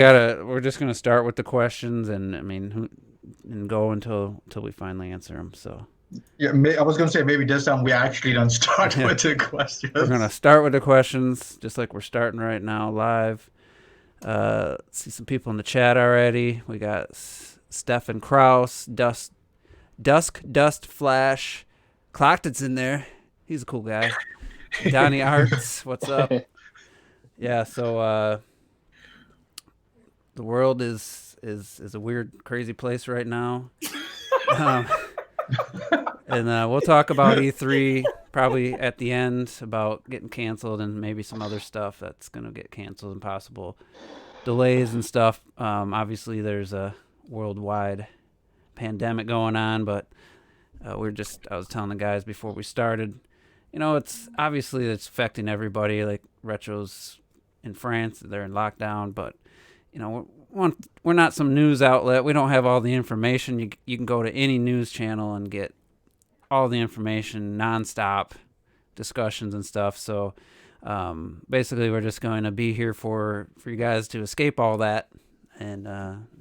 We're just gonna start with the questions, and I mean, and go until we finally answer them. So Yeah, I was gonna say maybe this time we actually don't start yeah, with the we're gonna questions. start with the questions, just like we're starting right now live. See some people in the chat already. We got Stefan Kraus, Dust Flash, Clockton's in there. He's a cool guy. Donnie Arts, what's up? Yeah, so the world is a weird, crazy place right now. Um, and we'll talk about E3 probably at the end about getting canceled and maybe some other stuff that's gonna get canceled and possible delays and stuff. Obviously, there's a worldwide pandemic going on, but I was telling the guys before we started, it's obviously it's affecting everybody. Like Retro's in France, they're in lockdown, but we're not some news outlet. We don't have all the information. You can go to any news channel and get all the information nonstop discussions and stuff. So basically, we're just going to be here for you guys to escape all that and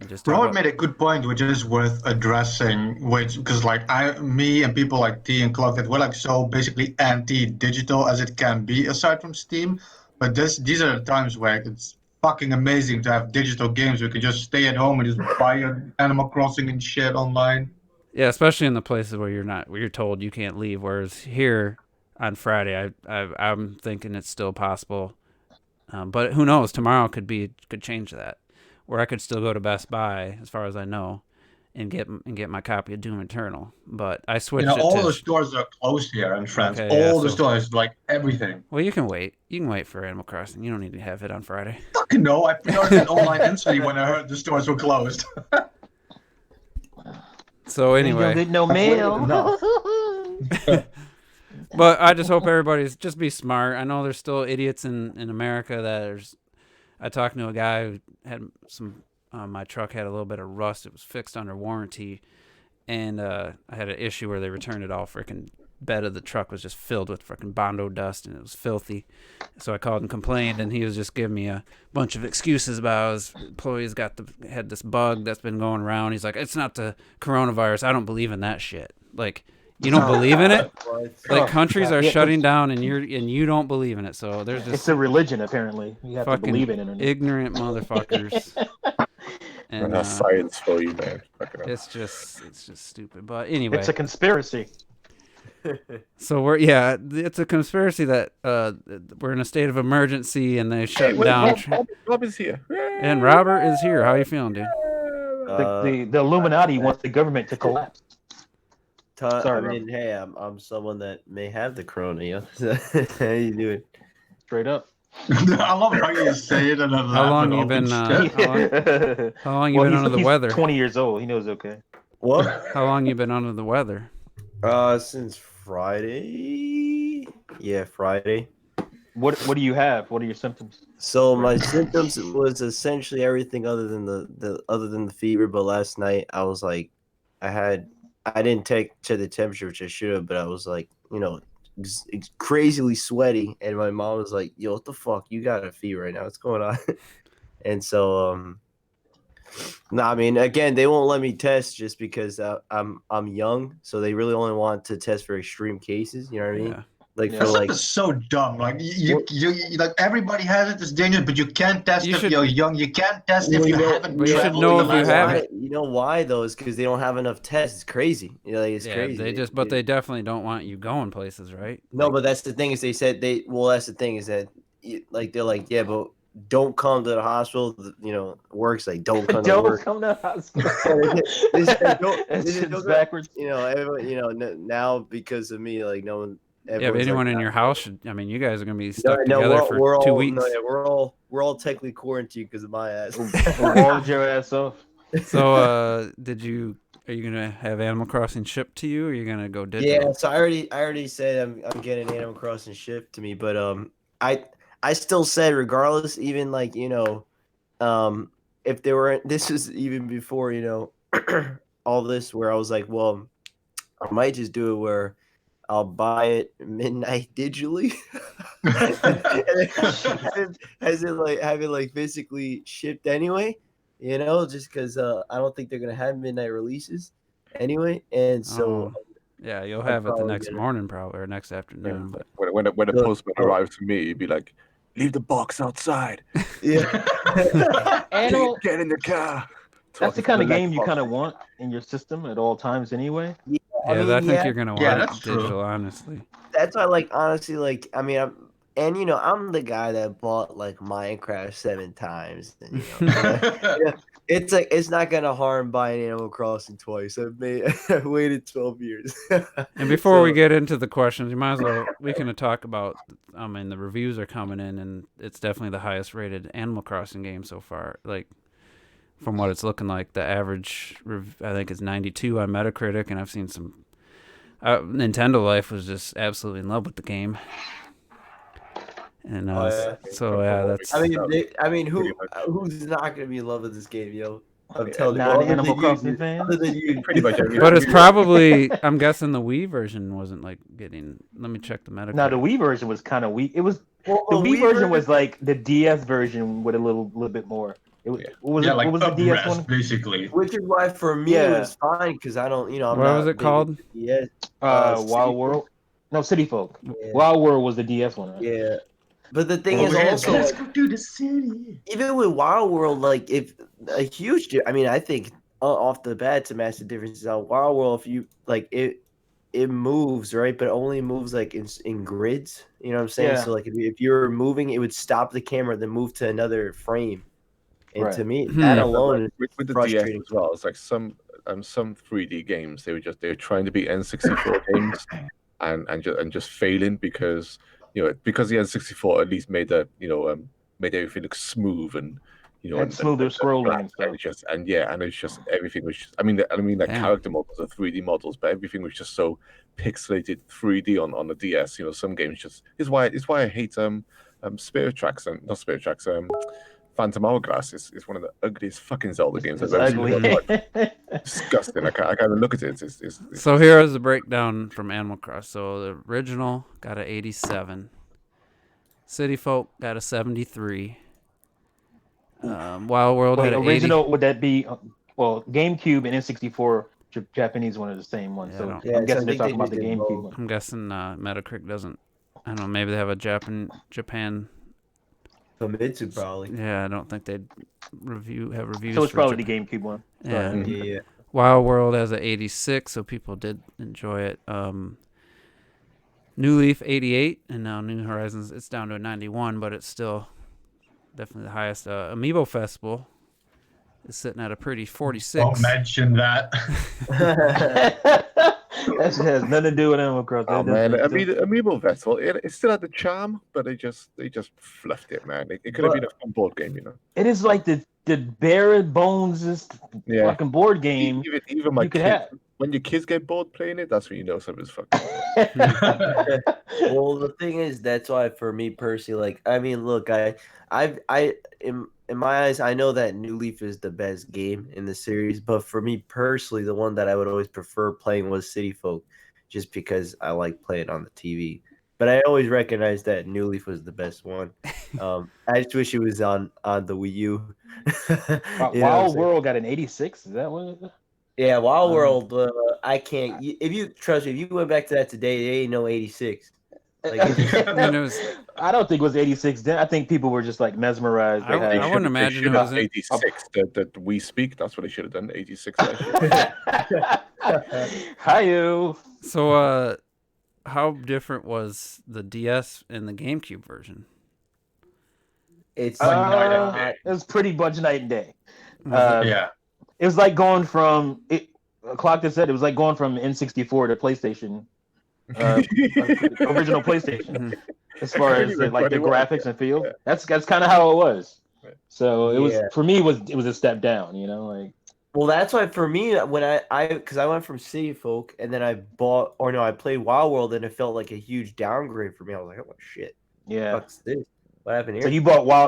just talk Robert about. made a good point, which is worth addressing, which because like me and people like T and Clock that we're like so basically anti-digital as it can be aside from Steam. But these are the times where it's fucking amazing to have digital games. We can just stay at home and just buy an Animal Crossing and shit online. Yeah, especially in the places where you're told you can't leave. Whereas here on Friday, I'm thinking it's still possible. But who knows? Tomorrow could change that, where I could still go to Best Buy, as far as I know, and get my copy of Doom Eternal. But I You switched know, it all to. the stores are closed here in France. Okay, yeah. All the So stores, like everything. well, you can wait. You can wait for Animal Crossing. You don't need to have it on Friday. Fucking no, I pre-ordered it online instantly when I heard the stores were closed. So You don't anyway, get no I've waited mail. enough. but I just hope everybody's just be smart. I know there's still idiots in America I talked to a guy who had some. My truck had a little bit of rust. It was fixed under warranty, and I had an issue where they returned it all. Freaking bed of the truck was just filled with freaking Bondo dust, and it was filthy. So I called and complained, and he was just giving me a bunch of excuses about how his employees had this bug that's been going around. He's like, it's not the coronavirus. I don't believe in that shit. Like, you don't believe in it? Like countries are shutting down, and you don't believe in it. So there's It's just a religion, apparently. You have to believe fucking in it. ignorant motherfuckers. And That's science for you, man. it's just stupid. But anyway, It's a conspiracy. so it's a conspiracy that we're in a state of emergency and they shut Hey, down. Rob is here. And Robert is here. How you feeling, dude? The Illuminati wants the government to collapse. I Sorry, mean, hey, I'm someone that may have the corona. You know? How you doing? Straight up. I love how you say it and then How long you laugh been? and shit. How long you been under the he's weather? 20 years old. He knows okay. What? How long you been under the weather? Since Friday. Yeah, Friday. What do you have? What are your symptoms? So my symptoms was essentially everything other than the fever. But last night I was like, I didn't check the temperature, which I should have, but I was like, crazily sweaty, and my mom was like, "Yo, what the fuck? You got a fever right now? What's going on?" And so, no, I mean, again, they won't let me test just because I'm young, so they really only want to test for extreme cases. You know what I mean? Yeah. Like Yeah. for That like, stuff is so dumb. Like you like everybody has it. It's dangerous, but you can't test You if should- you're young. You can't test if you haven't But you should traveled know in the if you last have night. it. You know why though? Is because they don't have enough tests. It's crazy. It's Yeah, crazy. they definitely don't want you going places, right? No, but that's the thing is they said that's the thing is that like they're like, yeah, but don't come to the hospital. Works like don't come to Don't work. come to hospital. They said, It's don't- backwards. Everyone, now because of me, like no one. Yeah, but everyone's anyone like, in your house should. I mean, you guys are gonna be stuck no, together for we're 2 all, weeks. No, yeah, we're all technically quarantined because of my ass. Walled your ass off. So, are you gonna have Animal Crossing shipped to you, or are you gonna go digital? Yeah, so I already said I'm getting Animal Crossing shipped to me, but I still said regardless, even like if there were this was even before all this where I was like, well, I might just do it where I'll buy it midnight digitally. Has it like have it like physically shipped anyway? You know, just because I don't think they're gonna have midnight releases anyway, and so Yeah, you'll I'm have it the probably next gonna- morning probably or next afternoon. But When the Look, postman arrives to me, he'd be like, "Leave the box outside. yeah. Animal. Get in the car." That's the kind of game you kind of want in your system at all times, anyway. I think you're gonna want Yeah, it that's true. digital, honestly. That's why, like, honestly, like, I mean, I'm the guy that bought like Minecraft 7 times. And, it's like it's not gonna harm buying Animal Crossing twice. I waited 12 years. And before we So, get into the questions, we can talk about. I mean, the reviews are coming in, and it's definitely the highest rated Animal Crossing game so far. Like, from what it's looking like, the average I think is 92 on Metacritic, and I've seen some. Nintendo Life was just absolutely in love with the game, and so yeah, that's. I mean, who's not gonna be in love with this game, yo? I'm telling you, Not other an than Animal you, Crossing dude. fan. Other than you, Pretty much every. But it's probably. I'm guessing the Wii version wasn't like getting. Let me check the Metacritic. Now the Wii version was kind of weak. It was Well, the Wii version was like the DS version with a little bit more. It was what was the DS one? Basically. which is why for me it was fine because I don't, I'm What not was it big called? into DS. Wild World. No, City Folk. Yeah. Wild World was the DS one. Right? Yeah. But the thing is Let's also, go to the city. even with Wild World, like if a huge, I mean, I think off the bat to match the differences on Wild World, if you like it moves, right? But it only moves like in grids. You know what I'm saying? Yeah. So like if you're moving, it would stop the camera, then move to another frame. And Right. to me, that alone is with the DS frustrating. as well. It's like some 3D games they're trying to be N64 games and just failing because because the N64 at least made made everything look smooth and And smoother scrolling and stuff. and it's just everything was just, I mean like Damn. character models are 3D models, but everything was just so pixelated 3D on the DS. Some games just is why I hate Spirit Tracks and not Spirit Tracks Phantom Hourglass is one of the ugliest fucking Zelda games I've It's ever seen. ugly. Like, disgusting. I can't even look at it. It's So here is the breakdown from Animal Crossing. So the original got a 87. City Folk got a 73. Wild World Wait, had an original would that be? Well, GameCube and N64 Japanese one are the same one. Yeah, I So don't- Yeah, I'm guessing so they're I talking think about they the did GameCube both. one. I'm guessing Metacritic doesn't. I don't know. Maybe they have a Japan. Famitsu probably. Yeah, I don't think they'd have reviews. So it's for probably Japan. the GameCube one. Yeah. Yeah. Wild World has a 86, so people did enjoy it. New Leaf 88, and now New Horizons it's down to a 91, but it's still definitely the highest. Amiibo Festival is sitting at a pretty 46. Don't mention that. That has nothing to do with Animal Crossing. Oh man, I mean, Amiibo Festival, it still had the charm, but they just fluffed it, man. It could have been a fun board game, It is like the bare bones Yeah. fucking board game. Even my you could kids, have. when your kids get bored playing it, that's when you know something's fucking. Well, the thing is, that's why for me personally, like, I mean, look, I in my eyes, I know that New Leaf is the best game in the series, but for me personally, the one that I would always prefer playing was City Folk, just because I like playing on the TV. But I always recognized that New Leaf was the best one. I just wish it was on the Wii U. You know what I'm Wild saying? World got an 86. Is that what it is? Yeah, Wild World. I can't. If you trust me, if you went back to that today, they ain't no 86. Like, I mean, it was. I don't think it was 86 then. I think people were just like mesmerized. I wouldn't imagine it was. 86. That we speak. That's what they should have done. 86. Hi-yo. So, how different was the DS and the GameCube version? it's night and day. It was pretty much night and day. Yeah. It was like going from Clock that said it was like going from N64 to PlayStation, original PlayStation, as far as like the graphics and feel. Yeah. That's kind of how it was. Right. So it was Yeah. for me. It was a step down. Like Well, that's why for me, when because I went from City Folk and then I played Wild World and it felt like a huge downgrade for me. I was like, oh shit, yeah. fuck's this? What happened here? So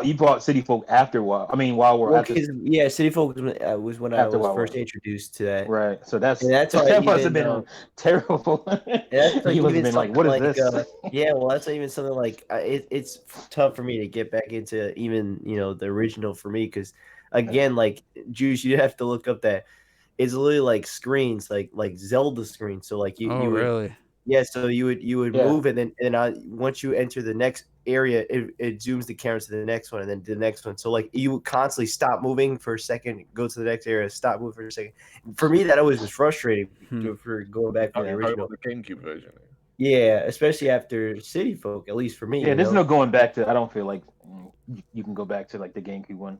you bought City Folk after WoW. I mean, while we're Well, after. 'cause, yeah, City Folk was when I After was WoW. first introduced to that. Right. So that's And that's why that must even, have been terrible. that's like You must have even been like, something what is like, this? yeah, well, that's even something like it's tough for me to get back into even the original for me because again, like Juice, you have to look up that it's literally like screens, like Zelda screens. So like you Oh, would really? yeah, so you would Yeah. move and then once you enter the next area, it zooms the camera to the next one and then the next one. So like you would constantly stop moving for a second, go to the next area, stop moving for a second. For me, that always was frustrating for going back to the How original. about the GameCube version? Yeah, especially after City Folk, at least for me. Yeah, there's no going back to. I don't feel like you can go back to like the GameCube one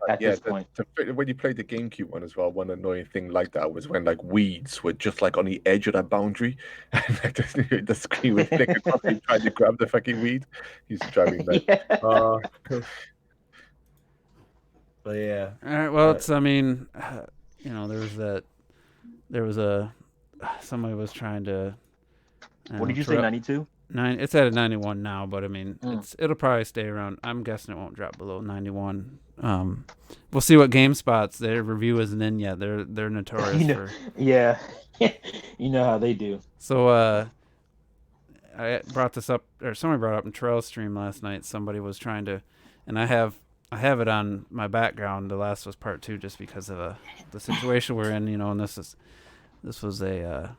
at this point. When you played the GameCube one as well, one annoying thing like that was when like weeds were just like on the edge of that boundary, and like the screen would flick across you trying to grab the fucking weed. Used to drive me nuts. Yeah. But yeah. All right. Well, it's. I mean, there was somebody was trying to. What did you say? 92? It's at a 91 now, but I mean, it'll probably stay around. I'm guessing it won't drop below 91. We'll see what GameSpot's their review isn't in yet. They're notorious for. Yeah, you know how they do. So I brought this up, or somebody brought up in Trail's stream last night. Somebody was trying to, and I have it on my background. The Last of Us Part 2, just because of the situation we're in, and this was a.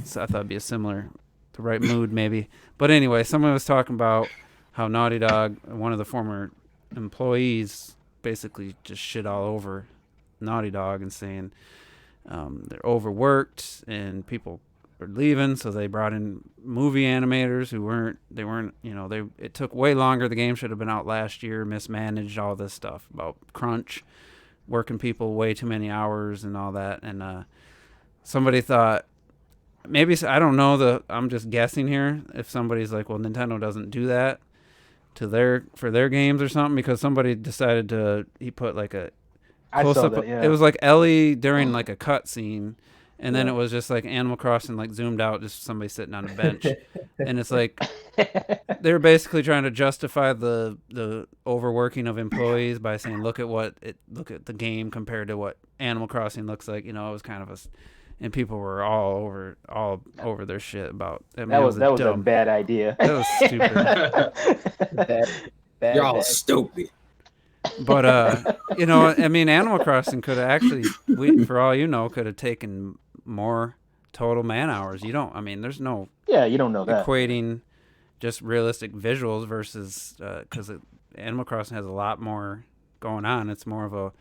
So I thought it'd be the right mood maybe. But anyway, someone was talking about how Naughty Dog, one of the former employees, basically just shit all over Naughty Dog and saying they're overworked and people are leaving, so they brought in movie animators who weren't. It took way longer. The game should have been out last year. Mismanaged, all this stuff about crunch, working people way too many hours and all that. And somebody thought. Maybe, I don't know, I'm just guessing here, if somebody's like, well, Nintendo doesn't do that for their games or something, because somebody decided he put like a close up. It was like Ellie during like a cut scene, and then it was just like Animal Crossing, like zoomed out, just somebody sitting on a bench. And it's like, they're basically trying to justify the overworking of employees by saying, look at the game compared to what Animal Crossing looks like. It was kind of and people were all over their shit about. I mean, that was a bad idea. That was stupid. You're all stupid. But I mean, Animal Crossing could have actually, for all you know, could have taken more total man hours. There's no. Yeah, you don't know that. Equating just realistic visuals versus because Animal Crossing has a lot more going on. It's more of a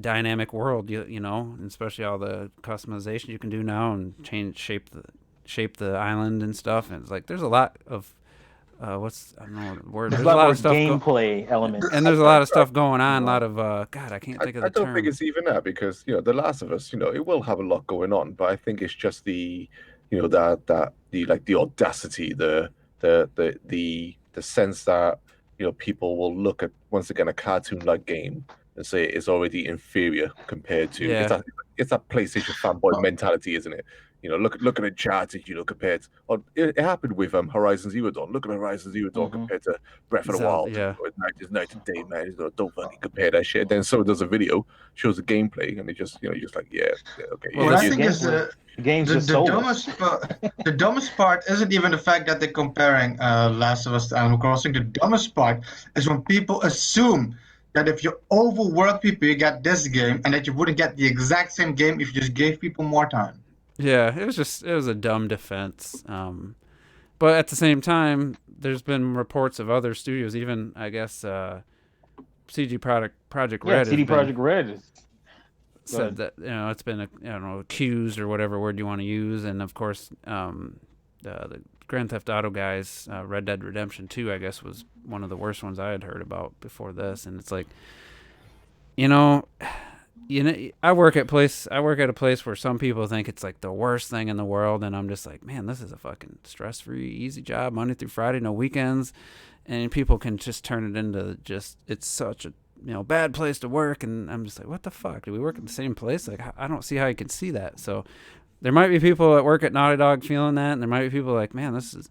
dynamic world, and especially all the customization you can do now and shape the island and stuff. And it's like there's a lot of I don't know the word. There's a lot of stuff gameplay elements, and there's a lot of stuff going on. A lot of God, I can't think of the term. I don't think it's even that because The Last of Us, it will have a lot going on, but I think it's just the the audacity, the sense that people will look at once again a cartoon-like game and say it's already inferior compared to it's that PlayStation fanboy mentality, isn't it? Look at Uncharted, compared. It happened with Horizon Zero Dawn. Look at Horizon Zero Dawn compared to Breath of the Wild. Yeah. It's night and day, man. Don't fucking compare that shit. Then so does a video, shows the gameplay, and it just you're just like, okay. Well, I think the game's just the dumbest part isn't even the fact that they're comparing Last of Us to Animal Crossing. The dumbest part is when people assume that if you overwork people, you get this game, and that you wouldn't get the exact same game if you just gave people more time. Yeah, it was a dumb defense. But at the same time, there's been reports of other studios, even I guess CG Project Red. CD Projekt Red said that it's been accused or whatever word you want to use, and of course the Grand Theft Auto guys, Red Dead Redemption 2, I guess, was one of the worst ones I had heard about before this. And it's like, I work at a place where some people think it's like the worst thing in the world, and I'm just like, man, this is a fucking stress-free, easy job, Monday through Friday, no weekends, and people can just turn it into it's such a bad place to work, and I'm just like, what the fuck? Do we work at the same place? Like, I don't see how you can see that. So there might be people that work at Naughty Dog feeling that, and there might be people like, man, this is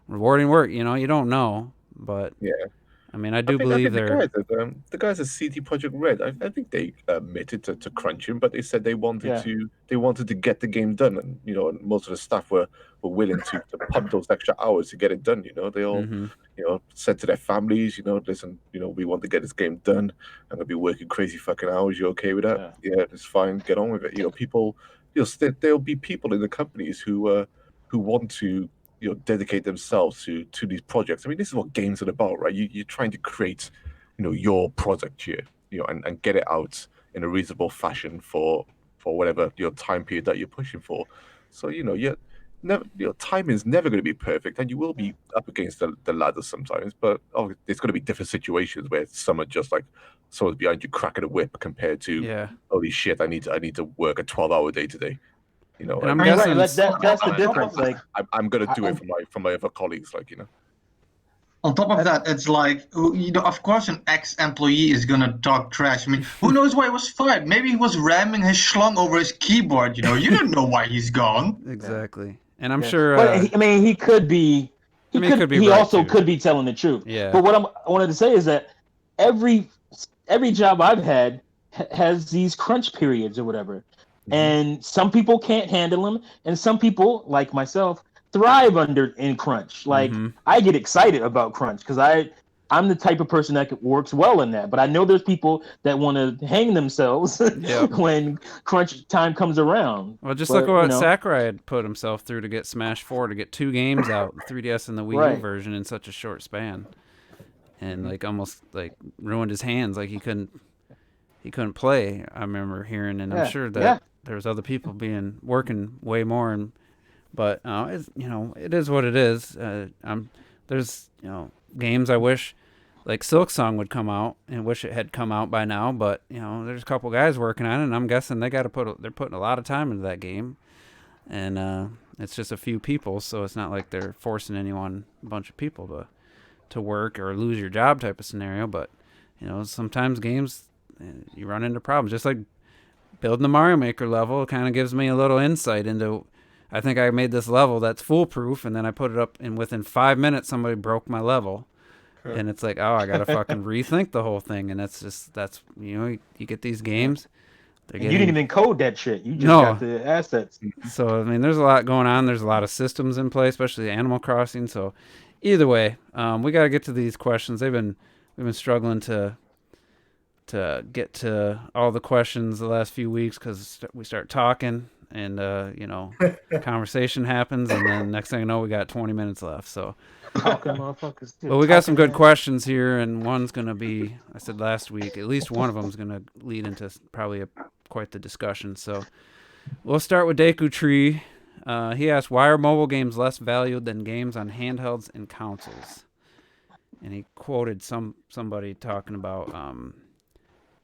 rewarding work. You don't know, But Yeah. I mean, I do believe they're. The guys at CD Projekt Red. I think they admitted to crunching, but they said they wanted to get the game done, and and most of the staff were willing to pump those extra hours to get it done. They all said to their families, listen, we want to get this game done. I'm gonna be working crazy fucking hours. You okay with that? Yeah, it's fine. Get on with it. People, there'll be people in the companies who want to dedicate themselves to these projects. I mean, this is what games are about, right? You're trying to create, your product here, and get it out in a reasonable fashion for whatever your time period that you're pushing for. So time is never going to be perfect, and you will be up against the ladder sometimes. But there's going to be different situations where some are just like someone's behind you cracking a whip compared to holy shit, I need to work a 12-hour day today. And I'm guessing that's the difference. Like, I'm gonna do it for my other colleagues, On top of that, it's like, of course an ex-employee is gonna talk trash. I mean, who knows why he was fired? Maybe he was ramming his schlong over his keyboard. You don't know why he's gone. Exactly. And I'm sure. But he could be. He also could be telling the truth. Yeah. But what I wanted to say is that every job I've had has these crunch periods or whatever. And some people can't handle them, and some people, like myself, thrive in crunch. Like I get excited about crunch because I'm the type of person that works well in that. But I know there's people that want to hang themselves when crunch time comes around. Well, look at what Sakurai had put himself through to get Smash 4 to get 2 games out, 3DS and the Wii U version in such a short span, and almost ruined his hands. Like he couldn't play. I remember hearing, and I'm sure that. There's other people working way more, but it is what it is. There's games I wish like Silksong would come out and wish it had come out by now, but there's a couple guys working on it, and I'm guessing they're putting a lot of time into that game, and it's just a few people, so it's not like they're forcing a bunch of people to work or lose your job type of scenario. But sometimes games you run into problems, just like building the Mario Maker level kind of gives me a little insight into. I think I made this level that's foolproof, and then I put it up, and within 5 minutes somebody broke my level, and it's like, oh, I gotta fucking rethink the whole thing. And that's you get these games. You didn't even code that shit. You just got the assets. So I mean, there's a lot going on. There's a lot of systems in play, especially Animal Crossing. So either way, we got to get to these questions. We've been struggling to get to all the questions the last few weeks because we start talking and conversation happens, and then next thing you know we got 20 minutes left. So but we got some good questions here, and one's gonna be, I said last week, at least one of them is gonna lead into probably quite the discussion. So we'll start with Deku Tree. He asked, why are mobile games less valued than games on handhelds and consoles? And he quoted somebody talking about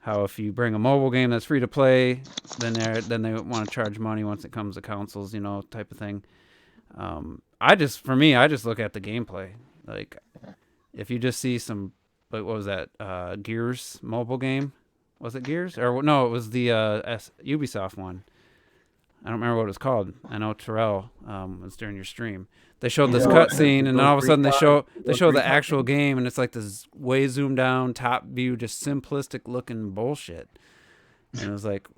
how if you bring a mobile game that's free to play, then they want to charge money once it comes to consoles, type of thing. I just look at the gameplay. Like, if you just see some, what was that? Gears mobile game? Was it Gears? Or no, it was the Ubisoft one. I don't remember what it was called. I know Terrell was during your stream. They showed this cutscene, and then all of a sudden they show the actual game, and it's like this way zoomed down, top view, just simplistic looking bullshit. And it was like,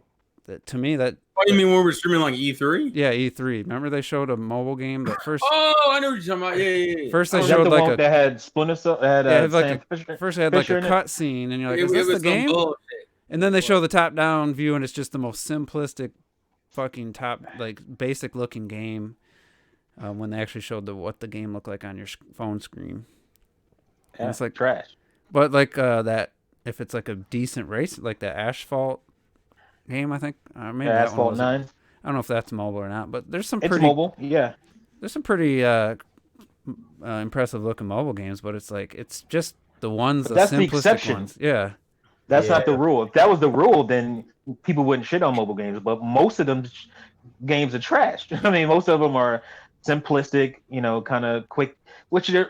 to me that. Oh, you mean when we were streaming like E3? Yeah, E3. Remember they showed a mobile game that first. Oh, I know what you're talking about. Yeah. First they showed like that had Splinter Cell. First they had like a cutscene, and you're like, is this the game? And then they show the top down view, and it's just the most simplistic, fucking basic looking game. When they actually showed what the game looked like on your phone screen. Yeah, it's like trash. But like that, if it's like a decent race, like the Asphalt game, I think maybe that Asphalt 9. I don't know if that's mobile or not, but there's some It's pretty mobile. Yeah. There's some pretty impressive looking mobile games, but it's like it's just the ones, the simplistic ones. Yeah. That's not the rule. If that was the rule, then people wouldn't shit on mobile games. But most of them games are trash. I mean, most of them are simplistic, kind of quick, which is,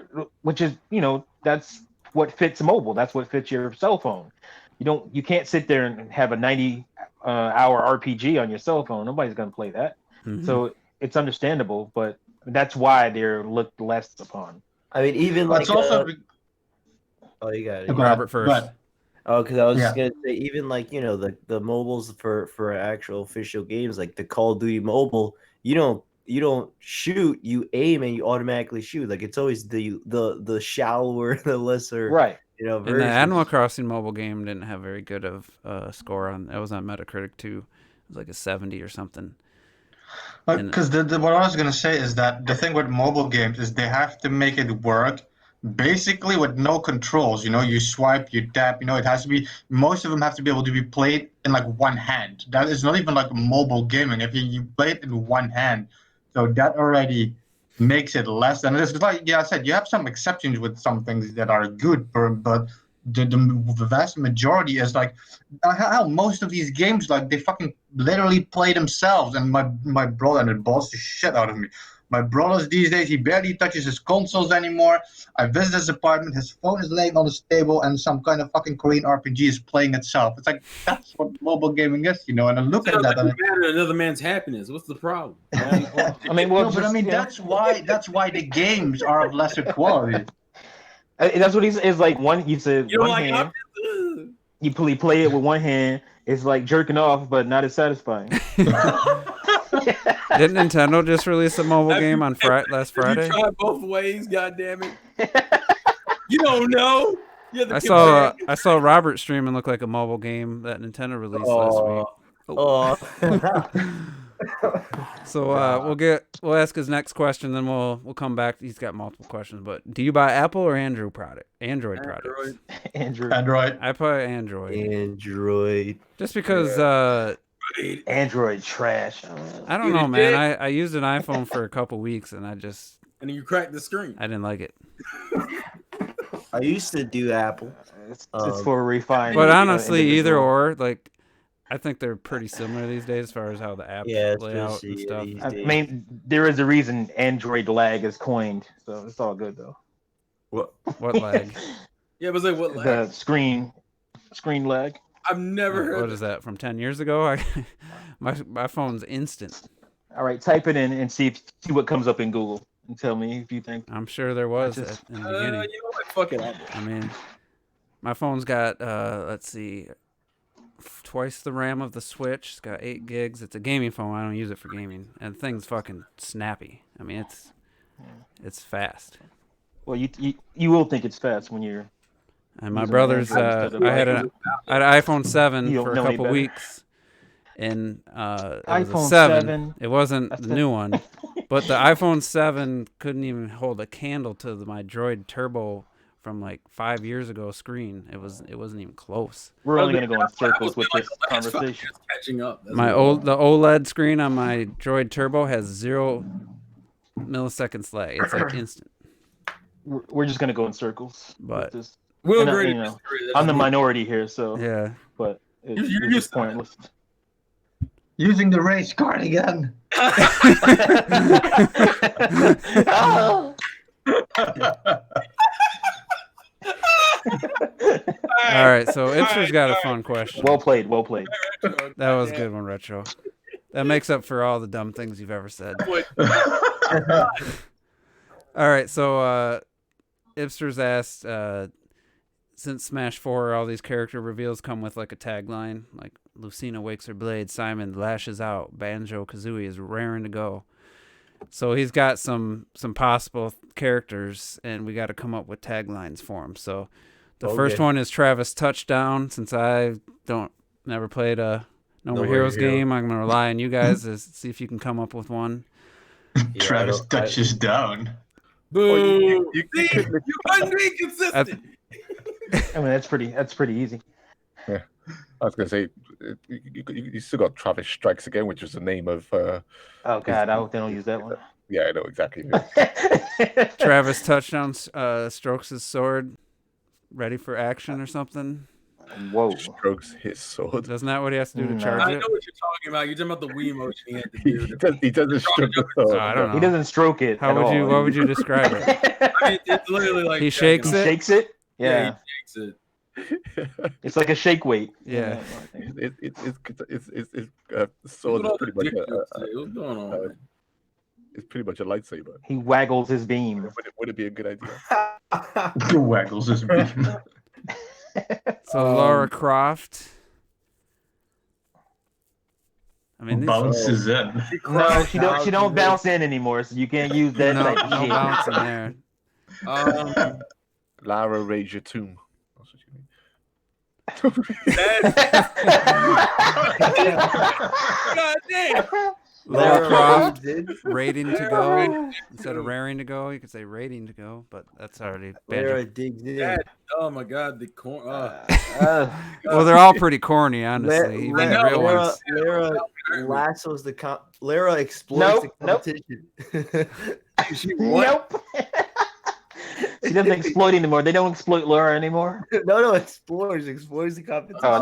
that's what fits mobile. That's what fits your cell phone. You can't sit there and have a 90-hour RPG on your cell phone. Nobody's gonna play that. Mm-hmm. So it's understandable, but that's why they're looked less upon. I mean, even like Oh, you got it. Go Yeah. ahead, Robert go first. ahead. Oh, because I was just Yeah. gonna say, even like the mobiles for actual official games, like the Call of Duty mobile, you don't shoot, you aim and you automatically shoot. Like it's always the shallower, the lesser, Right. And the version. Animal Crossing mobile game didn't have very good of score on. That was on Metacritic too. It was like a 70 or something. Because what I was gonna say is that the thing with mobile games is they have to make it work basically with no controls. You know, you swipe, you tap. You know, it has to be. Most of them have to be able to be played in like one hand. That is not even like mobile gaming. If you play it in one hand, so that already makes it less than it is. 'Cause like I said, you have some exceptions with some things that are good, but the vast majority is like how most of these games like they fucking literally play themselves. And my brother, and it bothers the shit out of me. My brother's these days, he barely touches his consoles anymore. I visit his apartment, his phone is laying on his table, and some kind of fucking Korean RPG is playing itself. It's like that's what mobile gaming is, you know. And I look at that, and Another man's happiness. What's the problem? I mean, well, no, but I mean that's why the games are of lesser quality. That's what he's. It's like one. You said You don't one like hand. You play it with one hand. It's like jerking off, but not as satisfying. Didn't Nintendo just release a mobile game on last Friday? You try both ways, goddammit. You don't know. I saw Robert streaming look like a mobile game that Nintendo released last week. So we'll ask his next question, then we'll come back. He's got multiple questions, but do you buy Apple or Android products? Android. I buy Android. Android. Just because Android trash. I don't know, man. I used an iPhone for a couple weeks and and then you cracked the screen. I didn't like it. I used to do Apple. It's for refinement. But honestly, either or, like, I think they're pretty similar these days as far as how the apps lay out and stuff. I mean, there is a reason Android lag is coined, so it's all good though. What lag? Yeah, but like what lag? The screen lag. I've never heard. What is that from 10 years ago? My phone's instant. All right, type it in and see what comes up in Google and tell me if you think. I'm sure there was in the beginning. You know what? Fuck it. I mean, my phone's got let's see, twice the RAM of the Switch. It's got 8 gigs. It's a gaming phone. I don't use it for gaming, and the thing's fucking snappy. I mean, it's fast. Well, you will think it's fast when you're. And my brother's, I had an iPhone 7 for a couple weeks, and it was a 7. It wasn't the new one, but the iPhone 7 couldn't even hold a candle to my Droid Turbo from like 5 years ago screen. It wasn't even close. We're only gonna go in circles with this conversation. Catching up. The OLED screen on my Droid Turbo has 0 milliseconds lag. It's like instant. We're just gonna go in circles. But we'll agree. I'm the minority here, so yeah. But it's just pointless. Using the race card again. All right, so Ipster's got a fun question. Well played. That was a good one, Retro. That makes up for all the dumb things you've ever said. All right, so Ipster's asked, since Smash 4, all these character reveals come with like a tagline, like Lucina wakes her blade, Simon lashes out, Banjo-Kazooie is raring to go. So he's got some possible characters, and we got to come up with taglines for him. So the first one is Travis Touchdown. Since I never played a No More Heroes game, I'm gonna rely on you guys to see if you can come up with one. Travis touches down. Boo! You couldn't be consistent. I mean, that's pretty easy. Yeah, I was gonna say you still got Travis Strikes Again, which was the name of. Oh God, I hope they don't use that one. Yeah, I know exactly. Travis Touchdown strokes his sword, ready for action or something. Whoa! Strokes his sword. Isn't that what he has to do to charge it? I know what you're talking about. You're talking about the Wii motion he had to do. He doesn't stroke the sword. I don't know. He doesn't stroke it. What would you describe it? I mean, it's literally like he shakes it. Shakes it. Yeah, he shakes it. It's like a shake weight. Yeah. It's sword is pretty much. What's going on? It's pretty much a lightsaber. He waggles his beam. Would it be a good idea? Waggles his beam. So Lara Croft. I mean, these Bounces in. No, she don't bounce in anymore, so you can't use that no, type of no shit. bouncing there. Lara Raise Your Tomb. That's what you mean. God damn. Lara Croft, did. rating to go. Instead of raring to go, you could say rating to go, but that's already Lara bad. digs in. That- oh my God, the corn. Well, they're all pretty corny, honestly. Even the real ones. Lara lassos the Lara exploits Nope, the nope. competition. She what? Nope. She doesn't exploit anymore. They don't exploit Laura anymore. no, explores the competition. Oh,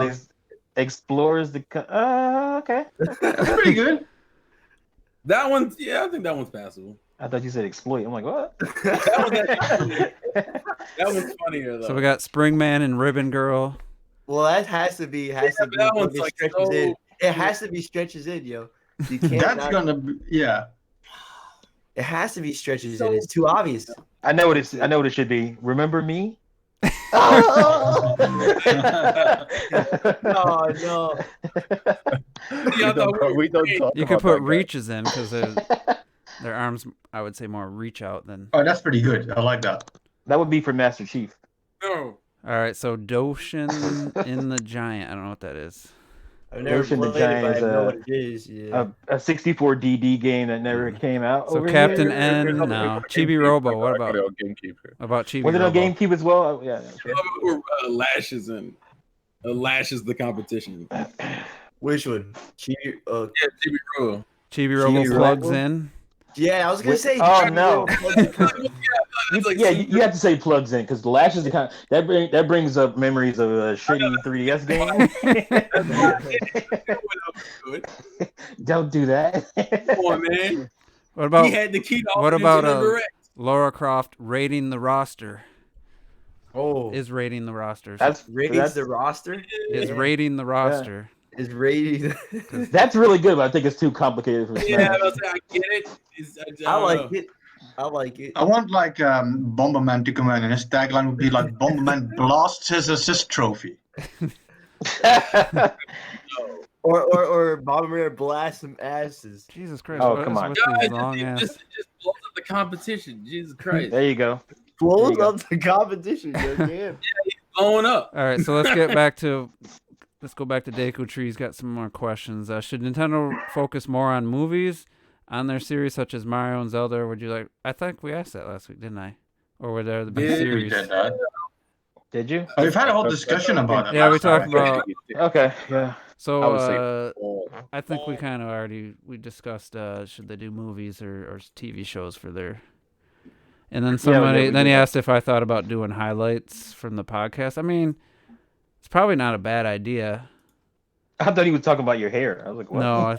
they explores the. Okay. That's pretty good. That one's I think that one's passable. I thought you said exploit. I'm like, what? That one's funnier though. So we got Springman and Ribbon Girl. Well, that has to be that one's it like stretches so- in. It has to be stretches in, yo. You can't. That's gonna be, yeah. It has to be stretches in. It's too obvious. I know what it should be. Remember me? Oh no! We don't talk You about could put that guy. reaches in because their arms, I would say, more reach out than. Oh, that's pretty good. I like that. That would be for Master Chief. No. All right, so Doshin in the Giant. I don't know what that is. I've never Ocean the played it, Giant but I is know what it is. Yeah. A 64 DD game that never came out. So over Captain here. N. No, Chibi Robo. What I about got it on GameCube. Chibi Was it on Robo? GameCube as well? Oh, yeah. Okay. Or lashes and lashes the competition. Which one? Yeah, TV Robo. Chibi Robo Chibi plugs Robo? in. Yeah, I was gonna say. Oh, no. It's like Yeah, you have to say plugs in because the lashes are kind of, that brings up memories of a shitty 3DS game. Don't do that. Come on, man. What about He had the key to what all about Nintendo Direct. Laura Croft rating the roster? Oh, Is rating the roster? That's ratings the roster is rating the roster. is rating. that's really good, but I think it's too complicated for Yeah, Smash. I was saying, I get it. I like it. I like it. I want like Bomberman to come in, and his tagline would be like Bomberman blasts his assist trophy. Or Bomberman blast some asses. Jesus Christ! Oh, what come is on. with God, these it long ass? just blows up the competition. Jesus Christ. There you go. Blows go. up the competition. Yo, damn. Blowing up. All right, so let's go back to Deku Tree's got some more questions. Should Nintendo focus more on movies on their series such as Mario and Zelda? Or would you like? I think we asked that last week, didn't I? Or were there the big Yeah, we We series? did that. Did you? We've had a whole discussion about it. Yeah, we last time, talked I think. about. Okay, yeah. So I would say I think we kind of already discussed should they do movies or TV shows for their. And then somebody we then he did. asked if I thought about doing highlights from the podcast. I mean, it's probably not a bad idea. I thought he was talking about your hair. I was like, what? No,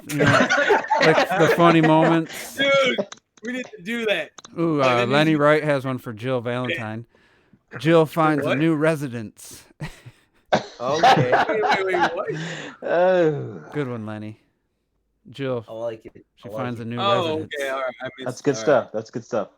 like the funny moments. Dude, we need to do that. Ooh, Like, that Lenny needs to- Wright has one for Jill Valentine. Jill finds a What? new residence. Okay. Wait, what? Oh, Good one, Lenny. Jill, I like it. she I like finds it. a new Oh, residence. okay, all right. I missed- that's good all stuff. That's good stuff.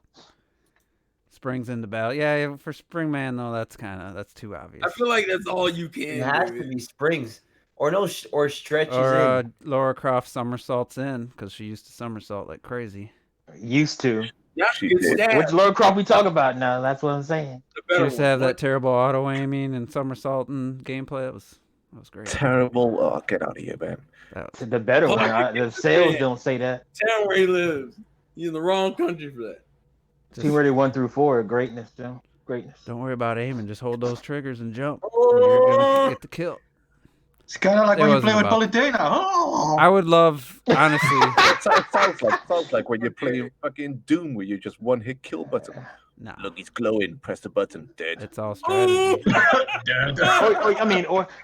Springs into battle. Yeah, for Springman though, that's too obvious. I feel like that's all you can. It has do. to be springs or no or stretches Or in. Laura Croft somersaults in because she used to somersault like crazy. Used to. Y'all She get did. stabbed. Which Laura Croft we talk about now? That's what I'm saying. The She better used to have one. that terrible auto aiming and somersaulting gameplay. That was great. terrible. Oh, get out of here, man. That was, The better one. The sales don't say that. Tell him where he lives. He's in the wrong country for that. just, Team Ready 1 through 4. Greatness, Joe. Greatness. don't worry about aiming. Just hold those triggers and jump. And you're gonna get the kill. It's kind of like It when you wasn't play with about- Politena. Oh. I would love, honestly. It sounds like when you're playing fucking Doom where you just one hit kill button. Nah, Look, he's glowing. Press the button. Dead. it's all strategy.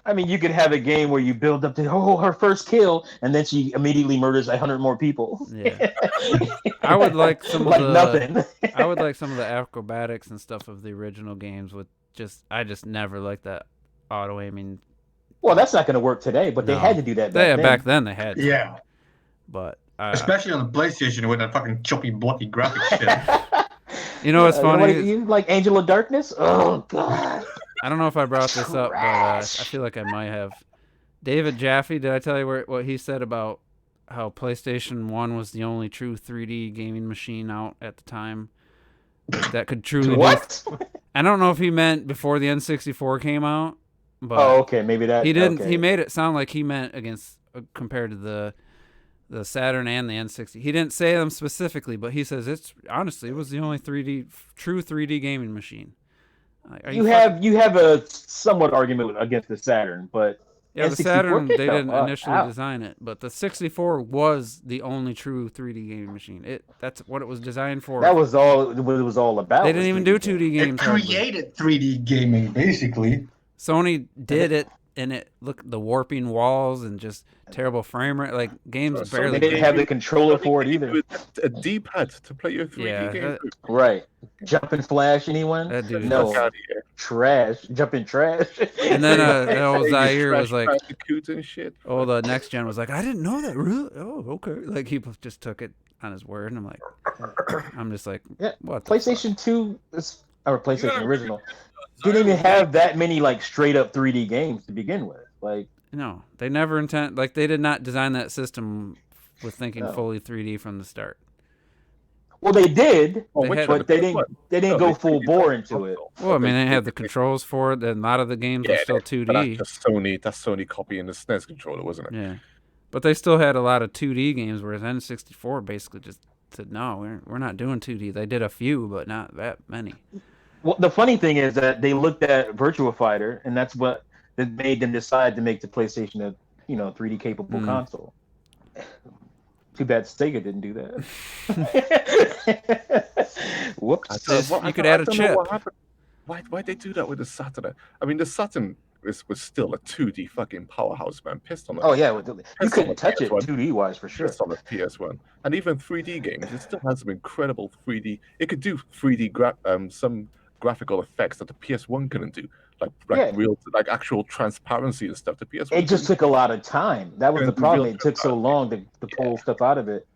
I mean, you could have a game where you build up to her first kill, and then she immediately murders 100 more people. Yeah, I would like some like of the. nothing. I would like some of the acrobatics and stuff of the original games. I just never liked that auto aiming. Well, that's not going to work today, but they No. had to do that back then. Back then they had, to, Yeah. but Especially on the PlayStation with that fucking choppy blocky graphics shit. You know what's funny? You like Angel of Darkness? Oh god. I don't know if I brought this up, but I Trash. feel like I might have. David Jaffe, did I tell you what he said about how PlayStation 1 was the only true 3D gaming machine out at the time that could truly What? I don't know if he meant before the N64 came out, but Oh, okay, maybe that. he didn't. Okay. He made it sound like he meant against compared to the Saturn and the N60. He didn't say them specifically, but he says it was the only true 3D gaming machine. You have a somewhat argument against the Saturn, but Yeah, the N64 Saturn, kicked they the didn't fuck initially out. design it, but the 64 was the only true 3D gaming machine. That's what it was designed for. That was all what it was all about. They didn't even do 2D It games. hardly. created 3D gaming, basically. Sony did it, and it the warping walls and just terrible frame rate. Like games So barely. They didn't have the controller for it either. With a D-pad to play your 3D Yeah, game. that- Right. Jumping Flash, anyone? That dude. No. Fuck outta here. Trash. Jumping trash. And then that old Hey, you Zaire was trash like, Bandicoot and shit. oh, the next gen was like, I didn't know that. Really? Oh, okay. Like he just took it on his word, and I'm just like, Yeah, what? the fuck? PlayStation 2 or PlayStation gotta original Zaire didn't even was have that many like straight up 3D games to begin with. Like No, they never they did not design that system with thinking No. fully 3D from the start. well they did, Oh, They which had- one? but they The didn't one? they didn't No, go they full did bore that into it. console. Well, I mean, they did have the it. controls for it, and a lot of the games Yeah, are still but that's 2D. just Sony. That's Sony copying the SNES controller, wasn't it? Yeah, but they still had a lot of 2D games, whereas N64 basically just said, no, we're not doing 2D. They did a few, but not that many. Well, the funny thing is that they looked at Virtua Fighter, and that's what that made them decide to make the PlayStation a 3D capable console. Too bad Sega didn't do that. Whoops. You could add a don't know chip. what happened. Why'd they do that with the Saturn? I mean, the Saturn was still a 2D fucking powerhouse, man. Pissed on it. Oh yeah, you That's couldn't on touch the it PS1. 2D wise for sure. Just on the PS1, and even 3D games, it still has some incredible 3D. It could do 3D some graphical effects that the PS1 couldn't do, like Yeah. real, like actual transparency and stuff. The PS1 It just took a lot of time. That was the Couldn't do problem. real It took so long to pull stuff out of it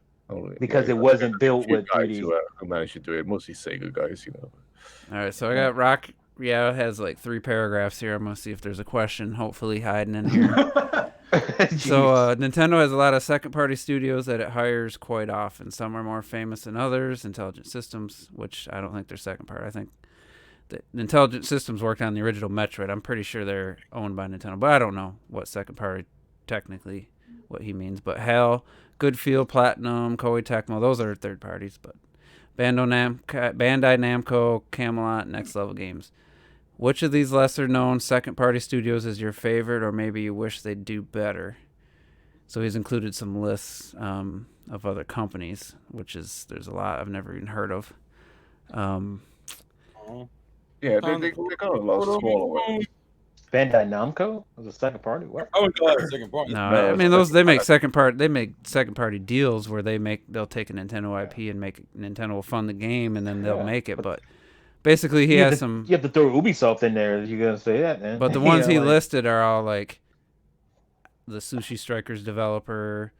because it wasn't built with 3D. Who managed to do it, mostly Sega guys, All right, so I got Rock. Yeah, it has like 3 paragraphs here. I'm gonna see if there's a question, hopefully hiding in here. So Nintendo has a lot of second-party studios that it hires quite often. Some are more famous than others. Intelligent Systems, which I don't think they're second part. I think the Intelligent Systems worked on the original Metroid. I'm pretty sure they're owned by Nintendo, but I don't know what second party technically what he means. But HAL, Goodfield, Platinum, Koei Tecmo, those are third parties. But Bandai Namco, Camelot, Next Level Games. Which of these lesser-known second-party studios is your favorite, or maybe you wish they'd do better? So he's included some lists of other companies, there's a lot I've never even heard of. Yeah, they got a lot of smaller ones. Bandai Namco was a second party. What? I would call it a second part. No, No, I mean it's they make second-party deals where they'll take a Nintendo IP and make Nintendo will fund the game and then they'll Yeah. make it. But basically, he You have has to- some. You have to throw Ubisoft in there. You're gonna say that, man. But the ones he like, listed are all like the Sushi Strikers developer,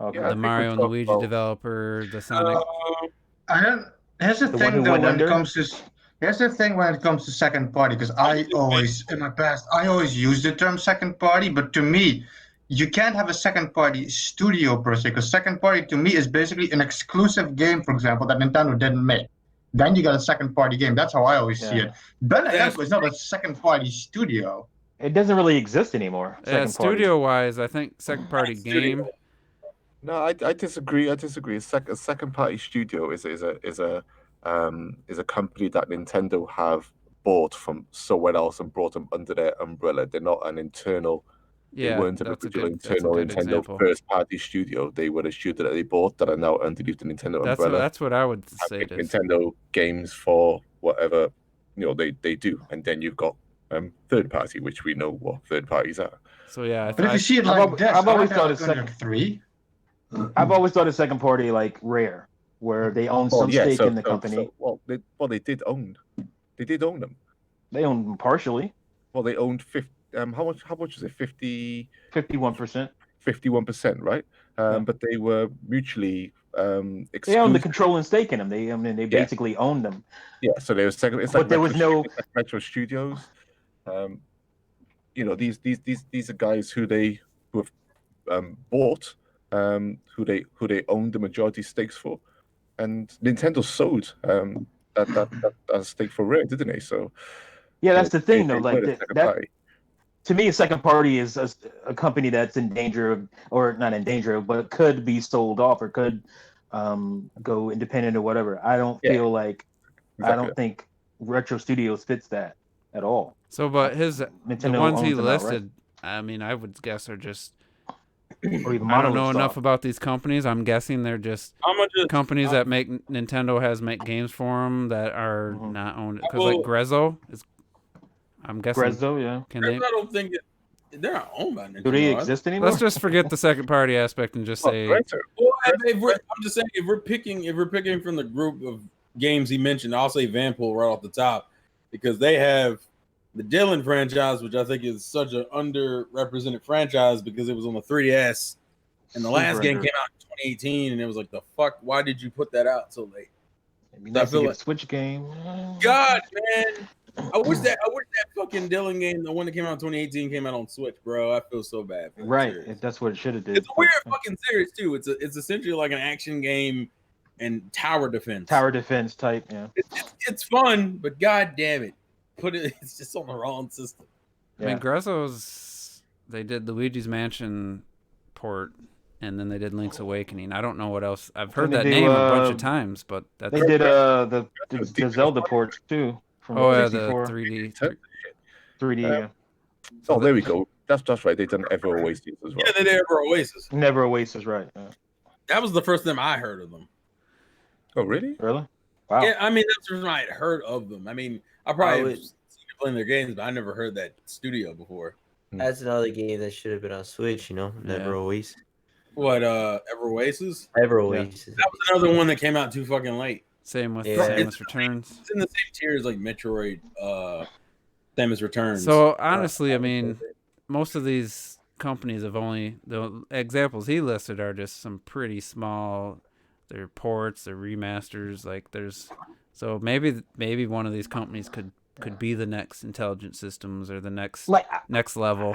okay. Yeah, I the think Mario we and talked Luigi about- developer, the Sonic. Here's the The one thing who though went when under? it comes to second party, because I always use the term second party, but to me, you can't have a second party studio per se, because second party to me is basically an exclusive game, for example, that Nintendo didn't make. Then you got a second party game. That's how I always see Yeah. it. Bandai Namco is not a second party studio. It doesn't really exist anymore. Yeah, second party. studio-wise, I think second-party Studio. game. No, I disagree. A second party studio is a company that Nintendo have bought from somewhere else and brought them under their umbrella. They're not an internal. Yeah, they weren't an that's a original good, that's a internal good Nintendo example. first party studio. They were a studio that they bought that are now underneath the Nintendo umbrella. That's what I would and say. make It is. Nintendo games for whatever they do, and then you've got third party, which we know what third parties are. So yeah, But if you see it I've like al- this, I've always aren't there thought like it's only second- like 3. I've always thought of second party like Rare, where they own some stake in the company. They did own them. They own them partially, Well, they owned 50. How much was it? 51%. 51%, right? Yeah. But they were mutually They own the exclusive. controlling stake in them. They basically own them. Yeah, so there was second. It's But like there was no- it's like Retro Studios. You know, these are guys who have bought, who they own the majority stakes for, and Nintendo sold that stake for Rare, didn't they? So Yeah, you that's know, the thing, they though. were Like the second that, party. to me, a second party is a company that's in danger of, or not in danger of, but could be sold off or could go independent or whatever. I don't Yeah. feel like, I Exactly. don't think Retro Studios fits that at all. So, but the Nintendo ones he owns them outright. listed, I mean, I would guess are just. Or even I don't know Monolith enough Soft. about these companies. I'm guessing they're just I'm gonna just companies that make Nintendo has make games for them that are Mhm. not owned. Because like Well- Grezzo is, I'm guessing. Grezzo, yeah. Can I they? don't think they're not owned by Nintendo. Do they are exist anymore? Let's just forget the second party aspect and just say Retro. Well, I'm just saying if we're picking from the group of games he mentioned, I'll say Vanpool right off the top because they have the Dylan franchise, which I think is such an underrepresented franchise because it was on the 3DS, and the last Super game under. came out in 2018, and it was like the fuck, why did you put that out so late? It'd be nice to feel get like- a Switch game. God, man. I wish that fucking Dylan game, the one that came out in 2018, came out on Switch, bro. I feel so bad. For the Right, series. if that's what it should have did. It's a weird fucking series too. It's essentially like an action game and tower defense. Tower defense type, yeah. It's fun, but god damn it, it's just on the wrong system. I mean, Yeah. Grezzo's, they did Luigi's Mansion port, and then they did Link's Awakening. I don't know what else. I've heard Didn't that they name do, a bunch of times, but that's. They did the Zelda ports too from Oh, yeah, the 64, 3D. 3D. Yeah. Oh, there we go. That's right. They done Ever Oasis as well. Yeah, they did Ever Oasis. Never Oasis, right? Yeah. That was the first time I heard of them. Oh, really? Really? Wow. Yeah, I mean that's the first time I had heard of them. I mean, I probably Oh, have seen them playing their games, but I never heard that studio before. That's another game that should have been on Switch. You know, Never Yeah. Oasis. What Ever Oasis? Ever Yeah. Oasis. That was another one that came out too fucking late. Same with Yeah. Samus Returns. It's in the same tier as like Metroid, Samus Returns. So honestly, I mean, most of these companies have only the examples he listed are just some pretty small. They're ports, they're remasters. Like there's, so maybe one of these companies could be the next Intelligent Systems or the next Like next level.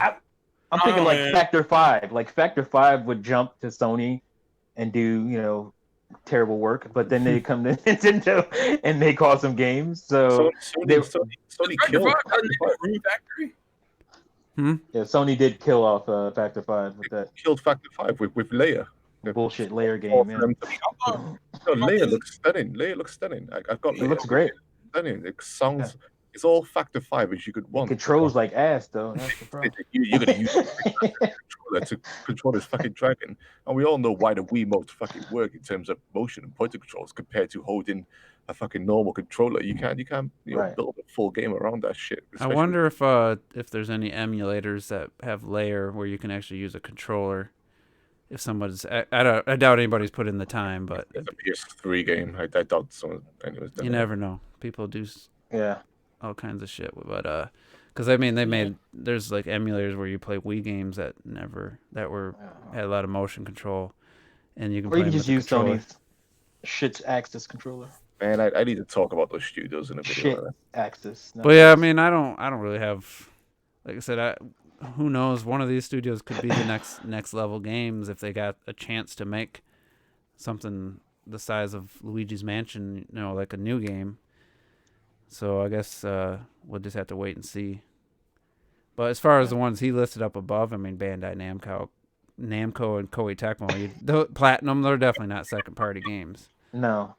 I'm thinking Oh, like man. Factor 5. Like Factor 5 would jump to Sony and do, terrible work, but then they come to Nintendo and they cause some games. So Sony Factor killed. 5 doesn't do a Room Factory. yeah, Sony did kill off Factor 5 with that Killed Factor 5 with Leia. bullshit layer All game. for Yeah. them to- No, Leia looks stunning. Leia looks stunning. I've got It Leia. looks great. Stunning. It sounds. It's all Factor 5 as you could want. Controls like ass though. That's the problem. You're gonna use the controller to control this fucking dragon, and we all know why the Wiimotes fucking work in terms of motion and pointer controls compared to holding a fucking normal controller. You can't Right. build a full game around that shit. I especially- wonder if there's any emulators that have layer where you can actually use a controller. If someone's, I doubt anybody's put in the time, but It's a PS3 game. I doubt someone anyone's done you that. never know. People do Yeah. all kinds of shit, but because I mean they made there's like emulators where you play Wii games that had a lot of motion control, and you can Or play you can them just with use the controller. Sony's shit's Axis controller. Man, I need to talk about those studios in a video. Shit Axis. But yeah, I mean I don't really have, like I said, who knows? One of these studios could be the next level games if they got a chance to make something the size of Luigi's Mansion, like a new game. So I guess we'll just have to wait and see. But as far as the ones he listed up above, I mean Bandai Namco and Koei Tecmo, Platinum, they're definitely not second party games. No.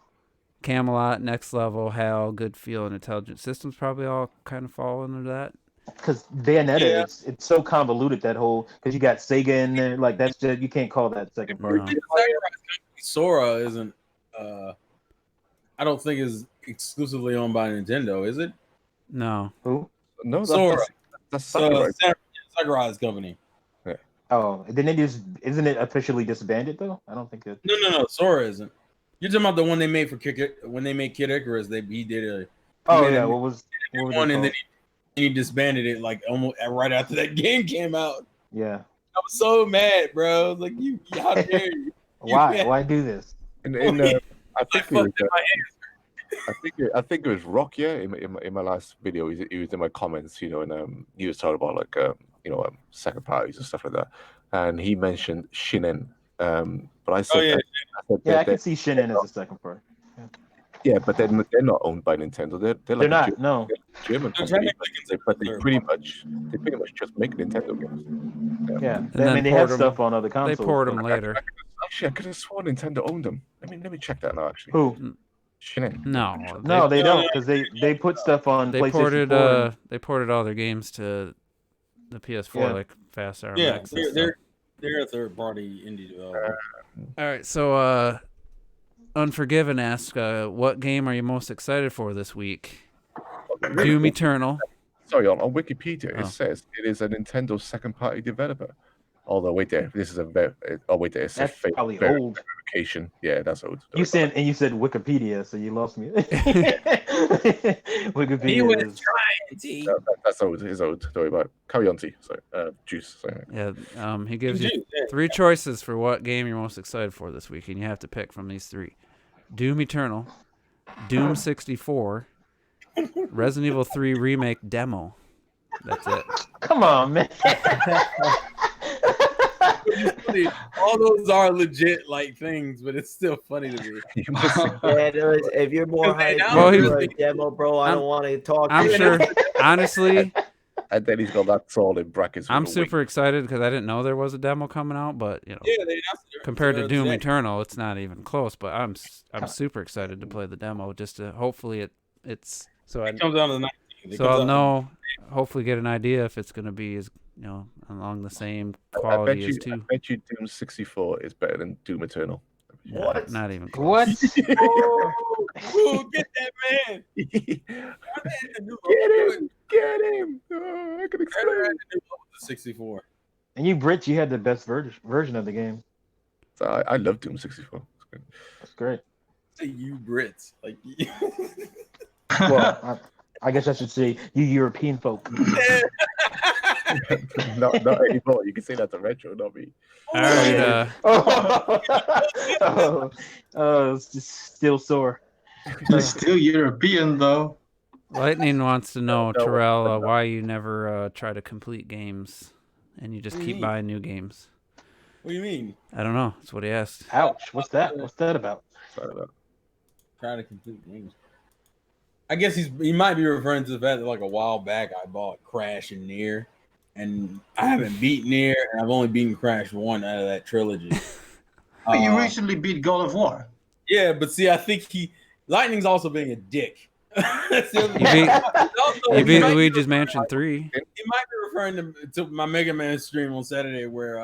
Camelot, Next Level, HAL, Good Feel, and Intelligent Systems probably all kind of fall into that. Because Bayonetta, Yeah. it's so convoluted, that whole, because you got Sega in there, like that's just, you can't call that second party. No. Sora isn't. I don't think is exclusively owned by Nintendo, is it? No. Who? No, Sora. that's So Sakurai. Sakurai's company. Oh, then it is. Isn't it officially disbanded though? I don't think it. No. Sora isn't. You're talking about the one they made for when they made Kid Icarus. He did a Oh made yeah. a- What was one, and then called? he disbanded it like almost right after that game came out. Yeah. That was so mad, bro. I was like, you, how dare you? Why? Why do this? I I think fucked in my I think it was Rock. Yeah, in my last video, he was in my comments. And he was talking about like second parties and stuff like that, and he mentioned Shinen. But I said, Oh, yeah. I said Yeah, I that can see Shinen as a second part. yeah, but they're not owned by Nintendo. They're like They're a not. No. German They're company, technically but they considered pretty much just make Nintendo games. Yeah. And I then mean, they have port 'em- stuff on other They consoles. poured but- them later. Actually, I could have sworn Nintendo owned them. Let me check that now. Actually, Who? Shinen. No, No, they, they don't, because they put stuff on they PlayStation ported 4. they ported all their games to the PS4 Yeah. like Fast RMX. Yeah, and stuff. they're a third party indie developer. All right, so Unforgiven asks, what game are you most excited for this week? Doom Eternal. Sorry, on Wikipedia Oh. it says it is a Nintendo second-party developer. Although wait there, this is a very wait there, it says That's probably old. verification. Yeah, that's old. You said Wikipedia, so you lost me. He Wikipedia was is trying, T. That's old. It's old. Don't worry about it. Carry on, T. Sorry, Juice. Sorry. Yeah, he gives you Yeah. 3 choices for what game you're most excited for this week, and you have to pick from these 3: Doom Eternal, Doom 64, Resident Evil 3 Remake Demo. That's it. come on, man. All those are legit like things, but it's still funny to me. You must- Yeah, if you're more Okay, hyped now Well, for he's- a demo, bro, I I'm- don't want to talk. I'm to you. sure, honestly, and then he's got that all in brackets. with I'm a wink. super excited because I didn't know there was a demo coming out, but Yeah, they announced it compared to Doom today. Eternal, it's not even close. But I'm super excited to play the demo, just to hopefully it's so I It comes out on the 19th. It so comes I'll out- know, hopefully get an idea if it's gonna be as along the same I bet quality as you 2. Doom 64 is better than Doom Eternal. What? Not even close. What? Ooh, get that man! Get Get him! him! Oh, I can explain. The 64. And you, Brit, you had the best version of the game. So I love Doom 64. It's good. That's great. Say you Brits, like Well, I guess I should say you European folk. not anymore. You can say that's a retro, not me. All right, It's just still sore. It's still European though. Lightning wants to know, No, Terrell, why you never try to complete games and you just What do you keep mean? buying new games. what do you mean? I don't know. That's what he asked. Ouch! What's that? What's that about? Sorry about Trying to complete games. I guess he might be referring to the fact that like a while back I bought Crash and Nier, and I haven't beaten Nier, and I've only beaten Crash 1 out of that trilogy. But you Uh, recently beat God of War. Yeah, but see, I think Lightning's also being a dick. That's the other You thing. beat- Also, You he beat might be Luigi's referring- Mansion 3. He might be referring to my Mega Man stream on Saturday where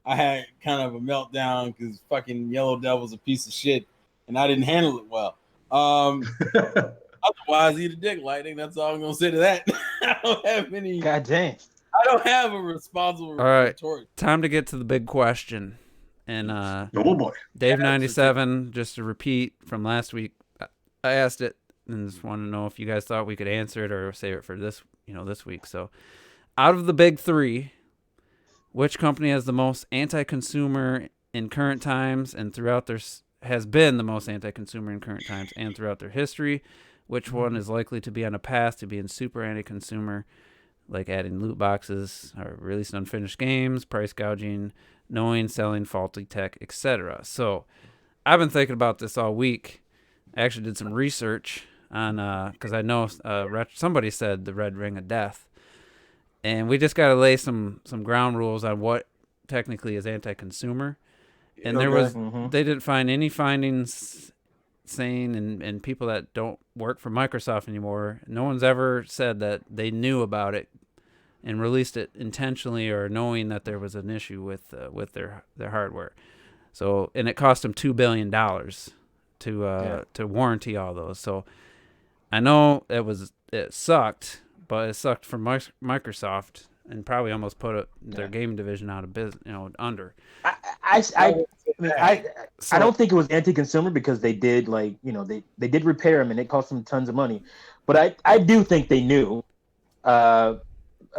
I had kind of a meltdown because fucking Yellow Devil's a piece of shit and I didn't handle it well. Otherwise, eat a dick, Lightning. That's all I'm gonna say to that. I don't have any. God damn. I don't have a responsible All right. retort. Time to get to the big question. And Oh boy. Dave97, just to repeat from last week, I asked it and just want to know if you guys thought we could answer it or save it for this week. So, out of the big 3, which company has the most anti-consumer in current times and throughout their has been the most anti-consumer in current times and throughout their history? Which one is likely to be on a path to being super anti-consumer, like adding loot boxes or releasing unfinished games, price gouging, knowing, selling faulty tech, etc. So I've been thinking about this all week. I actually did some research on because I know somebody said the Red Ring of Death, and we just got to lay some ground rules on what technically is anti-consumer. And there was Mhm. they didn't find any findings saying, and people that don't work for Microsoft anymore, no one's ever said that they knew about it and released it intentionally or knowing that there was an issue with their hardware. So, and it cost them $2 billion to warranty all those. So I know it sucked, but it sucked for Microsoft and probably almost put their gaming division out of business, under. I don't think it was anti-consumer because they did they did repair them and it cost them tons of money, but I do think they knew.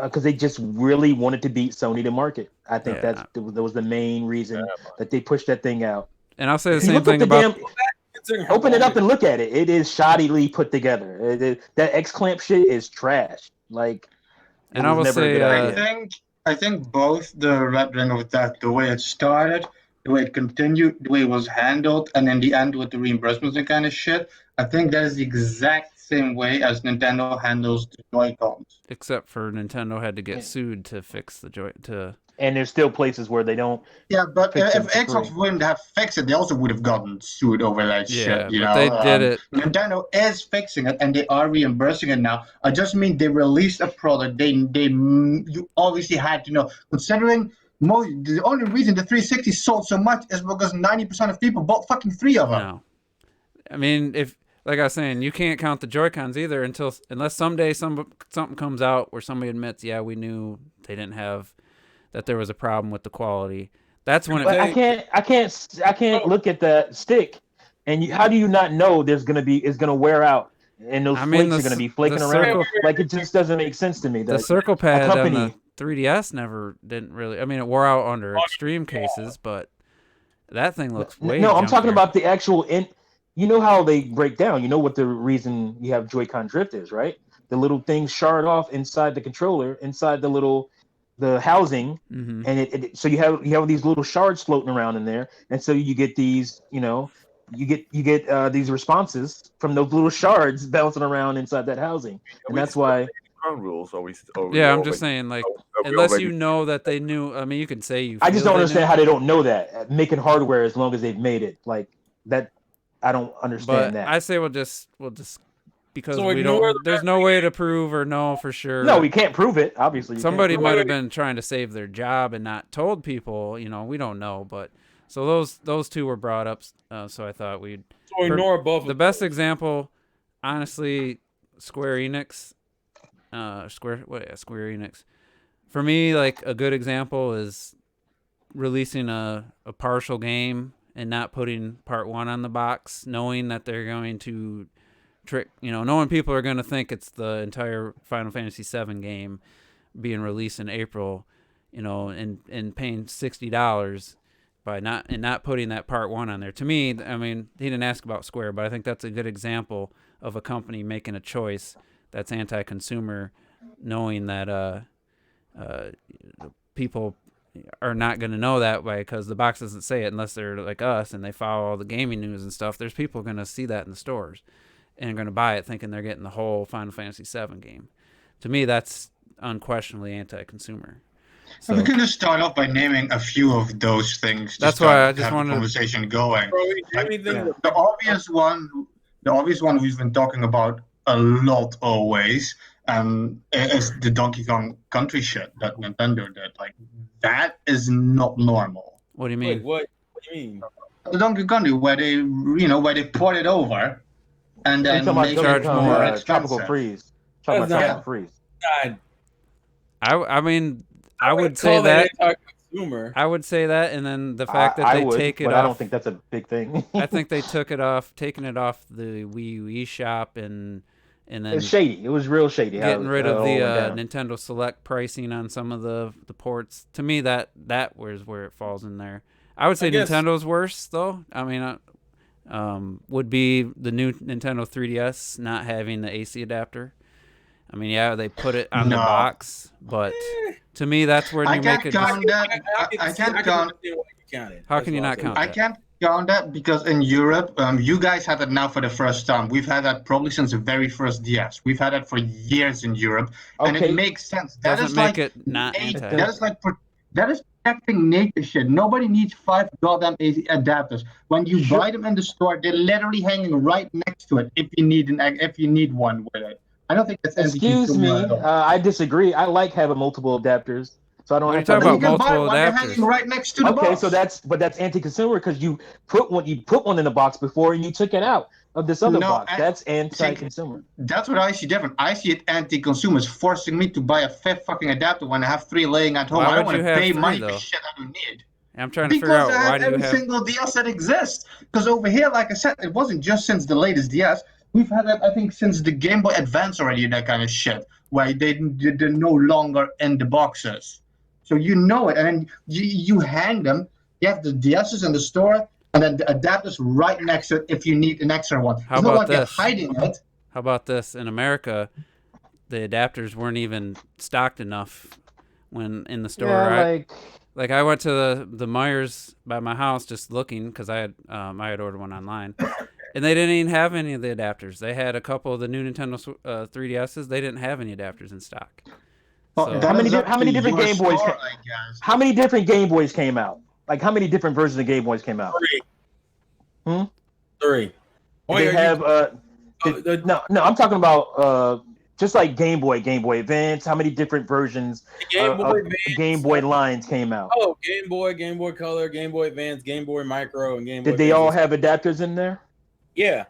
because they just really wanted to beat Sony to market. I think Yeah. that was the main reason that they pushed that thing out. And I'll say the If you same look up thing the about. open it up and look at it. It is shoddily put together. That X clamp shit is trash. Like, And it I was will never a say, good I idea. think both the Red Ring of Death, the way it started, the way it continued, the way it was handled, and in the end with the reimbursements and kind of shit, I think that is the exact same way as Nintendo handles the Joy-Cons. except for Nintendo had to get Yeah. sued to fix the joy to. And there's still places where they don't. Yeah, but Fix if it for Xbox free. wouldn't have fixed it, they also would have gotten sued over that Yeah, shit. You but know, they did it. Nintendo is fixing it, and they are reimbursing it now. I just mean they released a product. You obviously had to know, considering the only reason the 360 sold so much is because 90% of people bought fucking 3 of them. No, I mean, if like I was saying, you can't count the Joy-Cons either unless someday something comes out where somebody admits, yeah, we knew they didn't have that there was a problem with the quality. That's when But it. I can't look at the stick, and how do you not know it's gonna wear out, and those I mean, flakes are gonna be flaking the around? circle- Like, it just doesn't make sense to me. The That circle pad on company- the 3DS didn't really. I mean, it wore out under extreme cases, but that thing looks way. No, I'm talking junkier. about the actual You know how they break down. You know what the reason you have Joy-Con drift is, right? The little things shard off inside the controller, inside the housing, Mhm. and so you have these little shards floating around in there, and so you get these, you get these responses from those little shards bouncing around inside that housing, and that's why. Ground rules, or Yeah, I'm just saying, like, unless you know that they knew. I mean, you can say you. I just feel don't they understand knew, how they don't know that making hardware as long as they've made it like that. I don't understand But that. I say we'll just because So we ignore don't. the There's no way to prove or know for sure. No, we can't prove it. Obviously, you can't Somebody prove might it. have been trying to save their job and not told people. We don't know. But so those two were brought up. So I thought we'd. So ignore both. The best example, honestly, Square Enix. Square Enix. For me, like a good example is releasing a partial game and not putting part 1 on the box, knowing that they're going to trick, knowing people are going to think it's the entire Final Fantasy VII game being released in April, and paying $60 by not putting that part 1 on there. To me, I mean, he didn't ask about Square, but I think that's a good example of a company making a choice that's anti-consumer, knowing that people are not going to know that way because the box doesn't say it unless they're like us and they follow all the gaming news and stuff. There's people going to see that in the stores and are going to buy it thinking they're getting the whole Final Fantasy VII game. To me, that's unquestionably anti-consumer. So We can just start off by naming a few of those things. That's to why I start just have wanted the to- conversation going. Anything The obvious one we've been talking about a lot always, is the Donkey Kong Country shit that Nintendo did. Like, that is not normal. what do you mean? Wait, what do you mean? The Donkey Kong Country, where they port it over, and You're then talking make about charge it Donkey more Kong, expensive. Tropical Freeze. Talking about That's not- Tropical Freeze. God, I mean, I would call say that. anti-consumer. I would say that, and then the fact that I they would, take it but off. I don't think that's a big thing. I think they taking it off the Wii U eShop and then It's shady. It was real shady. how- getting rid how of it the went down. Nintendo Select pricing on some of the ports. To me, that was where it falls in there. I would say I guess- Nintendo's worse though. I mean, would be the new Nintendo 3DS not having the AC adapter. I mean, yeah, they put it on the No. box, but to me, that's where I you can't make it. count that. I can't count. How can you not count I that? can't count that because in Europe, you guys had it now for the first time. We've had that probably since the very first DS. We've had that for years in Europe, and Okay. it makes sense. That Doesn't is make like it not nature. anti. That is protecting nature shit. Nobody needs 5 goddamn AC adapters. When you buy them in the store, they're literally hanging right next to it. If you need one with it, I don't think that's Excuse me, anti-consumer at all. I disagree. I like having multiple adapters, so I don't. What are you have to- talking Then you about can buy multiple one. They're adapters? hanging right next to the Okay, box. so that's anti-consumer because you put one in the box before and you took it out of this other No, box. That's anti-consumer. That's what I see different. I see it anti-consumer. It's forcing me to buy a 5th fucking adapter when I have 3 laying at home. Why I don't would want you to have pay 3, money though? for shit I don't need. I'm trying to Because figure out I why have do you every have. single DS that exists. Because over here, like I said, it wasn't just since the latest DS. We've had that, I think, since the Game Boy Advance already, that kind of shit. where they're no longer in the boxes. So you know it, and then you hang them. You have the DSs in the store, and then the adapters right next to it if you need an extra one. How It's not about like they're this? hiding it. How about this? In America, the adapters weren't even stocked enough when in the store. Yeah, Like I went to the Myers by my house just looking because I had ordered one online, and they didn't even have any of the adapters. They had a couple of the new Nintendo 3DSs. They didn't have any adapters in stock. Well, So- that How many is di- up how many to different your Game Boys store, ca- I guess. how many different Game Boys came out? Like how many different versions of Game Boys came out? 3. 3. Oh, They yeah, have you- no, I'm talking about just like Game Boy Advance. How many different versions Game Boy of Advance. Game Boy lines came out? Oh, Game Boy Color, Game Boy Advance, Game Boy Micro, and Game Boy. Did they all Advance. have adapters in there? Yeah.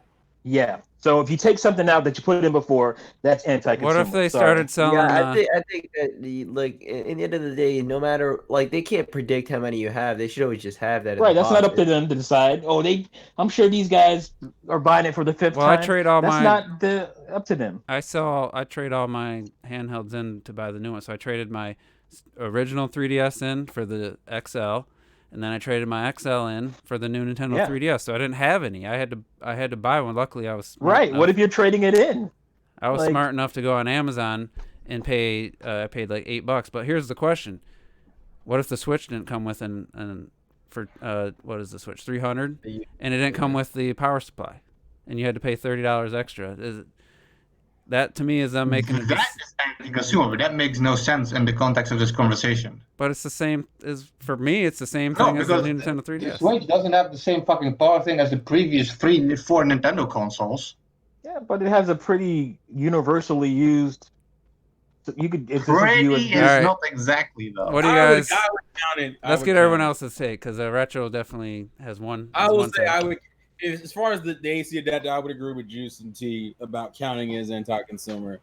Yeah. So if you take something out that you put in before, that's anti-consumer. What if they Sorry. started selling? Yeah, I think that like in the end of the day, no matter like they can't predict how many you have. They should always just have that. in Right, the that's not up to pocket. them to decide. Oh, I'm sure these guys are buying it for the fifth Well, I time. trade all That's my. not up to them. I trade all my handhelds in to buy the new one. So I traded my original 3DS in for the XL, and then I traded my XL in for the new Nintendo Yeah. 3DS. So I didn't have any. I had to buy one. Luckily, I was smart Right. enough. What if you're trading it in? I was like- smart enough to go on Amazon and pay. I paid like $8. But here's the question: what if the Switch didn't come with an for what is the Switch 300, and it didn't come with the power supply, and you had to pay $30 extra? That to me is them making it. That is anti-consumer, but that makes no sense in the context of this conversation. But it's the same as for me. It's the same No, thing as the because new Nintendo the 3DS. Switch doesn't have the same fucking power thing as the previous 4 Nintendo consoles. Yeah, but it has a pretty universally used. So you could. If this is Pretty USB, is Alright. not exactly though. What do you I would guys? count it. I Let's would get count everyone it. else's take because retro definitely has one. I has will one say take. I would, as far as the AC adapter, I would agree with Juice and T about counting it as anti-consumer,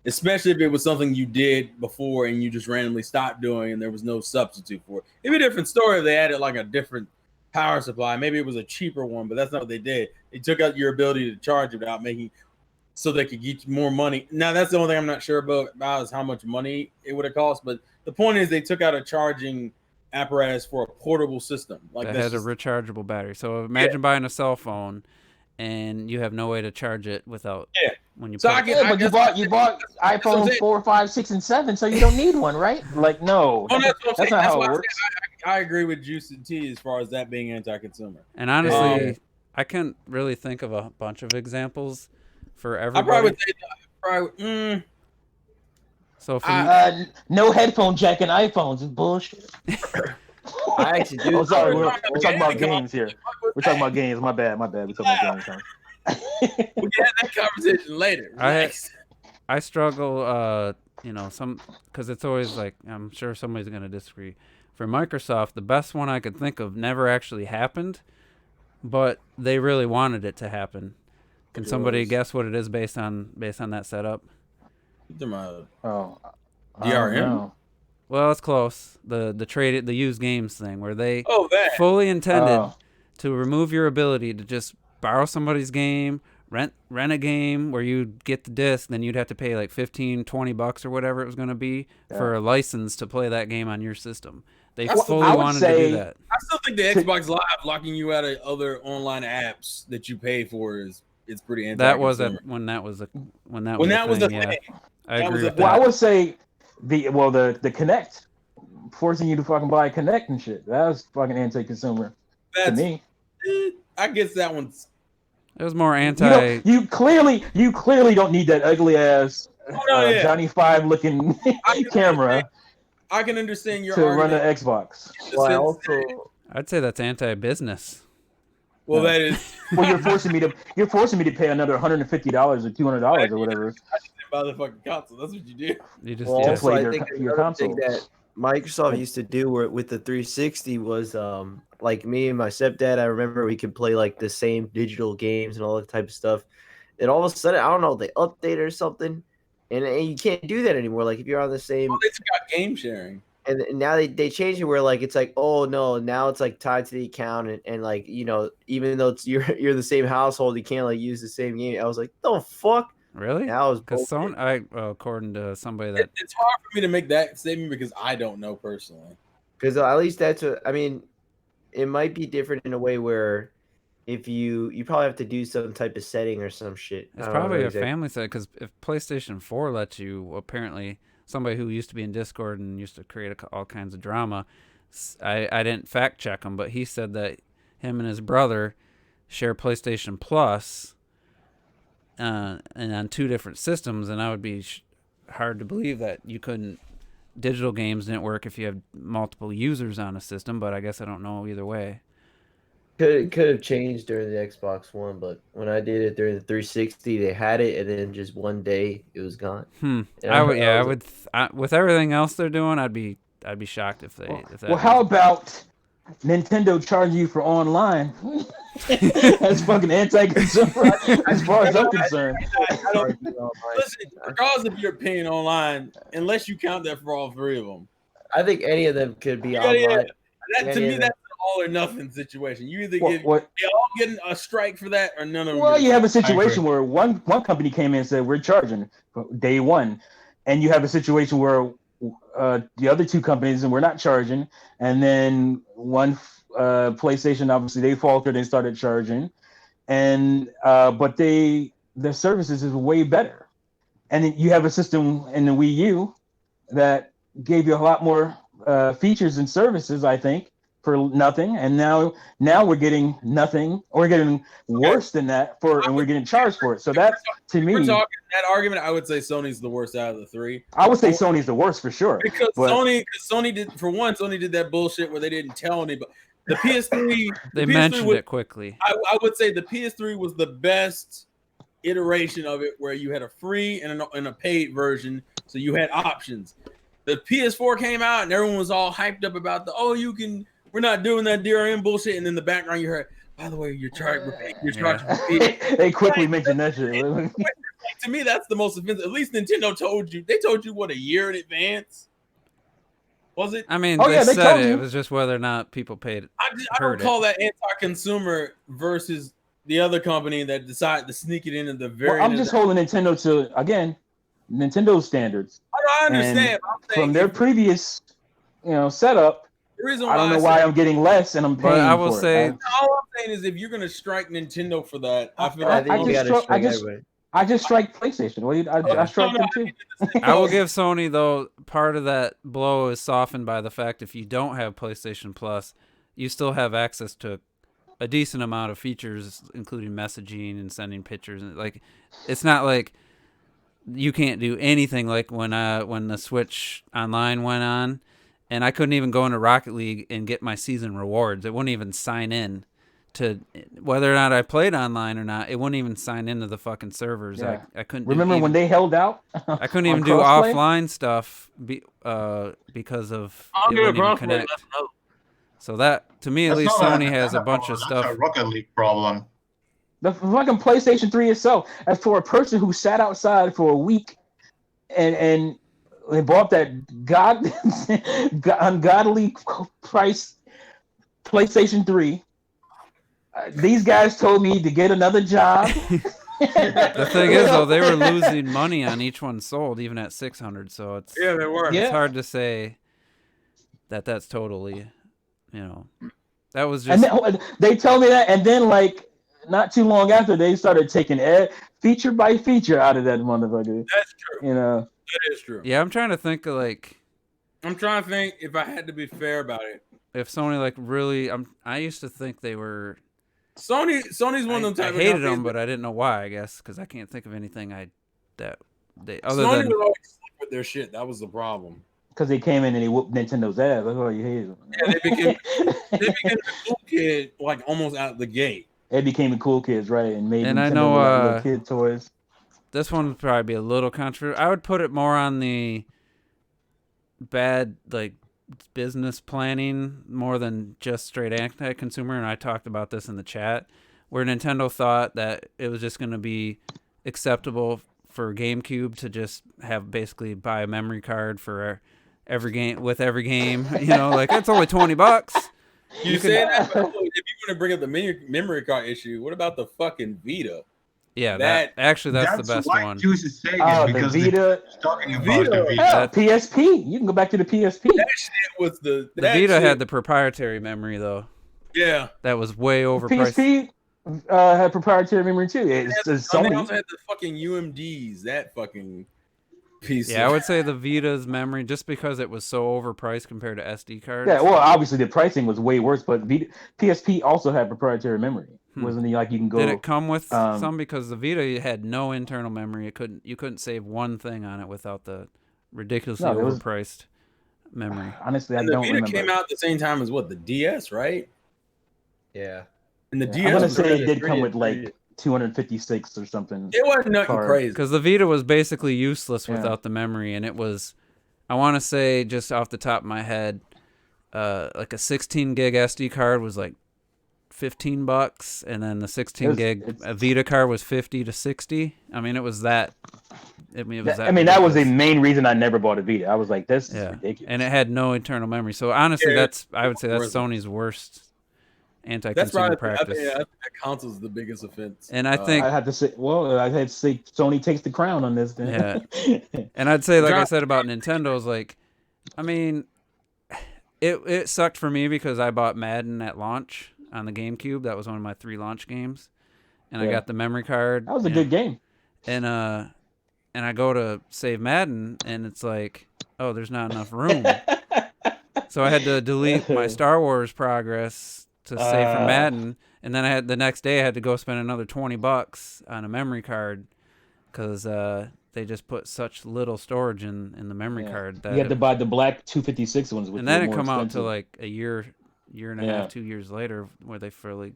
especially if it was something you did before and you just randomly stopped doing and there was no substitute for it. It'd be a different story if they added like a different power supply. Maybe it was a cheaper one, but that's not what they did. They took out your ability to charge it without making so they could get you more money. Now that's the only thing I'm not sure about is how much money it would have cost. But the point is they took out a charging apparatus for a portable system. Like that that's had a rechargeable battery. So imagine buying a cell phone and you have no way to charge it without. Yeah. When you So put I it- get- yeah, but you bought what I'm iPhone saying. 4, 5, 6, and 7, so you don't need one, right? Like, no, Oh, that's what I'm that's saying. not how why it I works. said I agree with Juice and T as far as that being anti-consumer. And honestly, Um, I can't really think of a bunch of examples for I everybody. probably would say probably. So for No headphone jack in iPhones is bullshit. I actually do. Oh, sorry, we're Sorry, talking about come on. games here. We're talking about games. My bad. We're talking about games. Huh? We can have that conversation later. I had- Relax. I struggle, because it's always like, I'm sure somebody's going to disagree. For Microsoft, the best one I could think of never actually happened, but they really wanted it to happen. Can somebody guess what it is based on that setup? Oh, DRM? Well, it's close. The used games thing, where they Oh, that. fully intended Oh. to remove your ability to just borrow somebody's game, rent a game where you'd get the disc, then you'd have to pay like $15-$20 or whatever it was going to be for a license to play that game on your system. They That's- fully I would wanted to say- do that. I still think the Xbox Live locking you out of other online apps that you pay for is pretty anti. That was when that was a when that was the thing. Yeah, thing. I that agree was with the- Well, I that. would say the Kinect, forcing you to fucking buy a Kinect and shit. That was fucking anti-consumer to That's, me. I guess that one's. It was more You anti. know, you clearly don't need that ugly ass yeah. Johnny Five looking camera I can understand your to run an argument. Xbox. in the Well, I sense that- also I'd say that's anti-business. well, that is Well, you're forcing me to pay another $150 or $200 or whatever. by the fucking console. That's what you do. You just Well, yeah. play also, I your- think your another thing console. that Microsoft used to do with the 360 was like me and my stepdad. I remember we could play like the same digital games and all that type of stuff. And all of a sudden, I don't know, they updated or something, and you can't do that anymore. Like if you're on the same, Well, they took out game sharing. and now they changed it where like it's like, oh no, now it's like tied to the account, and like, you know, even though it's you're the same household, you can't like use the same game. I was like, the fuck. Really? Yeah, I was Because both. according to somebody that It's hard for me to make that statement because I don't know personally. Because at least that's what I mean. It might be different in a way where if you probably have to do some type of setting or some shit. it's I don't know probably a exactly. family set. Because if PlayStation 4 lets you, apparently somebody who used to be in Discord and used to create all kinds of drama, I didn't fact check him, but he said that him and his brother share PlayStation Plus, and on 2 different systems, and I would be hard to believe that you couldn't. Digital games didn't work if you have multiple users on a system, but I guess I don't know either way. Could have changed during the Xbox One, but when I did it during the 360, they had it, and then just one day it was gone. And I would, yeah, I was would. With everything else they're doing, I'd be shocked if they. If that Well, how about Nintendo charging you for online? That's fucking anti-consumer as far as I'm concerned. I don't listen, regardless if you're paying online, unless you count that for all 3 of them. I think any of them could be Yeah, online. yeah. That, to Any me, of that's an all or nothing situation. You either What, get what, they all getting a strike for that, or none of them. well, get you have a agree. situation where one company came in and said we're charging for day one, and you have a situation where the other 2 companies and we're not charging, and then one PlayStation obviously they faltered and started charging, and but their services is way better, and then you have a system in the Wii U that gave you a lot more features and services, I think, for nothing, and now we're getting nothing, or we're getting worse than that and we're getting charged for it. So that, to We're me, talking that argument. I would say Sony's the worst out of the 3. I would say Sony's the worst for sure. Because but Sony did, for one, Sony did that bullshit where they didn't tell anybody. The PS3, they the PS3 mentioned was, it quickly. I would say the PS3 was the best iteration of it, where you had a free and a paid version, so you had options. The PS4 came out and everyone was all hyped up about we're not doing that DRM bullshit, and in the background you heard, by the way, you're charging. they quickly mentioned that shit. To me, that's the most offensive. At least Nintendo told you. They told you what, a year in advance. Was it? I mean, Oh, they yeah, they said told it. you. It was just whether or not people paid. I don't heard call that anti-consumer versus the other company that decided to sneak it in at the very Well, I'm end. just holding Nintendo to, again, Nintendo's standards. I understand. And from their previous, setup, the reason I don't know why I'm getting less and I'm paying. But I will for say, it. all I'm saying is, if you're gonna strike Nintendo for that, I feel I like think you just got to struck- I strike just- everybody. I just strike PlayStation. I strike them too. I will give Sony, though, part of that blow is softened by the fact if you don't have PlayStation Plus, you still have access to a decent amount of features, including messaging and sending pictures. Like, it's not like you can't do anything. Like when the Switch Online went on, and I couldn't even go into Rocket League and get my season rewards. It wouldn't even sign in to whether or not I played online or not. It wouldn't even sign into the fucking servers. Yeah. I couldn't. Remember when they held out? I couldn't on even do crossplay? offline stuff because of I'll it give wouldn't a even crossplay, connect. let's know. So that, to me at That's least, not Sony has a Nintendo bunch problem, of that's stuff. a Rocket League problem. The fucking PlayStation 3 itself, as for a person who sat outside for a week and they bought that ungodly price PlayStation 3. These guys told me to get another job. The thing is, though, they were losing money on each one sold, even at 600. So it's Yeah, they were. Yeah. it's hard to say that that's totally, that was just. And then, they told me that, and then not too long after, they started taking feature by feature out of that motherfucker. That's true. That is true. Yeah, I'm trying to think of I'm trying to think if I had to be fair about it. if Sony really. I used to think they were. Sony's one of them I type of hated companies them, but I didn't know why. I guess because I can't think of anything that they other Sony than. was always slick with their shit. That was the problem. because they came in and they whooped Nintendo's ass. That's why you hated them. Yeah, they became the cool kid almost out the gate. They became the cool kids, right? And made And Nintendo I know, look like little kid toys. This one would probably be a little controversial. I would put it more on the bad, business planning more than just straight anti-consumer. And I talked about this in the chat, where Nintendo thought that it was just going to be acceptable for GameCube to just have basically buy a memory card for every game with every game. It's only $20. You say that, but if you want to bring up the memory card issue, what about the fucking Vita? Yeah, That- that's the best why one. I choose Sega Oh, the because Vita. they're talking about Vita. the Vita. Hell, PSP. You can go back to the PSP. That shit was the The that Vita shit- had the proprietary memory though. yeah. That was way overpriced. PSP had proprietary memory too. It's And they Sony. also had the fucking UMDs. That fucking piece. Yeah, I of, would say the Vita's memory, just because it was so overpriced compared to SD cards. Yeah, well, obviously the pricing was way worse, but PSP also had proprietary memory. Wasn't it like you can go? Did it come with um, some? Because the Vita had no internal memory. You couldn't save one thing on it without the ridiculously No, there was- overpriced memory. Honestly, I and the don't Vita remember. came out at the same time as what, the DS, right? Yeah. And the I'm DS gonna was say really- it did come with like 256 or something. it wasn't nothing card. crazy. Because the Vita was basically useless Yeah. without the memory, and it was, I want to say, just off the top of my head, like a 16 gig SD card was like $15, and then the 16 gig it's- a Vita card was 50 to 60. I mean, it was that. I mean, it was that. I mean, that was the ridiculous. main reason I never bought a Vita. I was like, this is Yeah, ridiculous. and it had no internal memory. So honestly, Yeah, I would say that's worth it. Sony's worst That's anti-consumer probably practice. I think that counts as the biggest offense. And I think- I had to say, I had to say Sony takes the crown on this. Then. And I'd say, like I Drop- said about Nintendo's, like, I mean, it sucked for me because I bought Madden at launch on the GameCube. That was one of my 3 launch games, and I Yeah. got the memory card. That was a good game. And I go to save Madden, and it's like, oh, there's not enough room. So I had to delete my Star Wars progress to save for Madden, and then the next day I had to go spend another $20 on a memory card because they just put such little storage in the memory Yeah. card that You had to buy the black 256 ones, which and then were it more come out expensive. to like a year and a Yeah. half, 2 years later, where they fully.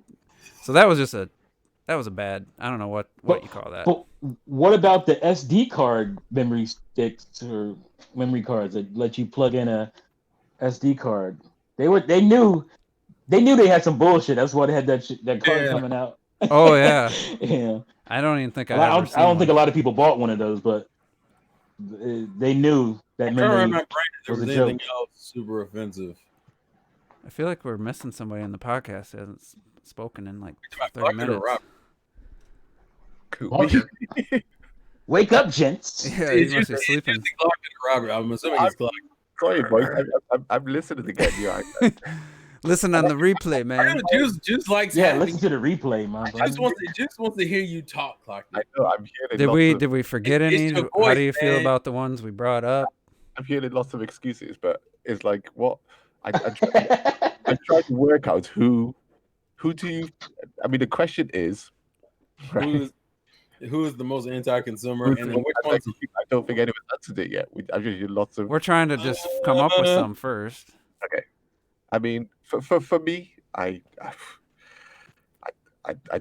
So that was a bad. I don't know what you call that. But what about the SD card memory sticks or memory cards that let you plug in a SD card? They knew they had some bullshit. That's why they had that card Yeah. coming out. Oh yeah, Yeah. I don't even think I I. don't think a lot of people bought one of those, but they knew that I can't remember memory. my brain if there was was a anything joke. else super offensive. I feel like we're missing somebody in the podcast that hasn't spoken in like Am I 30 fucking or minutes. Rob? Cool. Wake up, gents. Yeah, he must be sleeping. Is he clocking or Robert? I'm assuming he's clocking. Sorry, boys. I'm listening again. Yeah, Listen on the replay, man. Juice likes Yeah, having- listen to the replay, man. Juice wants to hear you talk, Clock. I know. I'm hearing. Did we forget It's any? your How voice, do you feel man. about the ones we brought up? I'm hearing lots of excuses, but it's like what I try to work out who do you. I mean, the question is, right? Who is the most anti-consumer, Who's and the then which most ones? I don't think anyone's answered it yet. I've just lots of. We're trying to just come up with some first. I mean, for me, I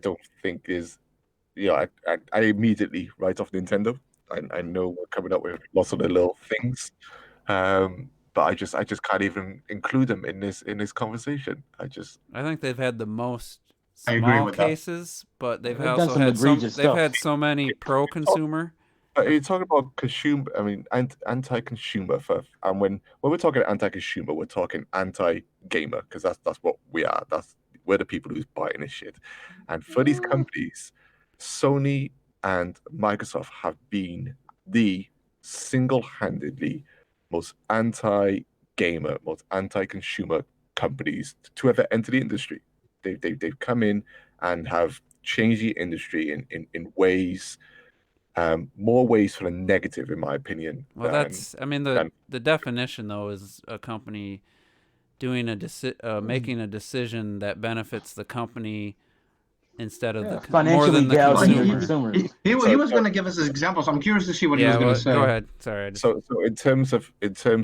don't think is, I immediately write off Nintendo. I know we're coming up with lots of the little things, but I just can't even include them in this conversation. I think they've had the most I agree small with that. cases, but they've They've done also some had egregious they've stuff. had so many pro-consumer. But you're talking about consumer. I mean, anti-consumer. And when we're talking anti-consumer, we're talking anti-gamer because that's what we are. We're the people who's buying this shit. And for these companies, Sony and Microsoft have been the single-handedly most anti-gamer, most anti-consumer companies to ever enter the industry. They've come in and have changed the industry in ways. More ways for the negative, in my opinion. Well, the definition though is a company doing making a decision that benefits the company instead of more Financially than the gouging the consumer. consumer. He was going to give us examples. I'm curious to see what he was Yeah, going well, to say. go ahead. Sorry. So in terms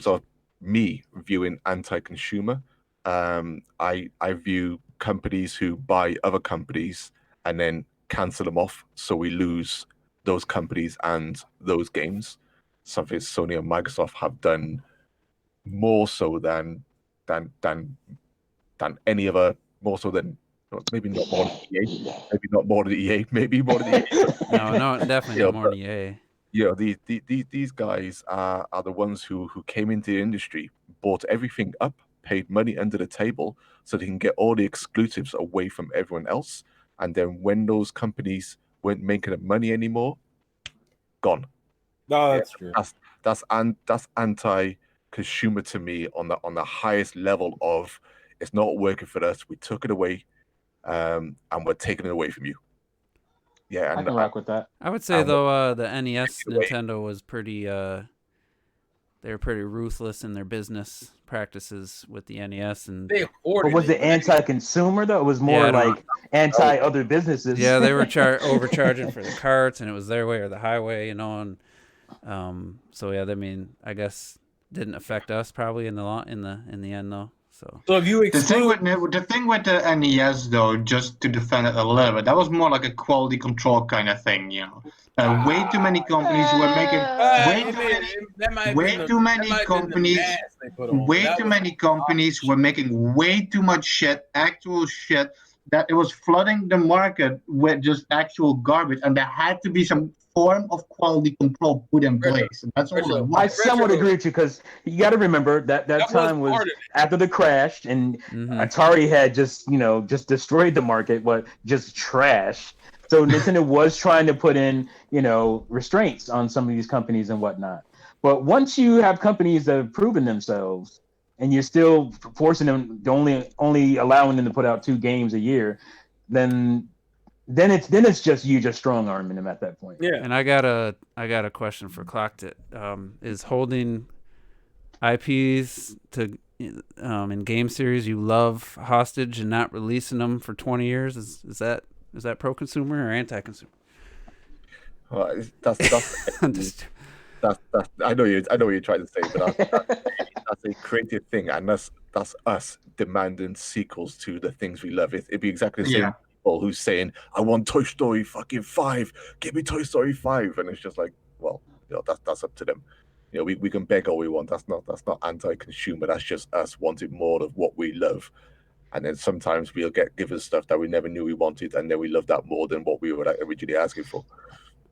of me viewing anti-consumer, I view companies who buy other companies and then cancel them off, so we lose those companies and those games. Something Sony and Microsoft have done more so than any other, more so than maybe not more than EA, maybe not more than EA, maybe more than EA. No, definitely not more than EA. These guys are the ones who came into the industry, bought everything up, paid money under the table so they can get all the exclusives away from everyone else. And then when those companies weren't making enough money anymore, gone. No, that's true. That's anti-consumer to me on the highest level of it's not working for us. We took it away, and we're taking it away from you. Yeah, I and can rock with that. I would say Um, though the NES anyway. Nintendo was pretty they were pretty ruthless in their business practices with the NES, and They But hoarded was it it. anti-consumer though? It was more Yeah, I don't like anti-other businesses. yeah, they were overcharging for the carts, and it was their way or the highway, and so yeah, I mean, I guess didn't affect us probably in the end though. So So if you The thing exclude, with the NES though, just to defend it a little bit, that was more like a quality control kind of thing, you know. Way too many companies were making way too many that might have way been the- too that many might have been the companies- mask they put on. way That too was- many companies were making way too much shit, actual shit, that it was flooding the market with just actual garbage, and there had to be some form of quality control put in Retro. place. And that's all Retro. it I was. somewhat agree with you because you got to remember that time was part of it. after the crash, and mhm. Atari had just destroyed the market, but just trash. So Nintendo was trying to put in restraints on some of these companies and whatnot. But once you have companies that have proven themselves, and you're still forcing them to only allowing them to put out 2 games a year, then it's just you just strong arming them at that point. Yeah. And I got a question for Clocked. Is holding IPs to in game series you love hostage and not releasing them for 20 years is that pro-consumer or anti-consumer? well, that's I'm just- that's I know what you're trying to say, but that's a creative thing, and that's us demanding sequels to the things we love. It'd be exactly the same Yeah. people who's saying, "I want Toy Story fucking 5, give me Toy Story 5," and it's just like, well, that's up to them. We can beg all we want. That's not anti-consumer. That's just us wanting more of what we love, and then sometimes we'll get given stuff that we never knew we wanted, and then we love that more than what we were originally asking for.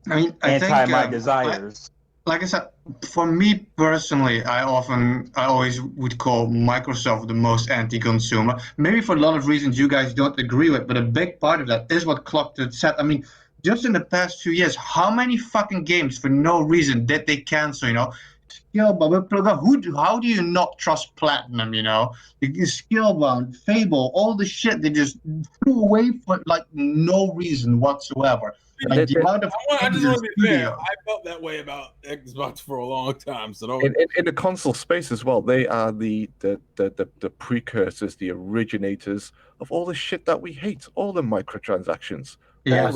I mean, I think My desires. like I said, for me personally, I always would call Microsoft the most anti-consumer. Maybe for a lot of reasons you guys don't agree with, but a big part of that is what Clocked said. I mean, just in the past 2 years, how many fucking games for no reason did they cancel? How do you not trust Platinum? Skillbound, Fable, all the shit they just threw away for like no reason whatsoever. Like the amount of I just want to be fair. studio. I felt that way about Xbox for a long time. So don't. In the console space as well, they are the precursors, the originators of all the shit that we hate, all the microtransactions, Yeah.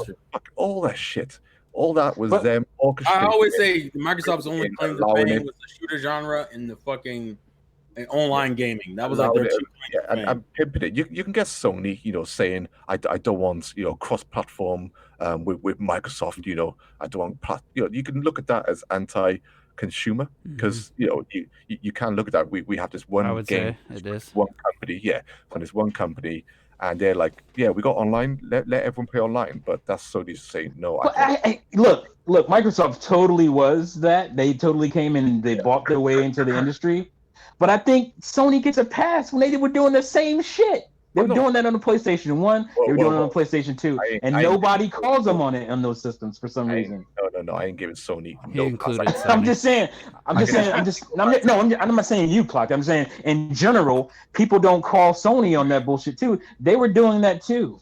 all that shit. All that was But them orchestrating. I always say Microsoft's only and claim to allowing fame it. was the shooter genre and the fucking online gaming. That was like their Allowing two it, yeah, claims to fame. and pimping it. You can get Sony, saying I don't want cross-platform with Microsoft. I don't want you can look at that as anti-consumer because you can look at that. We have this one I would game, say it is. one company, and it's one company. And they're like, yeah, we got online. Let everyone play online. But that's Sony's saying no. But look, Microsoft totally was that. They totally came and they bought their way into the industry. But I think Sony gets a pass when they were doing the same shit. They were doing that on the PlayStation 1. They were doing it on the PlayStation 2. And nobody calls them on it on those systems for some reason. No. I ain't giving Sony. He no included pass. I'm Sony. just saying. I'm not saying you, Clock. I'm saying in general, people don't call Sony on that bullshit too. They were doing that too.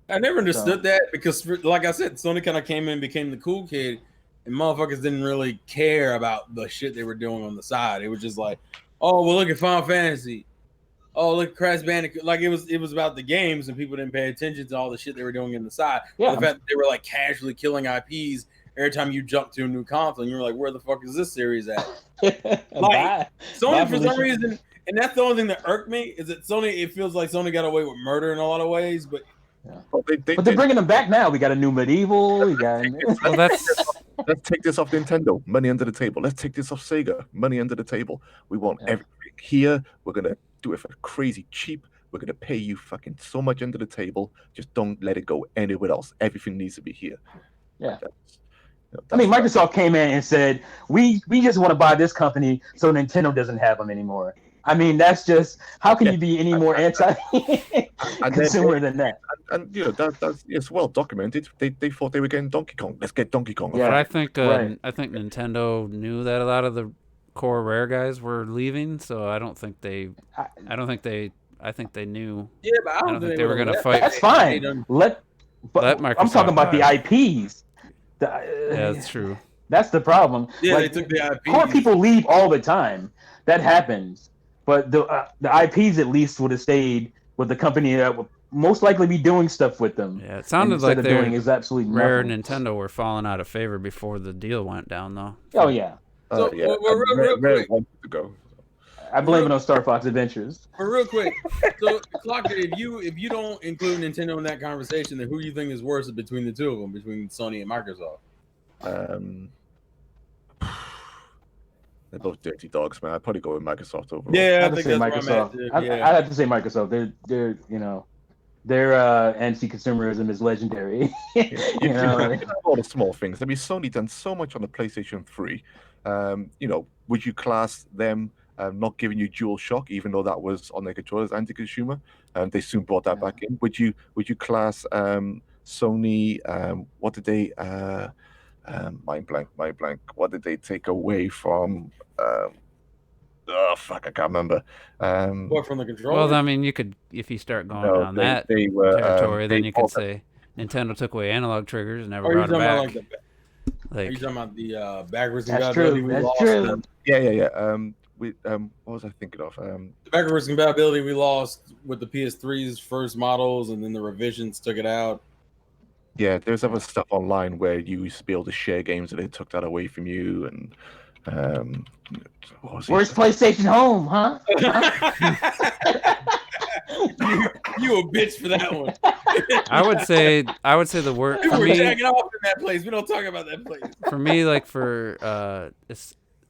I never understood that because, like I said, Sony kind of came in and became the cool kid, and motherfuckers didn't really care about the shit they were doing on the side. It was just like, oh, well, look at Final Fantasy. Oh, look at Crash Bandicoot. Like it was about the games, and people didn't pay attention to all the shit they were doing in the side. Yeah. The fact that they were like casually killing IPs every time you jump to a new console, and you were like, where the fuck is this series at? Bye. Sony, Bye, for some Felicia. reason, and that's the only thing that irked me, is that Sony, it feels like Sony got away with murder in a lot of ways, but Well, But they're bringing them back now. We got a new Medieval. We got. Well, that's Let's take this off Nintendo. Money under the table. Let's take this off Sega. Money under the table. We want everything here. We're gonna do it for crazy cheap. We're gonna pay you fucking so much under the table. Just don't let it go anywhere else. Everything needs to be here. Yeah. That's, I mean, Microsoft came in and said, we just want to buy this company so Nintendo doesn't have them anymore. I mean, that's just, how can you be any more anti-consumer than that? and that's it's well documented. They thought they were getting Donkey Kong. Let's get Donkey Kong. Yeah. But I think Right. I think Nintendo knew that a lot of the core Rare guys were leaving, so I don't think they. I think they knew. Yeah, but I don't think they were would've gonna left. fight. That's They fine. done- But Let I'm Microsoft talking about the buy IPs. Yeah, that's true. That's the problem. Yeah, Like, they took the IPs. core people leave all the time. That happens. But the IPs at least would have stayed with the company that would most likely be doing stuff with them. Yeah, it sounded instead like of doing they is absolutely Rare and nothing. Nintendo were falling out of favor before the deal went down, though. Oh yeah, So, Yeah, well, and real Rare quick. wanted to go. I blame it on Star Fox Adventures. But real quick, so Clocker, if you don't include Nintendo in that conversation, then who do you think is worse between the two of them, between Sony and Microsoft? They're both dirty dogs, man. I'd probably go with Microsoft overall. Yeah, I I have to think say that's where I'm at. Microsoft. Dude. I Yeah. have to say Microsoft. Their anti-consumerism is legendary. You you know, have all the small things. I mean, Sony done so much on the PlayStation 3. Would you class them not giving you Dual Shock, even though that was on their controllers anti-consumer? They soon brought that back in. Would you class Sony? What did they? Mind blank. What did they take away from? Oh fuck, I can't remember. What, from the controller? Well, I mean, you could, if you start going No, down they- that they were, territory, then they you could bought say Nintendo took away analog triggers and never Or are you brought talking it about back. are you talking about the backwards That's compatibility true. we That's lost? true. Yeah. What was I thinking of? The backwards compatibility we lost with the PS3's first models, and then the revisions took it out. Yeah, there's other stuff online where you used to be able to share games, and they took that away from you. And what was it? Where's PlayStation Home, huh? you a bitch for that one. I would say the word We for were me. jacking off in that place. We don't talk about that place. For me, like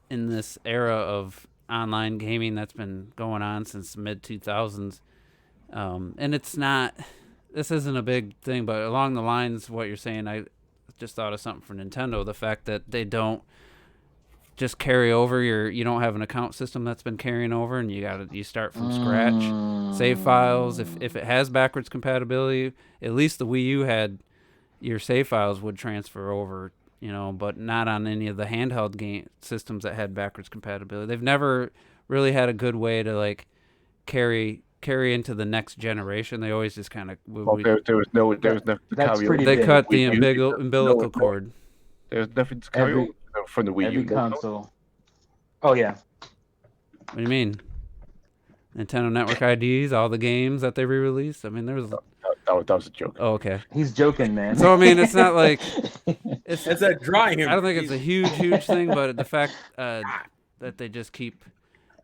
in this era of online gaming that's been going on since mid 2000s, and this isn't a big thing, but along the lines of what you're saying, I just thought of something for Nintendo. The fact that they don't just carry over you don't have an account system that's been carrying over, and you start from scratch. Save files, if it has backwards compatibility, at least the Wii U had your save files would transfer over, but not on any of the handheld game systems that had backwards compatibility. They've never really had a good way to like carry into the next generation. They always just kind of Well, there was nothing to That's carry pretty over. they big. cut the Wii U, umbilical cord. There's nothing to carry Every- over from the Wii Every U. console. Oh yeah. What do you mean? Nintendo Network IDs, all the games that they re-released. I mean, there's. That was a joke. Oh, okay. He's joking, man. So I mean, it's not like it's. It's that dry humor. I don't think it's a huge thing, but the fact that they just keep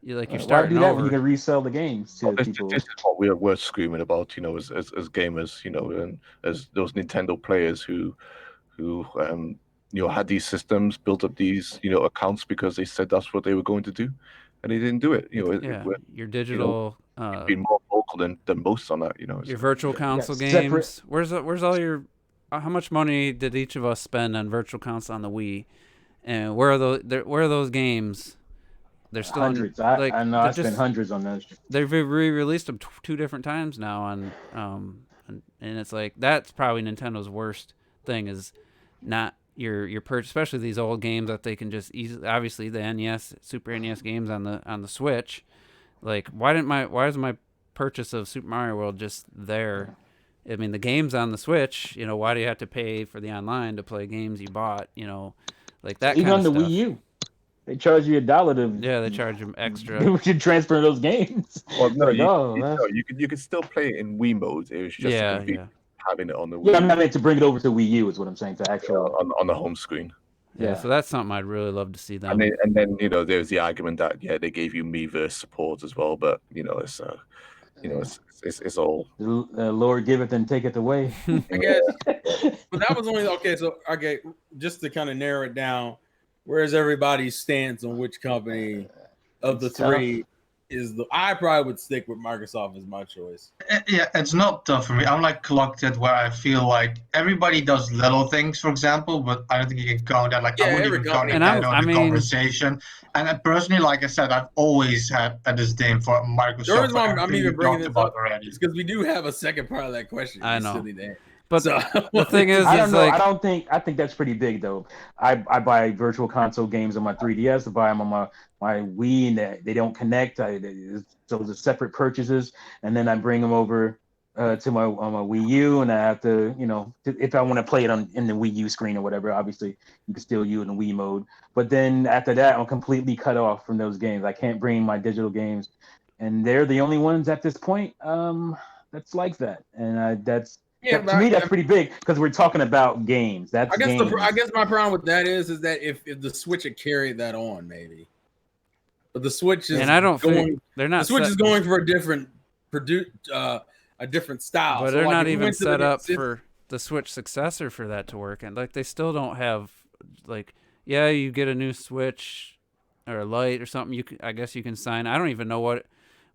you're Why starting do that when over. you can resell the games to Well, this people? is what we're screaming about, as gamers, and as those Nintendo players who had these systems, built up these, accounts because they said that's what they were going to do, and they didn't do it. Yeah, your digital, being more vocal than most on that. your virtual console separate- games. Where's all your? How much money did each of us spend on virtual console on the Wii? And where are those games? They're still Hundreds. On, I know. I they're spent just- hundreds on those. They've re-released them two different times now on, and it's like that's probably Nintendo's worst thing is not your purchase, especially these old games that they can just easily. Obviously, the NES, Super NES games on the Switch. Like, why is my purchase of Super Mario World just there? I mean, the games on the Switch. Why do you have to pay for the online to play games you bought? Like that. Even kind on of the stuff. Wii U, they charge you $1 to. Yeah, they charge them extra. We should transfer those games. Well, no, Like, you could still play it in Wii mode. It was just Yeah, convenient having it on the Yeah, Wii I'm not meant to bring it over to Wii U. Is what I'm saying. To actual. on the home screen. Yeah, Yeah. so that's something I'd really love to see them. And then there's the argument that they gave you Miiverse support as well, but it's all. The Lord giveth and taketh away. I guess. But that was only okay. So just to kind of narrow it down, where's everybody's stance on which company of the It's tough. three I probably would stick with Microsoft as my choice. Yeah, it's not tough for me. I'm like Collected, where I feel like everybody does little things, for example, but I don't think you can count that. Like, Yeah, I wouldn't every even count company. that And on the conversation. And personally, like I said, I've always had a disdain for Microsoft. The reason for why I'm everything even we bringing talked this about up already. is because we do have a second part of that question. I you know. silly Dan. But So, the thing is, I don't is know. like, I think that's pretty big though. I buy virtual console games on my 3DS. I buy them on my Wii, and they don't connect. So the separate purchases, and then I bring them over to my on my Wii U, and I have to, if I want to play it in the Wii U screen or whatever. Obviously, you can still use it in Wii mode. But then after that, I'm completely cut off from those games. I can't bring my digital games, and they're the only ones at this point that's like that. And to me, that's pretty big because we're talking about games. That's games. I guess my problem with that is that if the Switch had carried that on, maybe. But the Switch is and I don't think they're not. The Switch set, is going for a different a different style. but So, they're like, not if we even went to set the- up for the Switch successor for that to work. And like, they still don't have like, yeah, you get a new Switch or a Lite or something. I guess you can sign. I don't even know what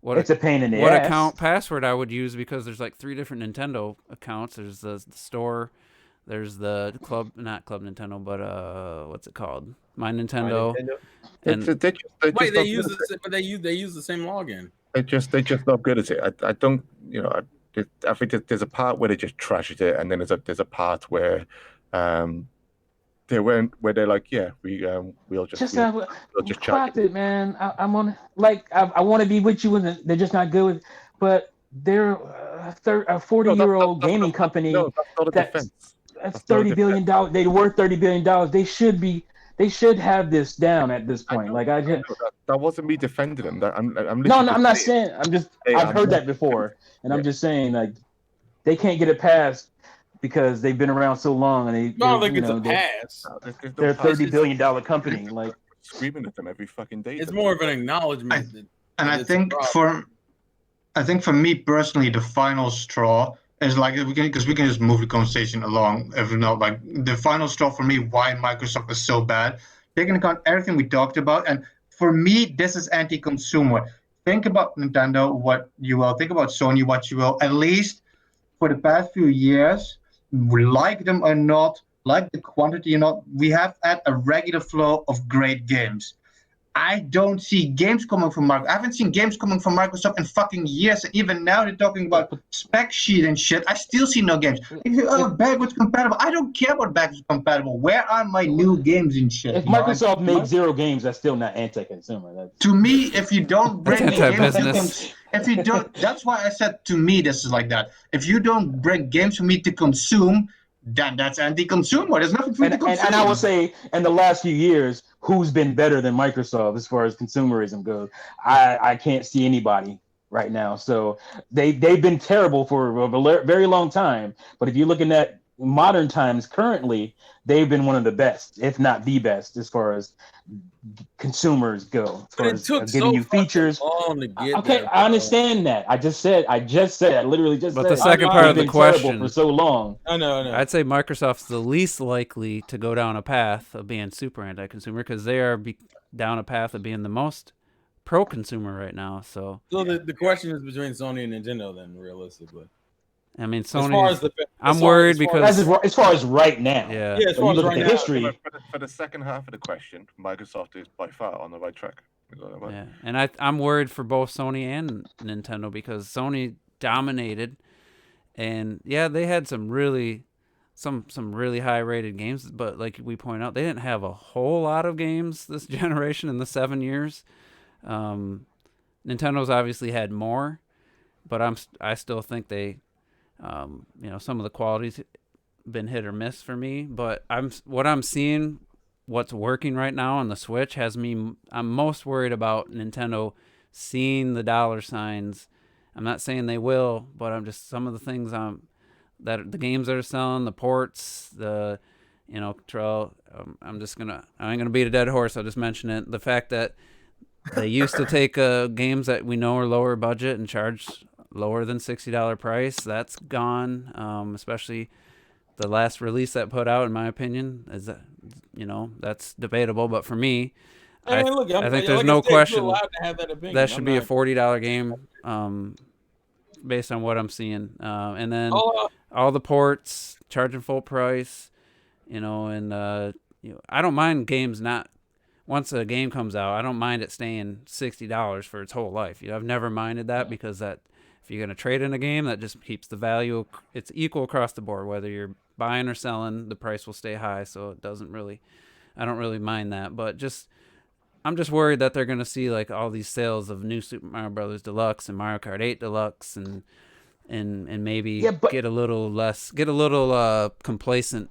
it's a pain in the what ass. account password I would use, because there's like 3 different Nintendo accounts. There's the store, there's the not Club Nintendo, but what's it called? My Nintendo. And Wait, they use the same login. They're just not good at it. I don't, I think there's a part where they just trashed it, and then there's a part where they're like, yeah, we'll just chat. Clocked it, man. I'm on I want to be with you, and they're just not good with. But they're a 40-year-old gaming company. No, that's not a defense. That's $30 billion. They worth $30 billion. They should have this down at this point. That wasn't me defending them. I'm not saying. I've heard that before, and I'm just saying, like, they can't get it passed because they've been around so long, and It's a pass. They're a $30 billion company. Like, screaming at them every fucking day. It's more of an acknowledgement. I think for me personally, the final straw is like, because we can just move the conversation along. If you know, like, the final straw for me, why Microsoft is so bad, taking into account everything we talked about, and for me, this is anti-consumer. Think about Nintendo, what you will. Think about Sony, what you will. At least for the past few years, like them or not, like the quantity or not, we have had a regular flow of great games. I don't see games coming from Microsoft. I haven't seen games coming from Microsoft in fucking years. And even now they're talking about spec sheet and shit. I still see no games. Backwards compatible. I don't care about backwards compatible. Where are my new games and shit? If Microsoft made 0 games, that's still not anti-consumer. To me, if you don't bring That's anti-business. if you don't, that's why I said to me this is like that. If you don't bring games for me to consume, then that's anti-consumer. There's nothing for me to consume. And I will say, in the last few years, who's been better than Microsoft as far as consumerism goes? I can't see anybody right now. So they've been terrible for a very long time. But if you're looking at modern times currently, they've been one of the best, if not the best, as far as consumers go. As far as getting you features. Okay, I understand that. I literally just said. But the second part of the question, for so long. I know. I'd say Microsoft's the least likely to go down a path of being super anti-consumer, because they are down a path of being the most pro-consumer right now. So the question is between Sony and Nintendo, then, realistically. I mean, Sony. I'm worried because as far as right now. Yeah. As far as right now. History. For the second half of the question, Microsoft is by far on the right track. Yeah, and I'm worried for both Sony and Nintendo, because Sony dominated, and yeah, they had some really high rated games, but like we point out, they didn't have a whole lot of games this generation in the 7 years. Nintendo's obviously had more, but I still think they, some of the quality's been hit or miss for me. But I'm seeing. What's working right now on the Switch has me. I'm most worried about Nintendo seeing the dollar signs. I'm not saying they will, but I'm just some of the things that the games that are selling, the ports, Trell. I ain't gonna beat a dead horse. I'll just mention it. The fact that they used to take games that we know are lower budget and charge lower than $60 price. That's gone. Especially the last release that put out, in my opinion, is that. That's debatable, but for me, I And look, I think like there's I no said, you're question allowed to have that opinion. that should I'm be a not- $40 game, based on what I'm seeing. And then Oh, all the ports charging full price, and I don't mind games not. Once a game comes out, I don't mind it staying $60 for its whole life. I've never minded that because that if you're gonna trade in a game, that just keeps the value. It's equal across the board, whether you're buying or selling. The price will stay high, so it doesn't really. I don't really mind that, but I'm just worried that they're gonna see like all these sales of new Super Mario Brothers Deluxe and Mario Kart 8 Deluxe and maybe Yeah, but- get a little complacent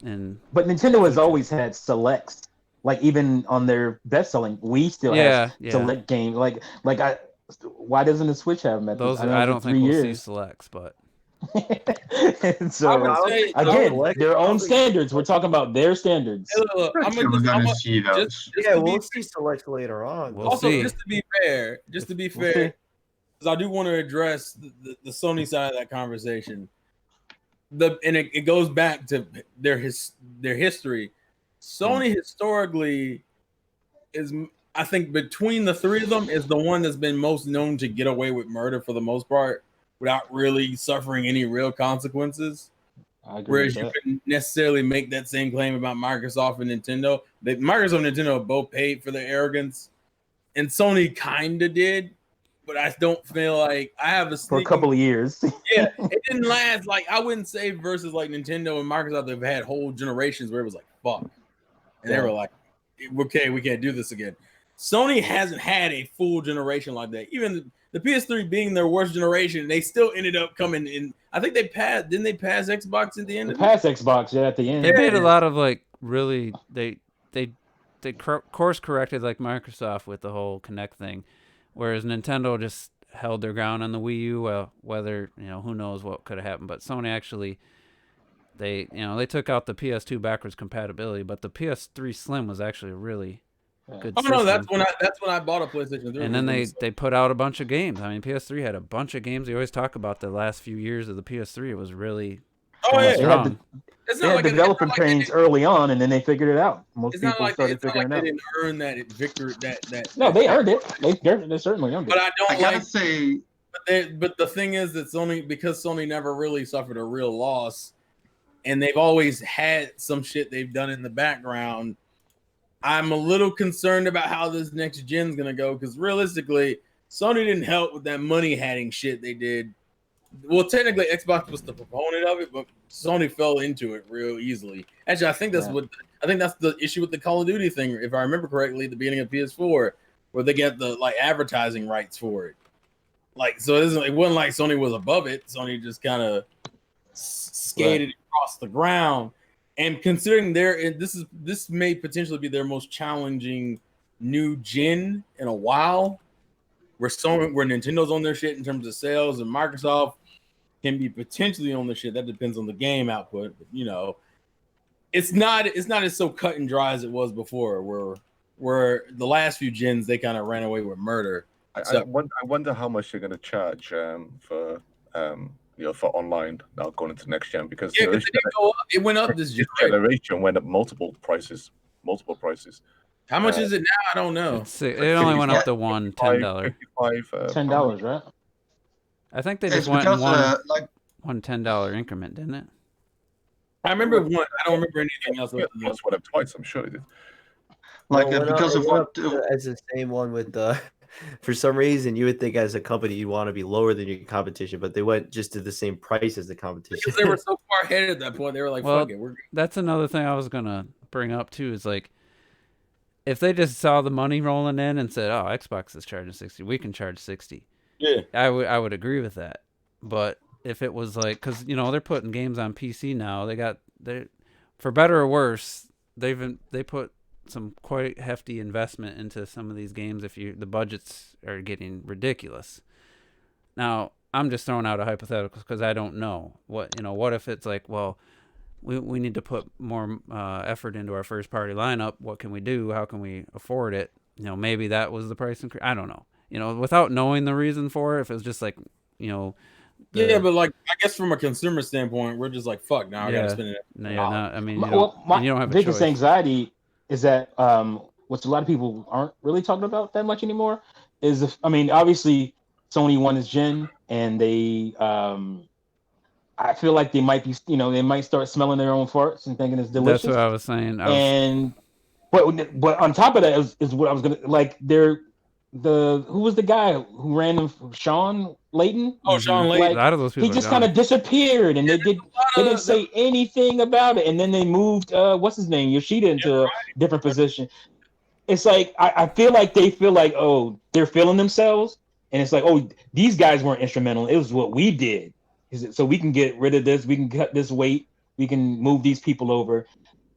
and But Nintendo has always had selects. Like even on their best selling, we still have Yeah. select game. Why doesn't the Switch have them at those. this? I don't think we'll see years. selects, but And so I would say again, Select- their own standards. We're talking about their standards. look, I'm I'm sure we're gonna see those. just Yeah, to be we'll see selects later on. We'll also, see. just to be fair, We'll see. because I do want to address the Sony side of that conversation. It goes back to their history. Sony historically is, I think, between the three of them, is the one that's been most known to get away with murder for the most part without really suffering any real consequences. I agree Whereas with you that. couldn't necessarily make that same claim about Microsoft and Nintendo. Microsoft and Nintendo both paid for their arrogance, and Sony kind of did, but I don't feel like I have a For a sneaking- couple of years. Yeah, it didn't last. Like I wouldn't say versus like Nintendo and Microsoft, they've had whole generations where it was like fuck, and they Yeah. were like, okay, we can't do this again. Sony hasn't had a full generation like that. Even the PS3 being their worst generation, they still ended up coming in. I think they passed. Didn't they pass Xbox at the end The of it? past Xbox, at the end. they made a lot of like really they course corrected like Microsoft with the whole Kinect thing, whereas Nintendo just held their ground on the Wii U. Well, whether who knows what could have happened, but Sony actually they took out the PS2 backwards compatibility, but the PS3 Slim was actually a really good Oh system. no, that's when I bought a PlayStation 3. And then they put out a bunch of games. I mean, PS3 had a bunch of games. They always talk about the last few years of the PS3. It was really Oh yeah, They had strong. it's They had developer it's not pains early on, and then they figured it out. Most It's not people like started it's not figuring like it they out. didn't earn that victory. That No, they earned it. They certainly earned But it. I I don't gotta like. say, But the thing is that because Sony never really suffered a real loss, and they've always had some shit they've done in the background. I'm a little concerned about how this next gen's gonna go because realistically, Sony didn't help with that money hatting shit they did. Well, technically, Xbox was the proponent of it, but Sony fell into it real easily. Actually, I think that's the issue with the Call of Duty thing. If I remember correctly, at the beginning of PS4, where they get the like advertising rights for it. Like, so it wasn't like Sony was above it. Sony just kind of skated across the ground. And considering this may potentially be their most challenging new gen in a while, where Nintendo's on their shit in terms of sales, and Microsoft can be potentially on their shit. That depends on the game output, but it's not as so cut and dry as it was before, where the last few gens they kind of ran away with murder. I wonder how much they're going to charge for online now going into next gen because Yeah, because it went up this generation went up multiple prices. How much is it now? I don't know. It only went up to one $10. $10, right? I think they it's just went because in one $10 increment, didn't it? I remember one. I don't remember anything else. That's what I've twice. I'm sure it did. like Well, because of what as the same one with the. For some reason, you would think as a company you'd want to be lower than your competition, but they went just to the same price as the competition. Because they were so far ahead at that point, they were like, Well, "Fuck it, we're." That's another thing I was gonna bring up too. Is like, if they just saw the money rolling in and said, "Oh, Xbox is charging 60, we can charge 60," Yeah. I would agree with that. But if it was like, because they're putting games on PC now, they for better or worse, they put some quite hefty investment into some of these games. The budgets are getting ridiculous. Now I'm just throwing out a hypothetical because I don't know what if it's like, well, we need to put more effort into our first party lineup. What can we do? How can we afford it? Maybe that was the price increase. I don't know. Without knowing the reason for it, if it was just like, Yeah, but like I guess from a consumer standpoint, we're just like, "Fuck, now I gotta spend it." I mean, My you don't have a biggest choice. anxiety is that which a lot of people aren't really talking about that much anymore, is obviously Sony won this gen, and they I feel like they might be, they might start smelling their own farts and thinking it's delicious. That's what I was saying. And but on top of that is what I was gonna like. Who was the guy who ran them? Sean Layton. Oh, Sean Layton. Like, a lot of those people. he just kind of disappeared, and they didn't say anything about it. And then they moved what's his name, Yoshida, into a different position. It's like I feel like they feel like, oh, they're feeling themselves, and it's like, oh, these guys weren't instrumental. It was what we did. So we can get rid of this. We can cut this weight. We can move these people over.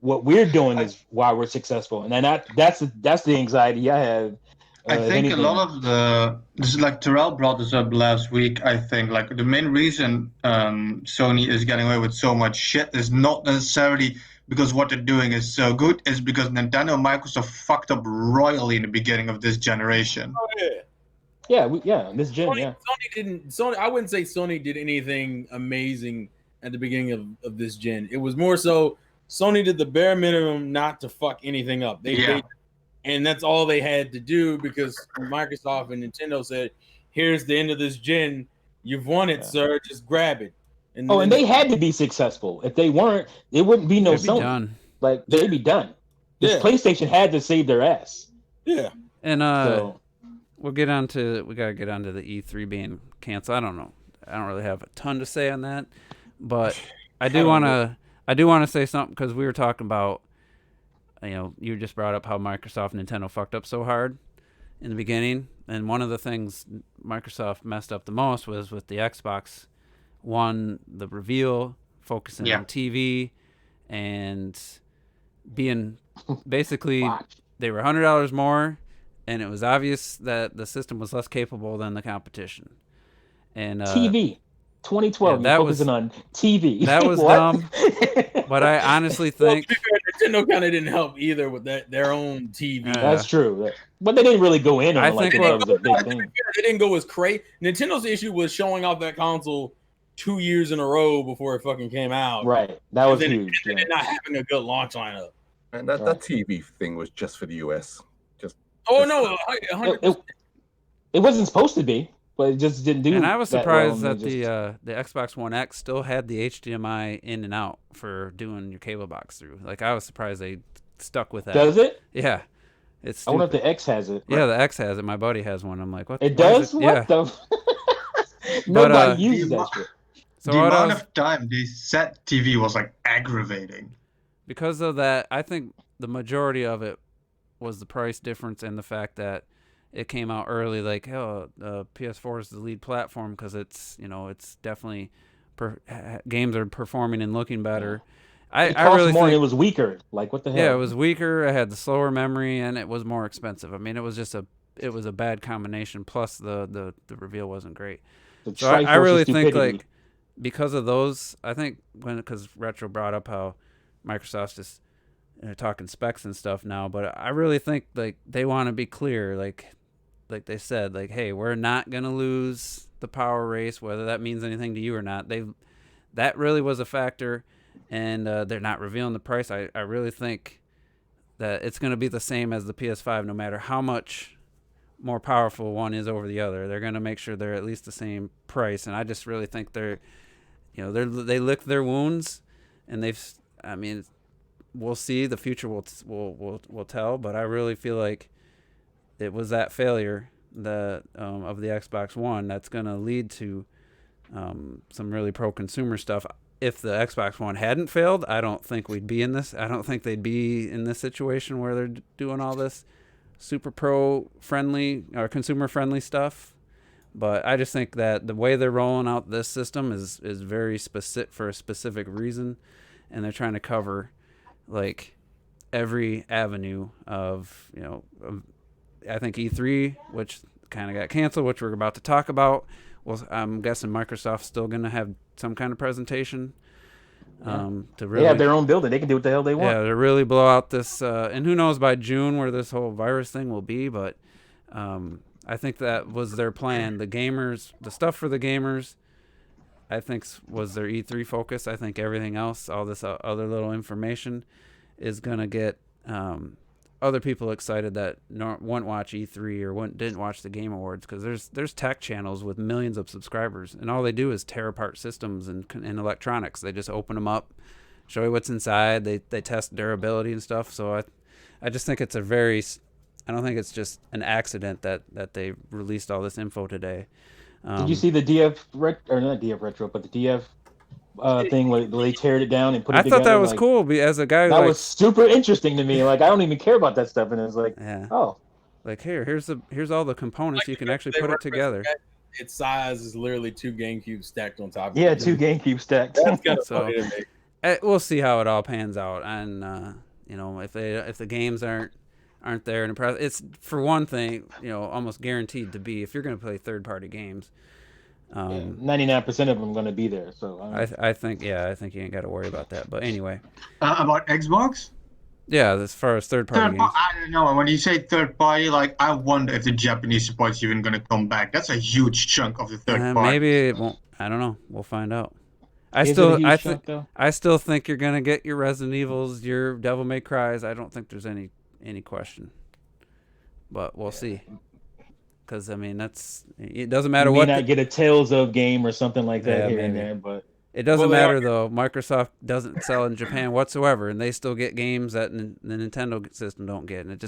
What we're doing is why we're successful, and then that's the anxiety I have. I think a lot of this is like Terrell brought this up last week. I think like the main reason Sony is getting away with so much shit is not necessarily because what they're doing is so good. It's because Nintendo and Microsoft fucked up royally in the beginning of this generation. Oh yeah. This gen, Sony, I wouldn't say Sony did anything amazing at the beginning of this gen. It was more so Sony did the bare minimum not to fuck anything up. And that's all they had to do because Microsoft and Nintendo said, here's the end of this gen. You've won it, sir. Just grab it. And they had to be successful. If they weren't, it wouldn't be no Sony. Done. Like, they'd be done. This PlayStation had to save their ass. Yeah. And we gotta get onto the E3 being canceled. I don't know. I don't really have a ton to say on that, but I do want to say something because we were talking about, you just brought up how Microsoft and Nintendo fucked up so hard in the beginning, and one of the things Microsoft messed up the most was with the Xbox One, the reveal, focusing on TV, and being basically they were $100 more, and it was obvious that the system was less capable than the competition. And TV 2012, focusing on TV. That was dumb. But I honestly think Nintendo kind of didn't help either with their own TV. That's true, but they didn't really go in on it was a big thing. They didn't go as crazy. Nintendo's issue was showing off that console 2 years in a row before it fucking came out. Right, that was huge. And then not having a good launch lineup. And that TV thing was just for the US. No, 100%. It wasn't supposed to be. But it just didn't do. And I was surprised that the Xbox One X still had the HDMI in and out for doing your cable box through. Like, I was surprised they stuck with that. Does it? Yeah. It's I wonder if the X has it. Yeah, the X has it. My buddy has one. I'm like, what? It does? What the? Nobody uses that shit. So the amount of time they said TV was like aggravating. Because of that, I think the majority of it was the price difference and the fact that it came out early, like, PS4 is the lead platform because it's, it's definitely games are performing and looking better. It cost more and it was weaker. Like, what the hell? Yeah, it was weaker. I had the slower memory and it was more expensive. I mean, it was just a bad combination. Plus, the reveal wasn't great. So I really think, like, because of those, I think because Retro brought up how Microsoft's just talking specs and stuff now, but I really think like they want to be clear, like they said, like, hey, we're not gonna lose the power race, whether that means anything to you or not. That really was a factor, and they're not revealing the price. I really think that it's gonna be the same as the PS5, no matter how much more powerful one is over the other. They're gonna make sure they're at least the same price, and I just really think they licked their wounds, and we'll see. The future will tell, but I really feel like it was that failure of the Xbox One that's going to lead to some really pro-consumer stuff. If the Xbox One hadn't failed, I don't think we'd be in this. I don't think they'd be in this situation where they're doing all this super pro-friendly or consumer-friendly stuff. But I just think that the way they're rolling out this system is very specific for a specific reason, and they're trying to cover like every avenue of I think E3, which kind of got canceled, which we're about to talk about. Well, I'm guessing Microsoft's still going to have some kind of presentation to really. They have their own building; they can do what the hell they want. Yeah, to really blow out this, and who knows by June where this whole virus thing will be. But I think that was their plan. The stuff for the gamers, I think was their E3 focus. I think everything else, all this other little information, is going to get other people excited that wouldn't watch E3 or didn't watch the Game Awards, because there's tech channels with millions of subscribers, and all they do is tear apart systems and electronics. They just open them up, show you what's inside. They test durability and stuff. So I just think it's I don't think it's just an accident that they released all this info today. Did you see the DF or not DF retro, but the DF thing where they teared it down and put it together? I thought that was cool. As a guy, that was super interesting to me. Like, I don't even care about that stuff, and it's like, yeah. Oh, like here's all the components, you can actually put it together. Its size is literally 2 GameCube stacked on top of yeah, it. 2 GameCube stacks. That's kind of So- funny to me. We'll see how it all pans out, and if the games aren't there in the press, it's, for one thing, almost guaranteed to be, if you're going to play third-party games. 99% of them going to be there. So I think you ain't got to worry about that. But anyway, About Xbox? yeah, as far as third-party games, I don't know. When you say third party, like, I wonder if the Japanese support's even going to come back. That's a huge chunk of the third party. maybe it won't. I don't know. We'll find out. I Is it a huge chunk, think though? I still think you're gonna get your Resident Evils, your Devil May Cries. I don't think there's any question. But we'll see. Because I mean, it doesn't matter you what. may not get a Tales of game or something like that Yeah, here and maybe. there, but It doesn't Well, they matter are- though. Microsoft doesn't sell in Japan whatsoever, and they still get games that the Nintendo system don't get, and it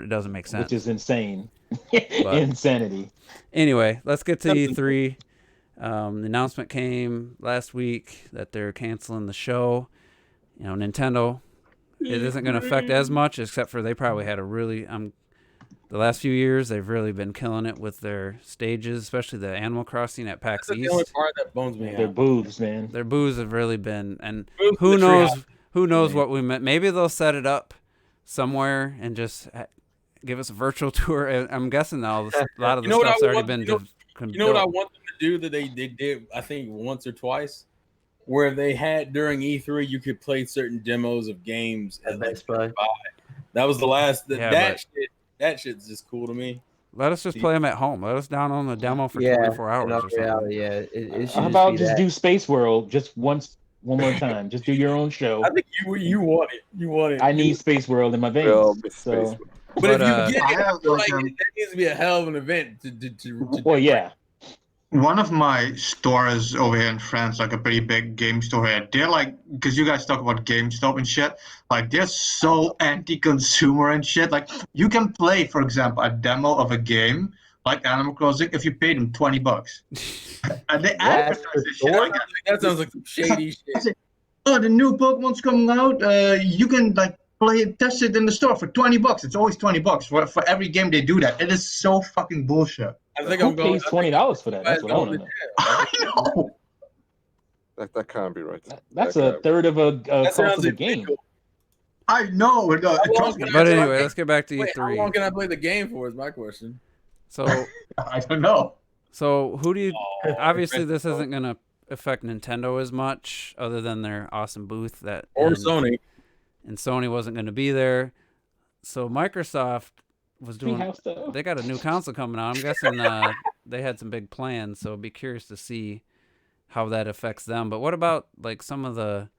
doesn't make sense. which is insane. Insanity. Anyway, let's get to E3. The announcement came last week that they're canceling the show. Nintendo, it isn't going to affect as much, except for they probably had the last few years they've really been killing it with their stages, especially the Animal Crossing at PAX That's the only East. part that bones me Their out. booths, man. Their booths have really been, and Booths who in the knows? treehouse. Who knows what we meant? Maybe they'll set it up somewhere and just give us a virtual tour. I'm guessing a lot of the You know what stuff's I already want- been. You know what I want them to do that they did, I think, once or twice? Where they had during E3, you could play certain demos of games At as Best Buy. That was the last. Yeah, That shit's just cool to me. Let us just play them at home. Let us download the demo for Yeah, 24 hours in or all something. reality, yeah. It should How about be just that. do Space World just one more time? Just do your own show. I think you want it. You want it. I need Space World in my veins. Well, Miss So, Space- But if But, you get I it, have, like, like, that needs to be a hell of an event to well, yeah. One of my stores over here in France, like a pretty big game store here, they're like, because you guys talk about GameStop and shit, like they're so anti-consumer and shit. Like you can play, for example, a demo of a game like Animal Crossing if you pay them $20, and they advertise the this shit. store? I got, That sounds like some shady shit. oh, the new Pokemon's coming out. You can like play it, test it in the store for $20. It's always $20 for every game they do that. It is so fucking bullshit. I think Who I'm going. pays $20 for that? That's what I want to know. I know. That can't be right. That's That a can't- third of a That cost of sounds the game. illegal. I know. Trust me. But anyway, let's get back to Wait, how long E3. can I play the game for? Is my question. So, I don't know. who do you? Oh, Obviously, this isn't going to affect Nintendo as much, other than their awesome booth Or and Sony. Sony wasn't going to be there. So Microsoft was doing. Treehouse stuff. They got a new console coming out. I'm guessing they had some big plans, so I'd be curious to see how that affects them. But what about like some of the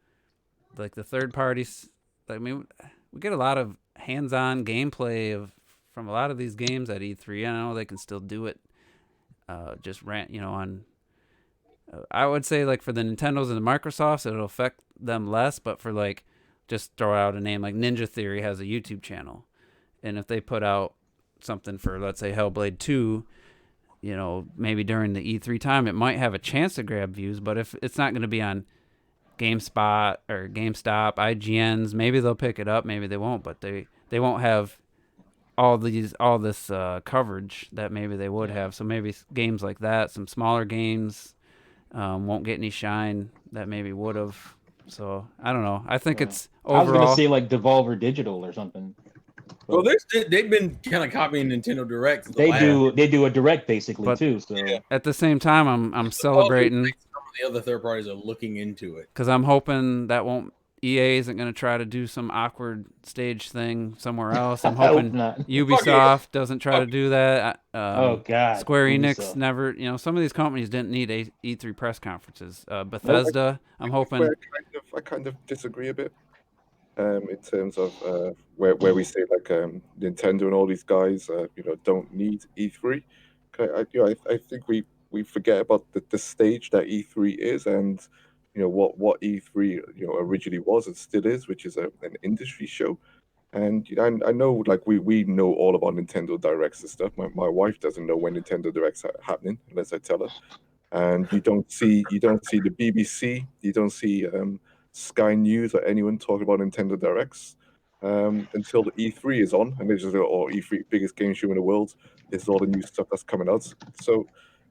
third parties? I mean, we get a lot of hands-on gameplay from a lot of these games at E3. I know they can still do it. Just on. I would say like for the Nintendos and the Microsofts, it'll affect them less. But for like, just throw out a name like Ninja Theory has a YouTube channel. And if they put out something for, let's say, Hellblade 2, maybe during the E3 time, it might have a chance to grab views. But if it's not going to be on GameSpot or GameStop, IGN's, maybe they'll pick it up, maybe they won't. But they won't have all this coverage that maybe they would have. So maybe games like that, some smaller games, won't get any shine that maybe would have. So I don't know. I think it's I was overall. gonna say like Devolver Digital or something. Well, they've been kind of copying Nintendo Direct. They do a direct basically But- too. So Yeah. At the same time, I'm celebrating Some of the other third parties are looking into it. because I'm hoping that EA isn't going to try to do some awkward stage thing somewhere else. I'm I hope hoping not. Ubisoft doesn't try to do that. Oh God. Square Enix Ubisoft. never. Some of these companies didn't need E3 press conferences. Bethesda, I'm hoping. I kind of disagree a bit. in terms of where we say like Nintendo and all these guys, don't need E3. I think we forget about the stage that E3 is, and what E3 originally was and still is, which is an industry show. And I know like we know all about Nintendo Directs and stuff. My wife doesn't know when Nintendo Directs are happening unless I tell her. And you don't see the BBC, you don't see Sky News or anyone talk about Nintendo Directs until the E3 is on, and they just go, "Oh, E3, biggest game show in the world. This is all the new stuff that's coming out." So,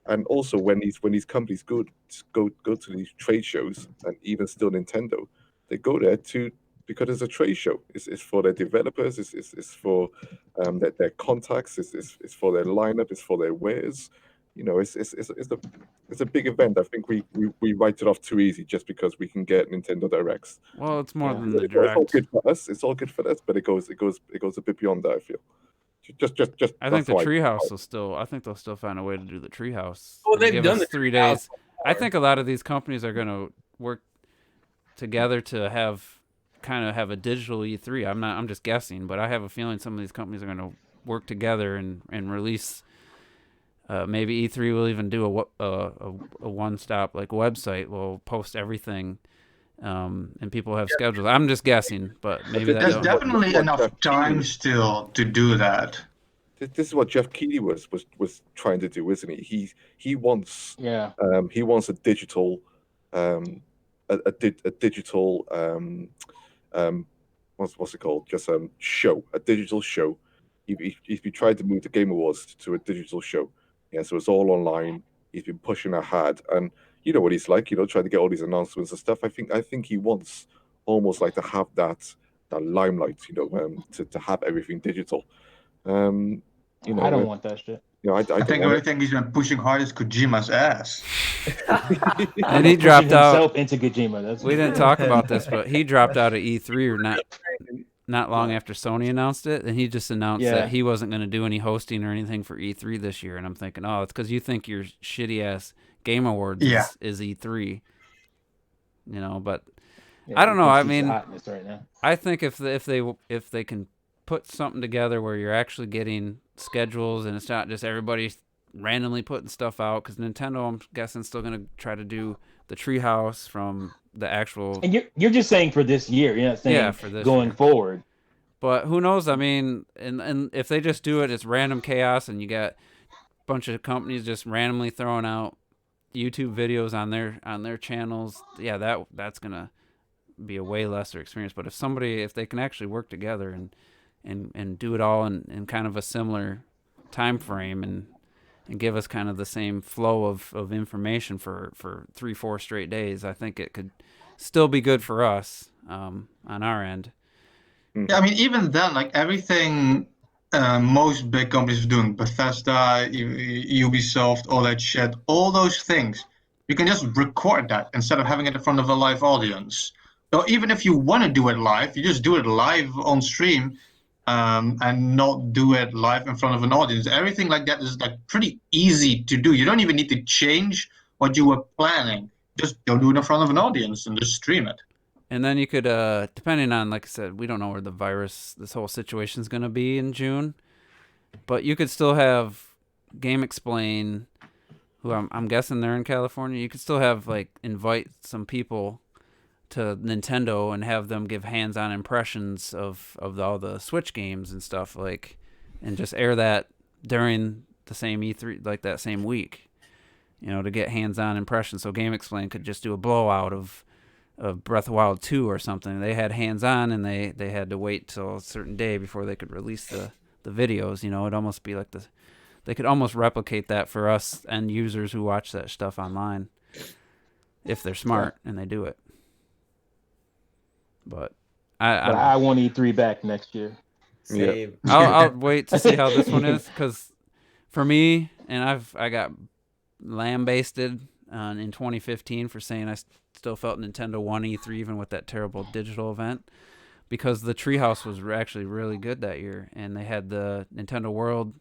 and also when these companies go to these trade shows, and even still Nintendo, they go there to because it's a trade show. It's for their developers. It's for their contacts. It's for their lineup. It's for their wares. It's a big event. I think we write it off too easy just because we can get Nintendo Directs. Well, it's more Yeah. than the It's all direct. good for us. It's all good for us, but it goes a bit beyond that. I feel. Just I think that's the why. treehouse will still. I think they'll still find a way to do the treehouse. Well, and they've give done us the 3 Treehouse days. I think a lot of these companies are going to work together to have a digital E3. I'm just guessing, but I have a feeling some of these companies are going to work together and release. Maybe E3 will even do a one-stop like website. We'll post everything, and people have schedules. I'm just guessing, but maybe that There's don't. definitely what enough Jeff Keighley time was- still to do that. This is what Jeff Keighley was trying to do, isn't he? He wants Yeah. he wants a digital a digital what's it called? Just show, a digital show. He tried to move the Game Awards to a digital show. Yeah, so it's all online. He's been pushing it hard, and you know what he's like. Trying to get all these announcements and stuff. I think he wants almost like to have that limelight. To have everything digital. I don't want that shit. I I don't think the want only thing he's been pushing hard is Kojima's ass. And he Pushing dropped out. himself into Kojima. That's We didn't talk about this, but he dropped out of E3 or not long after Sony announced it, and he just announced Yeah. that he wasn't going to do any hosting or anything for E3 this year. And I'm thinking, oh, it's because you think your shitty ass Game Awards Yeah. is E3, but Yeah, I don't know, he I thinks he's mean- the hotness right now. I think if they can put something together where you're actually getting schedules and it's not just everybody randomly putting stuff out, because Nintendo, I'm guessing, still going to try to do the Treehouse from the actual. And you're just saying for this year. You're not saying Yeah, for this going year. forward. But who knows? I mean, and if they just do it, it's random chaos, and you got a bunch of companies just randomly throwing out YouTube videos on their channels. Yeah, that's gonna be a way lesser experience. But if they can actually work together and do it all in kind of a similar time frame and give us kind of the same flow of information for 3-4 straight days, I think it could still be good for us on our end. Yeah, I mean, even then, like everything most big companies are doing, Bethesda, Ubisoft, all that shit, all those things, you can just record that instead of having it in front of a live audience. So even if you want to do it live, you just do it live on stream and not do it live in front of an audience. Everything like that is like pretty easy to do. You don't even need to change what you were planning. Just don't do it in front of an audience and just stream it. And then you could, depending on, like I said, we don't know where this whole situation is going to be in June, but you could still have Game Explain, who I'm guessing they're in California. You could still have, like, invite some people to Nintendo and have them give hands-on impressions of all the Switch games and stuff, like, and just air that during the same E3, like that same week, to get hands-on impressions. So Game Explain could just do a blowout of Breath of the Wild 2 or something. They had hands-on, and they had to wait till a certain day before they could release the videos. It'd almost be like they could almost replicate that for us end users who watch that stuff online, if they're smart and they do it. But I want E3 back next year. Same. I'll wait to see how this one is, because for me, and I got lambasted in 2015 for saying I still felt Nintendo won E3 even with that terrible digital event, because the Treehouse was actually really good that year, and they had the Nintendo World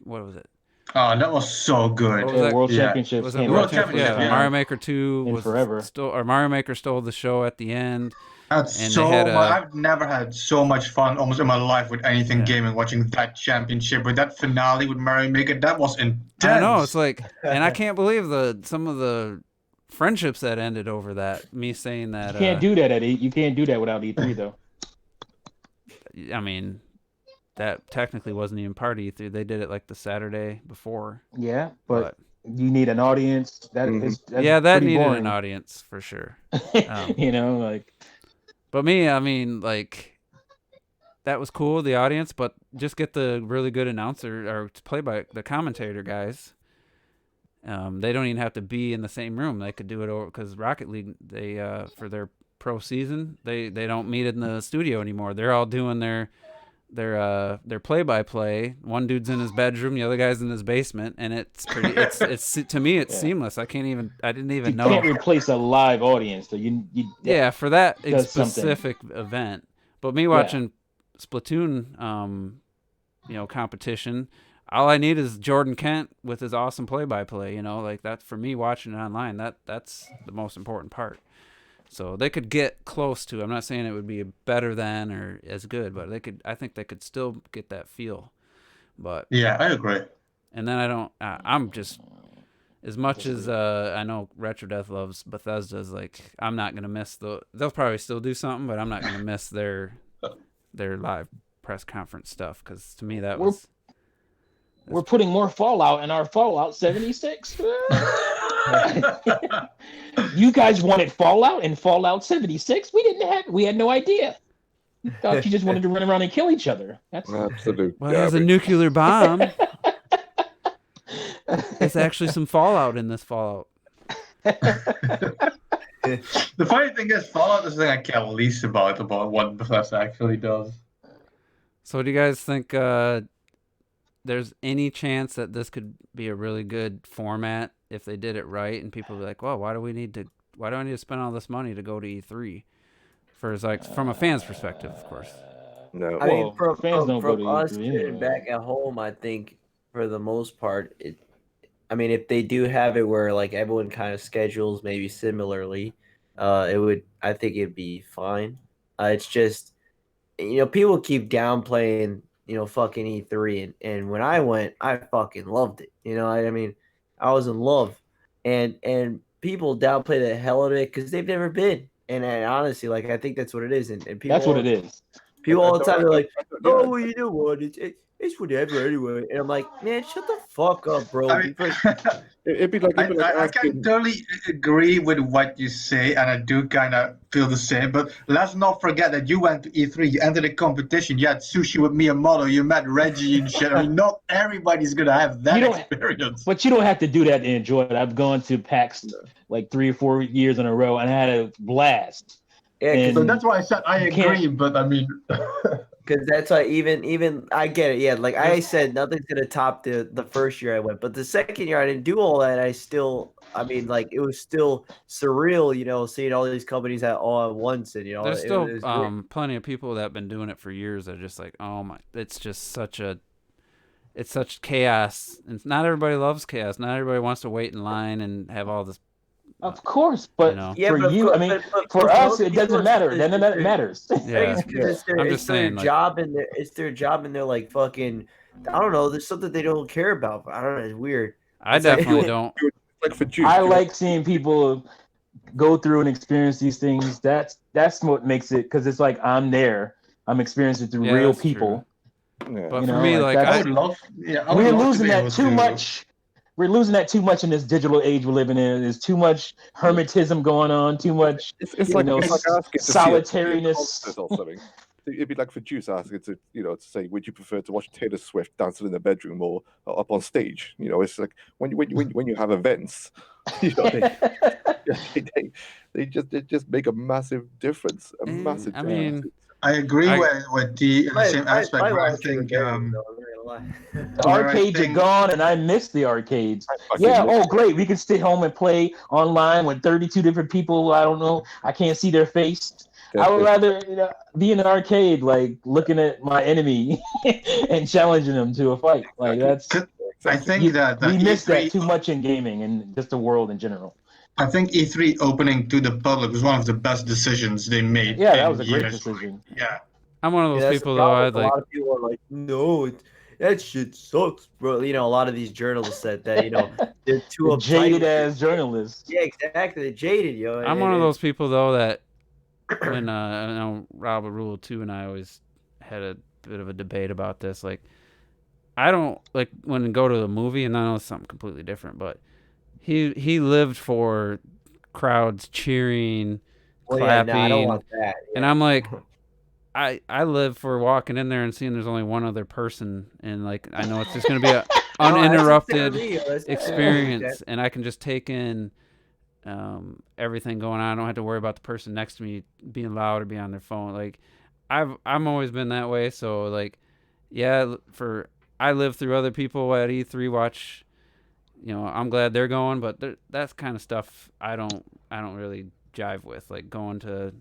What was it? Oh, that was so good. What was that? World Yeah. Championships Was it came World out Championship, Championship? Yeah, yeah. Mario Maker 2 in was forever. Mario Maker stole the show at the end. That's And so they had much. a- I've never had so much fun almost in my life with anything Yeah. gaming. Watching that championship with that finale with Mario Maker, that was intense. I know, it's like, and I can't believe some of the friendships that ended over that. Me saying that. You can't do that at you can't do that without E3 though. I mean, that technically wasn't even part of E3. They did it like the Saturday before. Yeah, but you need an audience. That's yeah, that pretty needed boring. an audience for sure. You know, like. But me, I mean, like, that was cool, the audience, but just get the really good announcer or play by the commentator guys. They don't even have to be in the same room. They could do it over because Rocket League, they for their pro season, they don't meet in the studio anymore. They're all doing their play-by-play. One dude's in his bedroom, the other guy's in his basement, and it's pretty. It's to me, it's seamless. I didn't even know. You can't replace a live audience, so you yeah, for that does specific event. But me watching Splatoon, competition, all I need is Jordan Kent with his awesome play-by-play. You know, like that for me watching it online. That's the most important part. So they could get close to. I'm not saying it would be better than or as good, but I think they could still get that feel. But yeah, I agree. And then I'm just as much as I know Retro Death loves Bethesda's. Like I'm not gonna miss they'll probably still do something, but I'm not gonna miss their live press conference stuff because to me we're putting more Fallout in our Fallout 76. You guys wanted Fallout and Fallout 76. We had no idea. We thought you just wanted to run around and kill each other. That's absolute. Well, there's a nuclear bomb. There's actually some Fallout in this Fallout. The funny thing is, Fallout is the thing I care least about what Bethesda actually does. So, do you guys think there's any chance that this could be a really good format if they did it right, and people be like, "Well, why do I need to spend all this money to go to E3?" From a fan's perspective, of course. No, I mean, from fans don't go to us E3 sitting anyway. back at home, I think for the most part, if they do have it where like everyone kind of schedules maybe similarly, I think it'd be fine. It's just, people keep downplaying, fucking E3, and when I went, I fucking loved it. I was in love, and people downplay the hell out of it because they've never been. And honestly, like I think that's what it is. And people, That's what it is. People all the time are like, yeah. "Oh, well, you know what? It's whatever anyway." And I'm like, "Man, shut the fuck up, bro." I mean, it'd be like I can totally agree with what you say, and I do kind of feel the same. But let's not forget that you went to E3, you entered a competition, you had sushi with Miyamoto, you met Reggie and shit. I mean, not everybody's gonna have that experience. But you don't have to do that to enjoy it. I've gone to PAX like 3 or 4 years in a row, and I had a blast. Yeah, So that's why I said I agree. But I mean, because that's why even I get it. Yeah, like I said, nothing's gonna top the first year I went, but the second year I didn't do all that. It was still surreal, seeing all these companies all at once, and There's still plenty of people that have been doing it for years that are just like, oh my, it's just it's such chaos, and not everybody loves chaos. Not everybody wants to wait in line and have all this. Of course, but for you, for us, it doesn't matter. None of that matters. Yeah, I'm just saying, job, and it's their job, and they're like fucking. I don't know. There's something they don't care about. I don't know. It's weird. I definitely don't. Like for Juice, I like seeing people go through and experience these things. That's what makes it, because it's like I'm there. I'm experiencing it through real people. Yeah. But for me, like I would love. Yeah, I would we're love losing to be that able too to- much. We're losing that too much in this digital age we're living in. There's too much hermetism going on. Too much, It's like asking to see solitariness. a concert or something. It'd be like for Juice asking to say, would you prefer to watch Taylor Swift dancing in the bedroom or up on stage? It's like when you have events, they just make a massive difference. I mean, I agree with the same aspect. Where I think The arcades are gone, and I miss the arcades. Yeah, great. We can stay home and play online with 32 different people. I don't know. I can't see their face. I would rather be in an arcade, like looking at my enemy and challenging them to a fight. Like that's I think that the we miss E3 that too much in gaming and just the world in general. I think E3 opening to the public was one of the best decisions they made. Yeah, that in was a great years. decision. Yeah. I'm one of those that's the people though. problem. I'd A like lot of people are like, no, that shit sucks, bro. You know, a lot of these journalists said that, you know, they're too The uptight. jaded with it. ass journalists. Yeah, exactly. They're jaded, yo. I'm one of those people though that when I know Robert Rule 2 and I always had a bit of a debate about this. Like, I don't like when I go to a movie, and I know it's something completely different, but he lived for crowds cheering, Well, yeah, clapping, no, I don't want that. and I'm like, I live for walking in there and seeing there's only one other person, and like I know it's just gonna be a uninterrupted experience, and I can just take in everything going on. I don't have to worry about the person next to me being loud or being on their phone. Like I'm always been that way. So like, yeah, I live through other people at E3 watch. You know, I'm glad they're going, but that's kind of stuff I don't really jive with. Like going to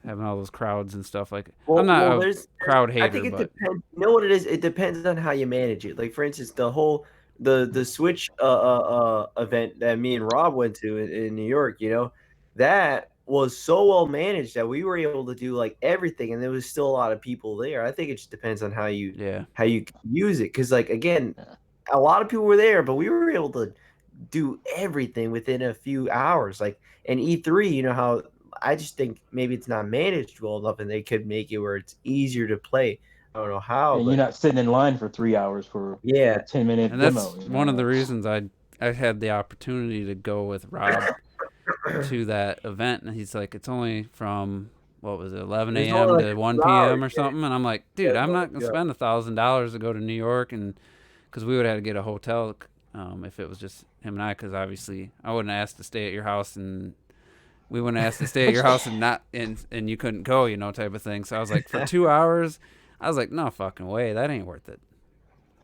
having all those crowds and stuff. Like I'm not a crowd hater. I think it but depends. You know what it is? It depends on how you manage it. Like for instance, the whole the Switch event that me and Rob went to in New York. You know, that was so well managed that we were able to do like everything, and there was still a lot of people there. I think it just depends on how you use it. Because like again, a lot of people were there, but we were able to do everything within a few hours. Like in E3, you know how. I just think maybe it's not managed well enough, and they could make it where it's easier to play. I don't know how. And you're not sitting in line for 3 hours for a 10-minute and demo. that's one of the reasons I had the opportunity to go with Rob to that event, and he's like, it's only from what was it, 11 a.m. to 1 p.m. or something, and I'm like, dude, I'm not gonna spend $1,000 to go to New York, and because we would have to get a hotel if it was just him and I, because obviously I wouldn't ask to stay at your house and. We wouldn't ask to stay at your house and you couldn't go, you know, type of thing. So I was like, for 2 hours, I was like, no fucking way, that ain't worth it.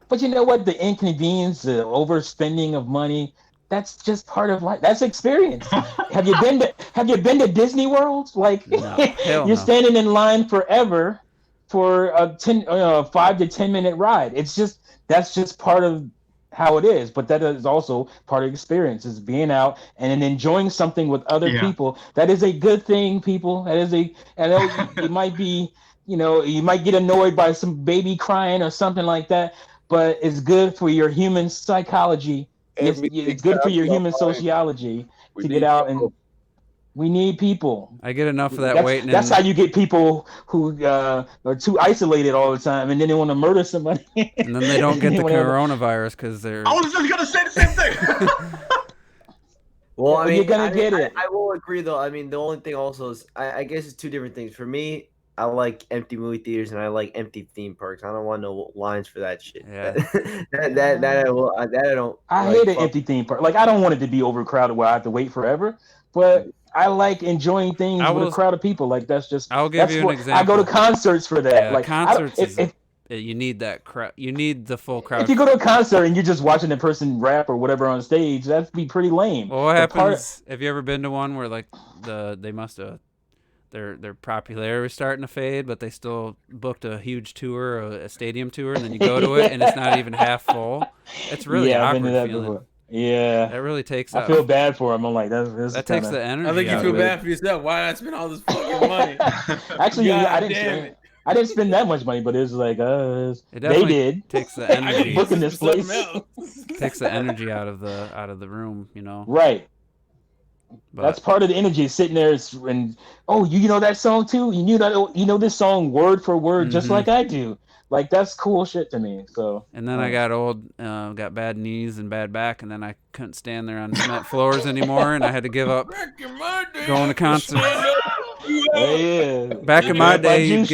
But you know what? The inconvenience, the overspending of money, that's just part of life. That's experience. Have you been to Disney World? Like you're standing in line forever for a 5 to 10 minute ride. That's just part of how it is, but that is also part of the experience, is being out and enjoying something with other people. That is a good thing, people. That is I know you might be, you might get annoyed by some baby crying or something like that, but it's good for your human psychology. It's good for your human sociology to get out and we need people. I get enough of that waiting. That's how you get people who are too isolated all the time, and then they want to murder somebody. And then they don't get the coronavirus because they're. I was just gonna say the same thing. Well, I mean, you're gonna get it. I will agree, though. I mean, the only thing also is, I guess it's two different things. For me, I like empty movie theaters and I like empty theme parks. I don't want no lines for that shit. Yeah. that I don't. I hate an empty theme park. Like I don't want it to be overcrowded where I have to wait forever, but. I like enjoying things with a crowd of people. Like that's just. I'll give you an example. I go to concerts for that. Yeah, like concerts, you need that crowd. You need the full crowd. If you go to a concert and you're just watching the person rap or whatever on stage, that'd be pretty lame. Well, what happens? Have you ever been to one where like they must have their popularity was starting to fade, but they still booked a huge tour, a stadium tour, and then you go to it and it's not even half full. It's really awkward I've been to that feeling. Before. Yeah, that really takes. I feel bad for him. I'm like, that takes the energy. I think you feel bad for yourself. Why did I spend all this fucking money? Actually, I didn't spend that much money, but it was like, they did. Takes the energy. Booking this place takes the energy out of the room, you know. Right. But that's part of the energy, sitting there and you know that song too. You know this song word for word, just like I do. Like that's cool shit to me. So. And then I got old, got bad knees and bad back, and then I couldn't stand there on cement floors anymore, and I had to give up going to concerts. Yeah. Back in my day,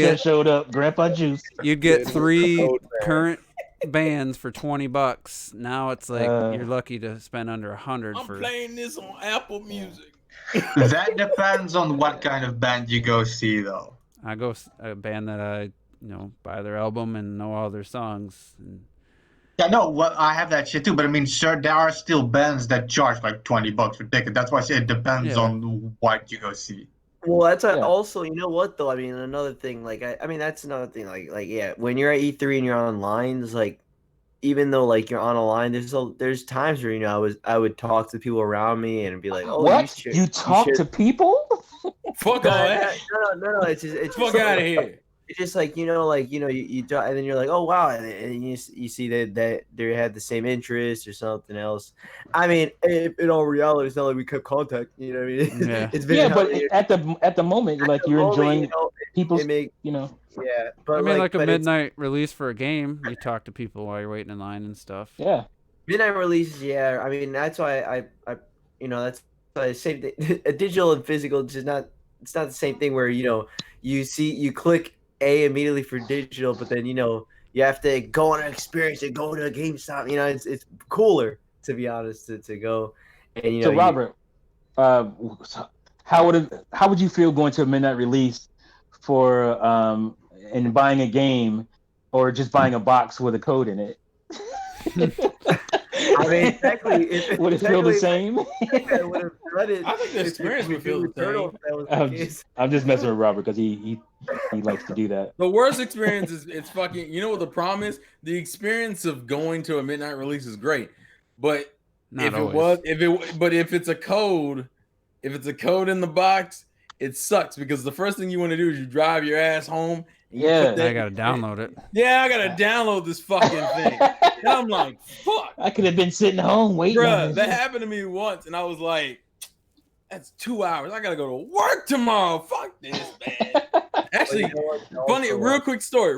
Grandpa Juice. You'd get 3 current bands for $20. Now it's like you're lucky to spend under $100 I'm playing this on Apple Music. That depends on what kind of band you go see, though. I go a band that I buy their album and know all their songs. Yeah, no, well, I have that shit too. But I mean, sure, there are still bands that charge like $20 for ticket. That's why I say it depends on what you go see. Well, that's also, you know what though? I mean, another thing, like I mean, that's another thing. Like yeah, when you're at E3 and you're on lines, like even though like you're on a line, there's times where I would talk to people around me and be like, oh, what? You talk to people? Fuck all that. No. It's just Fuck out of here. It's just like you do, and then you're like, oh wow, and you see that they had the same interest or something else. I mean, in all reality, it's not like we kept contact. You know what I mean? Yeah. It's been Yeah, but at the moment, like you're enjoying people's, yeah. But I mean, like a but it's- midnight release for a game, you talk to people while you're waiting in line and stuff. yeah. midnight releases, yeah. I mean, that's why I that's why I say a digital and physical is not. It's not the same thing where you click A immediately for digital, but then you have to go on an experience and go to a GameStop. It's cooler to be honest to go and So Robert, how would you feel going to a midnight release for and buying a game or just buying a box with a code in it? I mean, exactly. Would it feel the same? I would have done it. I think the experience would feel the same. I'm just messing with Robert because he likes to do that. The worst experience is it's fucking. You know what the problem is? The experience of going to a midnight release is great, but Not always. if it's a code in the box, it sucks because the first thing you want to do is you drive your ass home. And you Yeah. put that- I gotta download it. Yeah, I gotta download this fucking thing. And I'm like, fuck, I could have been sitting home waiting. on bruh. this. That happened to me once, and I was like, that's 2 hours. I gotta go to work tomorrow. Fuck this, man. Actually, funny, real quick story.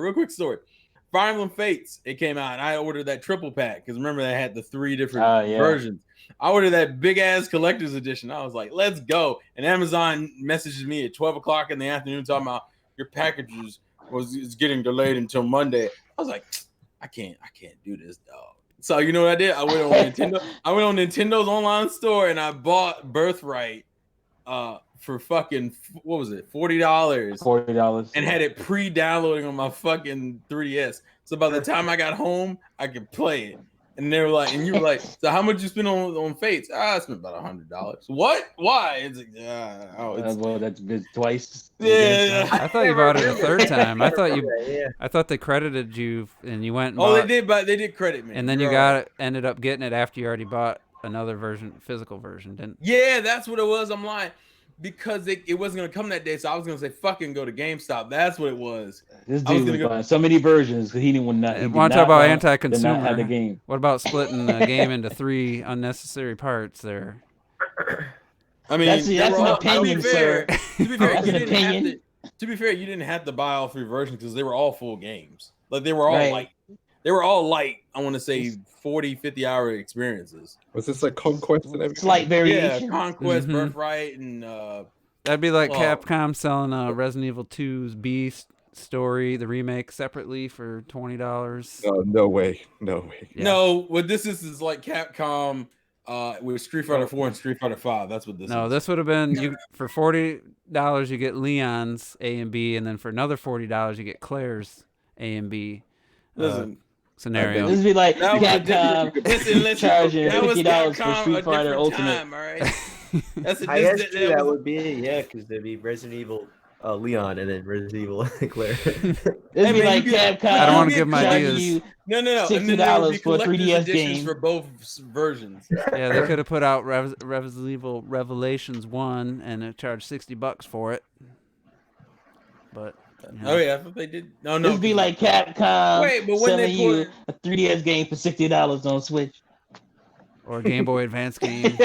Fire Emblem Fates, it came out, and I ordered that triple pack because remember they had the 3 different Yeah. versions. I ordered that big ass collector's edition. I was like, let's go. And Amazon messages me at 12 o'clock in the afternoon talking about your packages is getting delayed until Monday. I was like, I can't do this, dog. So you know what I did? I went on Nintendo. I went on Nintendo's online store and I bought Birthright for fucking what was it? $40. $40 And had it pre-downloading on my fucking 3DS. So by the time I got home, I could play it. And they were like, and you were like, so how much you spend on Fates? I spent about $100. What? Why? It's like, well, that's twice. Yeah. I thought you bought it a third time. I thought Yeah. I thought they credited you and you went. And Oh, bought, they did credit me. And then you ended up getting it after you already bought another version, physical version, didn't? Yeah, that's what it was. I'm lying because it wasn't gonna come that day, so I was gonna say fucking go to GameStop. That's what it was. This I was dude gonna was go- buying so many versions because he didn't want to. Want to talk about Did not anti-consumer? have the game. What about splitting the game into 3 unnecessary parts there? I mean, That's they an were all- opinion, sir. To be fair, That's you an didn't have opinion. to be fair, you didn't have to buy all 3 versions because they were all full games. Like they were all Right. light. They were all light. I want to say 40, 50-hour experiences. Was this like Conquest and everything? Slight Yeah, variation. Conquest, Mhm. Birthright, and That'd be like Oh. Capcom selling Resident Evil 2's Beast story, the remake, separately for $20. Oh, no way. Yeah. no. What this is like Capcom with Street Fighter 4 and Street Fighter 5. That's what this No, is. this would have been you for $40. You get Leon's A and B, and then for another $40, you get Claire's A and B Listen, scenario. This would be like that was a Capcom different. Listen, charging that was $50 for Capcom Street a Fighter different Ultimate. time, all right. That's a, I guess this, too, that was- would be it, yeah, because there'd be Resident Evil Leon and then Resident Evil Claire. This Hey, would be man, like you get- Capcom. I don't wanna you give my charging ideas. you no. And then there would $60 be for a collector's 3DS editions game. for both versions. Yeah, they could have put out Resident Evil Revelations 1 and it charged $60 for it. But you know, Oh yeah, I thought they did. No, This would be like Capcom Wait, but when they selling you put- a 3DS game for $60 on Switch. or a Game Boy Advance game.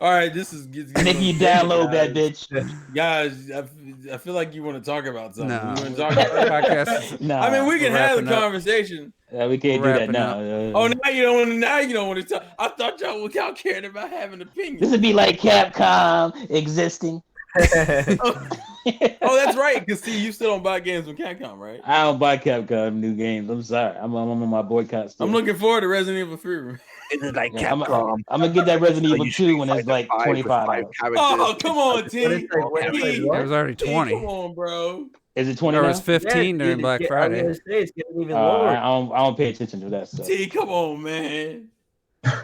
all right. This is And if you download that bitch, guys. I feel like you want to talk about something. No. You want to talk about Podcast. nah, I mean, we can We're have the wrapping up. conversation. we can't we're do that wrapping now. Oh, now you don't want to. Now you don't want to talk. I thought y'all cared about having This opinions. would be like Capcom existing. Oh, that's right. Because see, you still don't buy games from Capcom, right? I don't buy Capcom new games. I'm sorry. I'm on my boycott still. I'm looking forward to Resident Evil 3. It's like Yeah, I'm gonna get that Resident Evil 2 when it's like $25. Oh, come on, T. What is that? What is that? T, It was already T, 20. Come on, bro. Is it 20 There now? was 15 during Black Friday. It's getting even I lower. don't pay attention to that stuff. T, come on, man.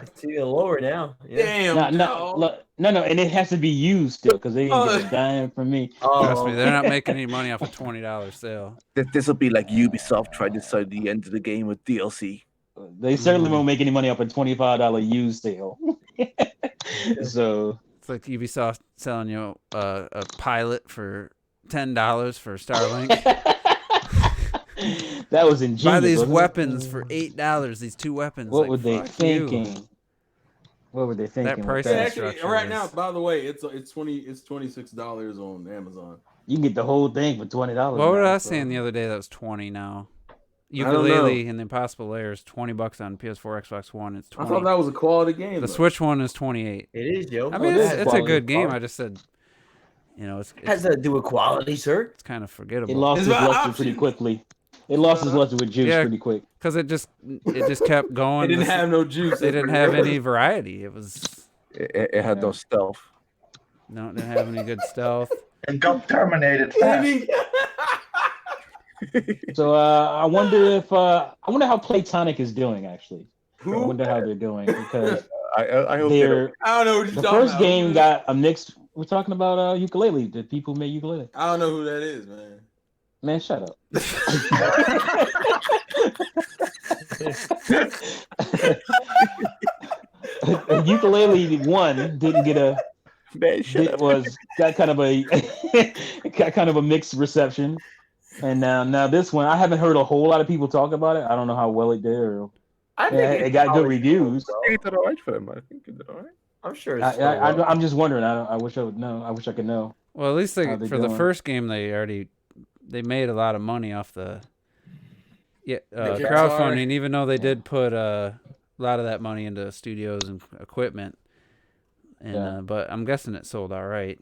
It's even lower now. Yeah. Damn, No, and it has to be used still because they ain't get a dime from me. Trust me, Oh, they're not making any money off a $20 sale. This will be like Ubisoft trying to sell the end of the game with DLC. They certainly won't make any money off a $25 used sale. So It's like Ubisoft selling you a pilot for $10 for Starlink. that was ingenious. Buy these wasn't it? weapons for $8. These 2 weapons. What like, were they fuck you. thinking? What were they thinking? with pricing that? Actually, structure right is- now, by the way, it's $26 on Amazon. You can get the whole thing for $20. What was now, I so. saying the other day? That was 20 now. don't know. Ukulele and the Impossible Lair is $20 on PS4, Xbox One. It's I 20. thought that was a quality game. The though. Switch one is 28. it is, yo. I mean, it it's is a quality. good game. I just said, it's has to do with quality, sir. it's kind of forgettable. It lost It's its about luster pretty options. quickly. It lost its luster with juice Yeah. pretty quick. Because it just kept going. They didn't have no juice. They didn't have any variety. It was It had no stealth. no, it didn't have any good stealth. It got terminated fast. So I wonder how Playtonic is doing actually. I Who? wonder how they're doing because I hope they they're don't. I don't know what you're the talking first about. game got a mixed. We're talking about ukulele. The people who made ukulele. I don't know who that is, man. Man, shut up. Ukulele one didn't get a Man, shut it up. was got kind of a mixed reception, and now this one I haven't heard a whole lot of people talk about it. I don't know how well it did, or I it got good probably reviews. I think it did alright for them. I think it did alright. I'm sure it's still well. I'm just wondering. I wish I would know. I wish I could know. Well, at least How they for the doing? first game, they made a lot of money off the Kickstarter. crowdfunding. Even though they did put a lot of that money into studios and equipment, and Yeah. but I'm guessing it sold all right.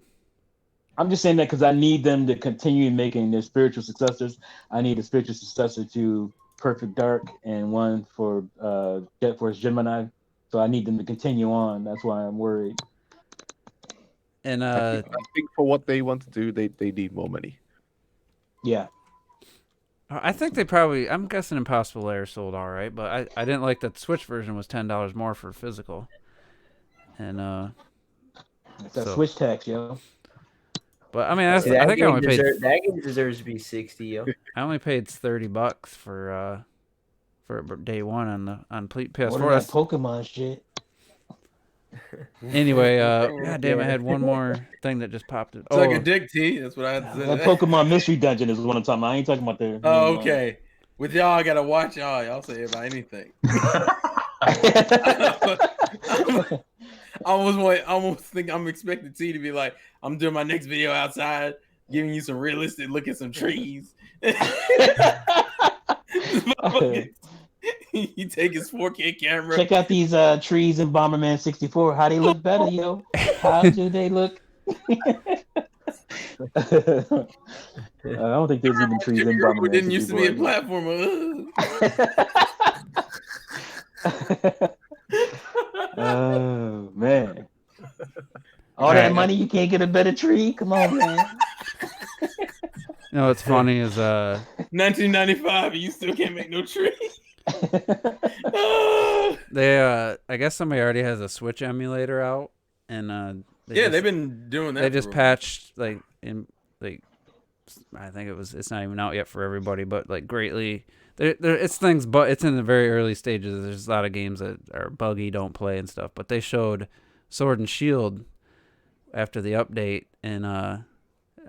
I'm just saying that because I need them to continue making their spiritual successors. I need a spiritual successor to Perfect Dark and one for Jet Force Gemini. So I need them to continue on. That's why I'm worried. And I think for what they want to do, they need more money. Yeah. I think they probably. I'm guessing Impossible Lair sold all right, but I didn't like that the Switch version was $10 more for physical. And It's that So- Switch tax, yo. but I mean, I See, that think I game only paid that game deserves to be 60, yo. I only paid $30 for day one on What is PS4. that That's- Pokemon shit? Anyway, god damn, I had one more thing that just popped. It's like a dick T. That's what I had to say. That Pokemon Mystery Dungeon is what I'm talking about. I ain't talking about their. Oh, okay. With y'all, I gotta watch y'all. Y'all say about anything. I almost think I'm expecting T to be like, I'm doing my next video outside, giving you some realistic look at some trees. He take his 4K camera. Check out these trees in Bomberman 64. How they look better, yo? How do they look? I don't think there's even trees in Jimmy Robo Bomberman didn't used to be a 64. platformer. Oh man! All that money, you can't get a better tree. Come on, man. You know what's funny is 1995, and you still can't make no tree. they I guess somebody already has a Switch emulator out, and They've been doing that. they for just a- patched I think it's not even out yet for everybody, but like greatly. It's things, but it's in the very early stages. There's a lot of games that are buggy, don't play and stuff. But they showed Sword and Shield after the update, and I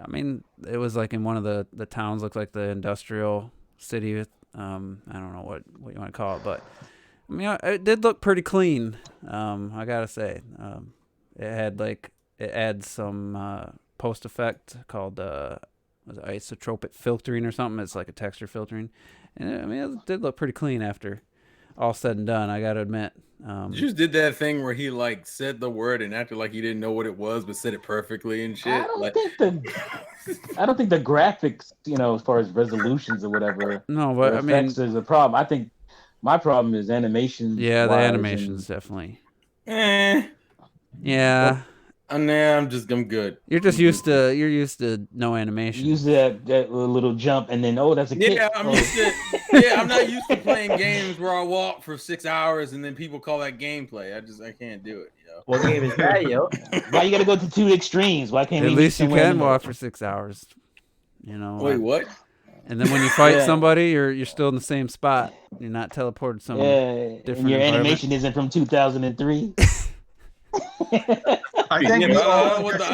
mean, it was like in one of the towns, looked like the industrial city. I don't know what you want to call it, but I mean, it did look pretty clean. I gotta say, it adds some post effect called was it isotropic filtering or something. It's like a texture filtering. And I mean, it did look pretty clean after all said and done, I gotta admit. You just did that thing where he like said the word and acted like he didn't know what it was, but said it perfectly and shit. I don't Like, think the graphics, as far as resolutions or whatever, No, but I mean, effects is a problem. I think my problem is animation. yeah, the animations definitely. eh. Yeah, Nah, I'm good. You're used to no animation. Use that little jump, and then that's a kick. Yeah, I'm Oh. used to. Yeah, I'm not used to playing games where I walk for 6 hours and then people call that gameplay. I can't do it. What game is that, yo? Why you gotta go to two extremes? Why can't At we least you meet somewhere in can the walk middle? for 6 hours. You know. Wait, what? And then when you fight Yeah. somebody, you're still in the same spot. You're not teleported somewhere. Yeah, different and your environment. animation isn't from 2003. I think Yeah, we but all- I